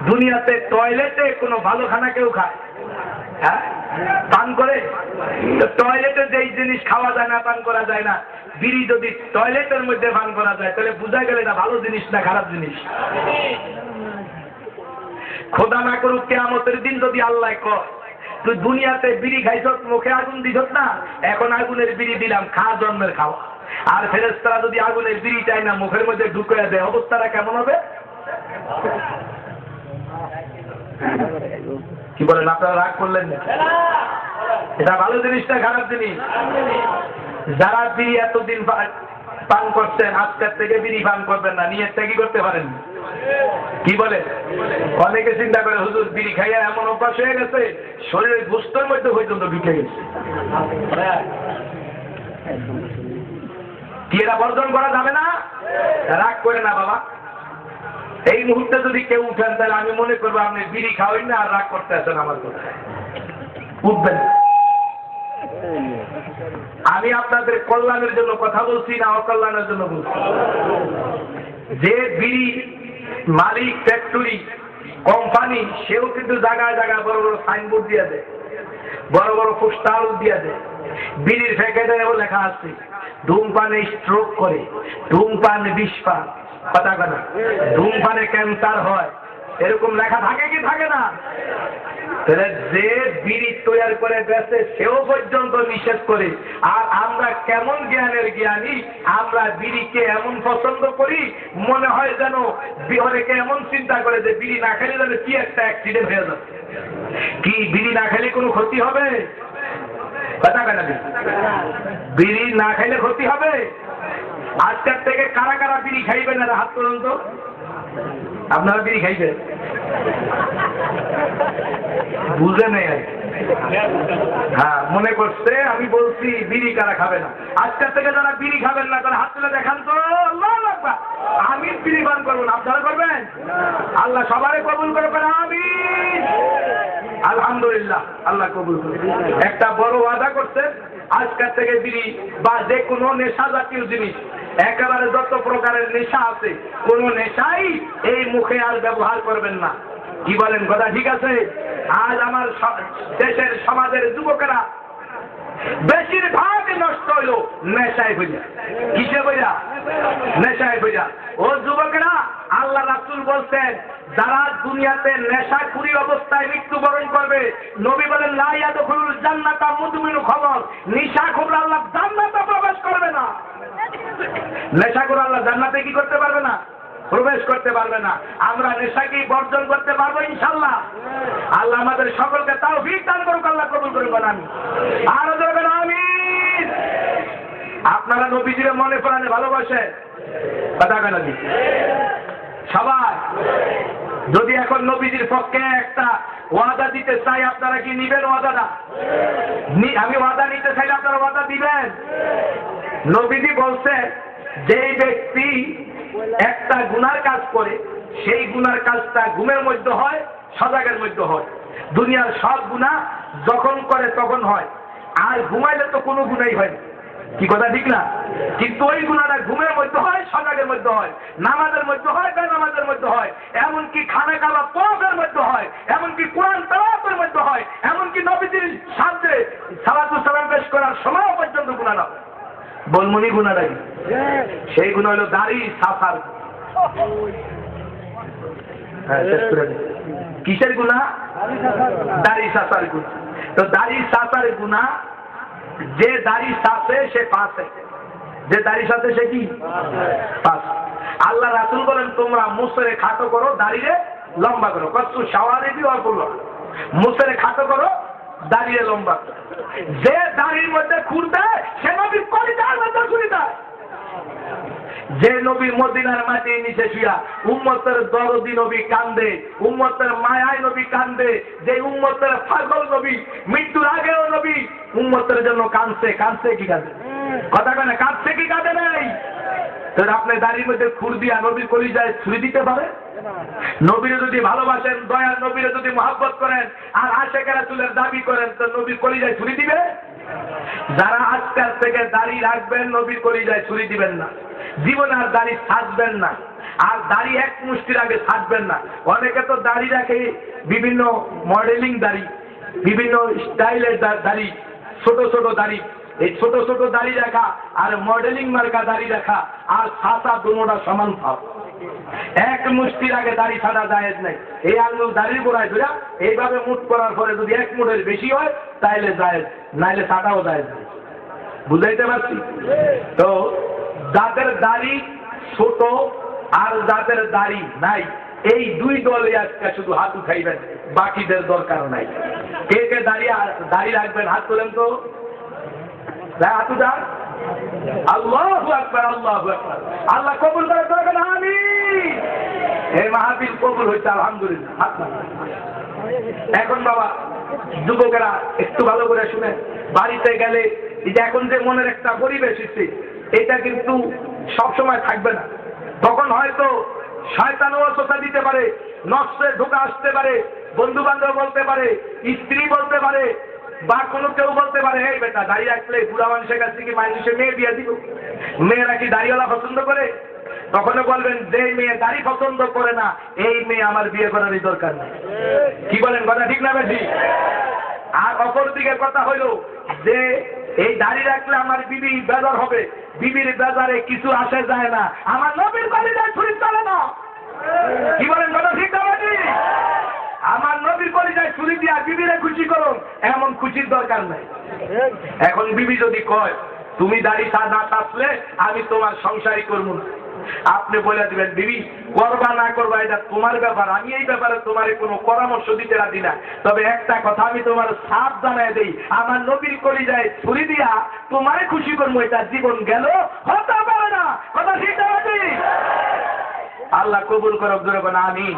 দুনিয়াতে টয়লেটে কোনো ভালো খানা কেউ খায়? হ্যাঁ, পান করে। টয়লেটে যেই জিনিস খাওয়া যায় না, পান করা যায় না, বিড়ি যদি টয়লেটের মধ্যে পান করা যায়, তাহলে বোঝা গেল এটা ভালো জিনিস না খারাপ জিনিস। খোদা না করুক, কিয়ামতের দিন যদি আল্লাহ কয় তুই দুনিয়াতে বিড়ি খাইছ, মুখে আগুন দিছ না, এখন আগুনের বিড়ি দিলাম, খা জন্মের খাওয়া। আর ফেরেশতারা যদি আগুনের বিড়ি চায় না, মুখের মধ্যে ঢুকিয়ে দেয়, অবস্থাটা কেমন হবে? কি বলেন আপনারা? রাগ করলেন না? এটা ভালো জিনিস না খারাপ জিনিস? যারা বিড়ি এতদিন পান করছেন, আজকের থেকে বিড়ি পান করবেন না, নিয়তটা কি করতে পারেন? কি বলে? অনেকে চিন্তা করে হুজুর বিড়ি খাইয়া এমন অভ্যাস হয়ে গেছে, শরীরের গোস্তের মধ্যে পর্যন্ত ঢুকে গেছে। কি এটা বর্জন করা যাবে না? রাগ করে না বাবা, এই মুহূর্তে যদি কেউ উঠেন তাহলে আমি মনে করবো আপনি বিড়ি খাওয়াই না আর রাগ করতে আছেন আমার কথা। উঠবেন। আমি আপনাদের কল্যাণের জন্য কথা বলছি না অকল্যাণের জন্য বলছি। যে বিড়ি মালিক, ফ্যাক্টরি, কোম্পানি, সেও কিন্তু জায়গায় জায়গায় বড় বড় সাইনবোর্ড দিয়ে দেয়, বড় বড় পোস্টার দিয়ে দেয়। বিড়ির প্যাকেটেও লেখা আছে ধূমপানে স্ট্রোক করে, ধূমপানে বিষ পান, কথা কথা, ধূমপানে ক্যান্সার হয়, এরকম লেখা থাকে কি থাকে না? যে বিড়ি তৈরি করে বেঁচে সেও পর্যন্ত নিষেধ করে। আর আমরা কেমন জ্ঞানের জ্ঞানী, আমরা বিড়িকে এমন পছন্দ করি মনে হয় যেন অনেকে এমন চিন্তা করে যে বিড়ি না খেলে যেন কি একটা অ্যাক্সিডেন্ট হয়ে যাবে। কি বিড়ি না খেলে কোনো ক্ষতি হবে? কথা কেন? বিড়ি না খাইলে ক্ষতি হবে? আজকের থেকে কারা কারা বিড়ি খাইবেন না হাত তুলুন তো। আপনারা বিড়ি খাইবেন? বুঝে নেই আর। হ্যাঁ, মনে করছে আমি বলছি বিড়ি কারা খাবে না। আজকের থেকে যারা বিড়ি খাবেন না তারা হাত তুলে দেখান তো। আমি বিড়ি পান করবো না, আপনারা করবেন? আল্লাহ সবারই কবুল করবেন, আমিন। আলহামদুলিল্লাহ, আল্লাহ কবুল করবেন। একটা বড় ওয়াদা করছে, আজকের থেকে বিড়ি বা যে কোনো নেশা জাতীয় জিনিস, একেবারে যত প্রকারের নেশা আছে, কোন নেশাই এই মুখে আর ব্যবহার করবেন না। কি বলেন কথা ঠিক আছে? আজ আমার দেশের সমাজের যুবকেরা বেশিরভাগ নষ্ট হইল নেশায় হইয়া। কিসে বইয়া? নেশায় হইয়া। ও যুবকেরা, আল্লাহ রাসূল বলছেন যারা দুনিয়াতে নেশাখুরি অবস্থায় মৃত্যুবরণ করবে, নবী বলেন লা ইয়াদখুলুল জান্নাতা মুদমিনু খবর, নেশাখোর আল্লাহ জান্নাতে প্রবেশ করবে না। নেশাখোর আল্লাহ জান্নাতে কি করতে পারবে না? প্রবেশ করতে পারবে না। আমরা নেশাকে বর্জন করতে পারবো ইনশাআল্লাহ। আল্লাহ আমাদের সকলকে তাওফীক দান করুক, আল্লাহ কবুল করুক। আমিন। আরো জোরে আমিন। আপনারা নবীজির মনে প্রাণে ভালোবাসেন? কথা কেন? সবাই যদি এখন নবীজির পক্ষে একটা ওয়াদা দিতে চাই, আপনারা কি নিবেন ওয়াদাটা? আমি ওয়াদা নিতে চাইলে আপনারা ওয়াদা দিবেন? নবীজি বলছে যেই ব্যক্তি একটা গুনার কাজ করে, সেই গুনার কাজটা ঘুমের মধ্যে হয়, সজাগের মধ্যে হয়। দুনিয়ার সব গুনাহ যখন করে তখন হয়, আর ঘুমাইলে তো কোনো গুনাই হয় না। কি কথা ঠিক না? কিন্তু ওই গুনাহটা ঘুমের মধ্যে হয়, সজাগের মধ্যে হয়, নামাজের মধ্যে হয়, বেনামাজের মধ্যে হয়, এমনকি খানা খাওয়া তওয়াফের মধ্যে হয়, এমনকি কোরআন তেলাওয়াতের মধ্যে হয়, এমনকি নবীজির সামনে সালাতু সালাম পেশ করার সময় পর্যন্ত গুনাহ না। বলমনি গুনাহটা কি? সেই গুনাহ হলো দাড়ি সাফার। কিসের গুনাহ? দাড়ি সাফার গুনাহ। তো দাড়ি সাফার গুনাহ, যে দাড়ি সাফে সে পাশে, যে দাড়ি সাথে সে কি পাস। আল্লাহ রাসূল বলেন তোমরা মুসরে খাটো করো, দাড়িরে লম্বা করো। কত শাওয়ারে দি আর বলো মুসরে খাটো করো, দাড়িরে লম্বা করো। যে দাড়ির মধ্যে খুর দেয় সে নবীর কলিজার মধ্যে ছুরি দেয়। যে নবী মদিনার মাটির নিচে শুয়া উম্মতের দরদি নবী কান্দে, উম্মতের মায়ায় নবী কান্দে, যে উম্মতের পাগল নবী মৃত্যুর আগেও নবী উম্মতের জন্য কাঁদছে। কাঁদছে কি কাঁদে? কথা কেন? কাঁদছে কি কাঁদে নাই? তো আপনি দাড়ির মধ্যে খুর দিয়া নবীর কলিজায় ছুরি দিতে পারে? নবীরে যদি ভালোবাসেন, দয়ার নবীরে যদি মহব্বত করেন আর আশিকে রাসূলের দাবি করেন, তো নবীর কলিজায় ছুরি দিবে? যারা আজকাল থেকে দাড়ি রাখবেন নবীর কলিজায় ছুরি দিবেন না, জীবন আর দাড়ি ছাড়বেন না, আর দাড়ি এক মুষ্টির আগে ছাড়বেন না। অনেকে তো দাড়ি রাখে বিভিন্ন মডেলিং দাড়ি, বিভিন্ন স্টাইলের দাড়ি, ছোট ছোট দাড়ি। এই ছোট ছোট দাড়ি রাখা আর মডেলিং মার্কা দাড়ি রাখা আর ছাতা দুটোটা সমান ভাব। এক মুষ্টির আগে দাড়ি ছাড়া জায়েজ নাই। এই আঙুল দাড়ির গোড়ায় ধরে এইভাবে মুঠ করার পরে যদি এক মুঠের বেশি হয় তাইলে জায়েজ, নাইলে ছাটাও জায়েজ। বুঝাইতে পারছি তো? যাদের দাড়ি ছোট আর যাদের দাড়ি নাই, এই দুই দলে আজকে শুধু হাত উঠাইবেন, বাকিদের দরকার নাই। কে কে দাড়ি রাখবেন হাত তোলেন তো। হাত উঠান। আল্লাহু আকবার, আল্লাহু আকবার। আল্লাহ কবুল করে দরকার। আমিন। এই মাহফিল কবুল হইছে আলহামদুলিল্লাহ। হাত নামান। এখন বাবা যুবকেরা একটু ভালো করে শুনেন, বাড়িতে গেলে এই যে এখন যে মনের একটা পরিবেশ এসেছে, এটা কিন্তু সবসময় থাকবে না। তখন হয়তো শয়তান শয়তান ওয়াসওয়াসা দিতে পারে, নফসের ধোঁকা আসতে পারে, বন্ধু বান্ধব বলতে পারে, স্ত্রী বলতে পারে, বা কোনো কেউ বলতে পারে, এই বেটা দাঁড়িয়ে রাখলে বুড়া মানুষের কাছ থেকে মানুষের মেয়ে বিয়ে দিব, মেয়েরা কি দাড়িওয়ালা পছন্দ করে? তখনও বলবেন যে মেয়ে দাড়ি পছন্দ করে না, এই মেয়ে আমার বিয়ে করারই দরকার নেই। কি বলেন, কথা ঠিক না বেশি? আর অপর দিকের কথা হইল যে এই দাড়ি রাখলে আমার বিবি বেজার হবে, বিবির বেজারে কিছু আসে যায় না, আমার নবীর কলিজায় ছুরি চলে না। কি বলেন, কথা ঠিক না বেশি? আমার নবীর কলিজায় ছুরি দিয়া বিবিরে খুশি করুন, এমন খুশির দরকার নাই। এখন বিবি যদি কয় তুমি দাড়ি না থাকলে আমি তোমার সংসারই করবো না, আপনি বলে দিবেন বিবি করবা না করবা এটা তোমার ব্যাপার, আমি এই ব্যাপারে তোমার কোনো পরামর্শ দিতে রাজি না, তবে একটা কথা আমি তোমার সাফ জানাই দেই, আমার নবীর কলিজায় ছুরি দিয়া তোমারে খুশি করবো, এটা জীবন গেল হতে পারে না। কথা ঠিক না? আল্লাহ কবুল করুক, জোরে বলেন আমিন।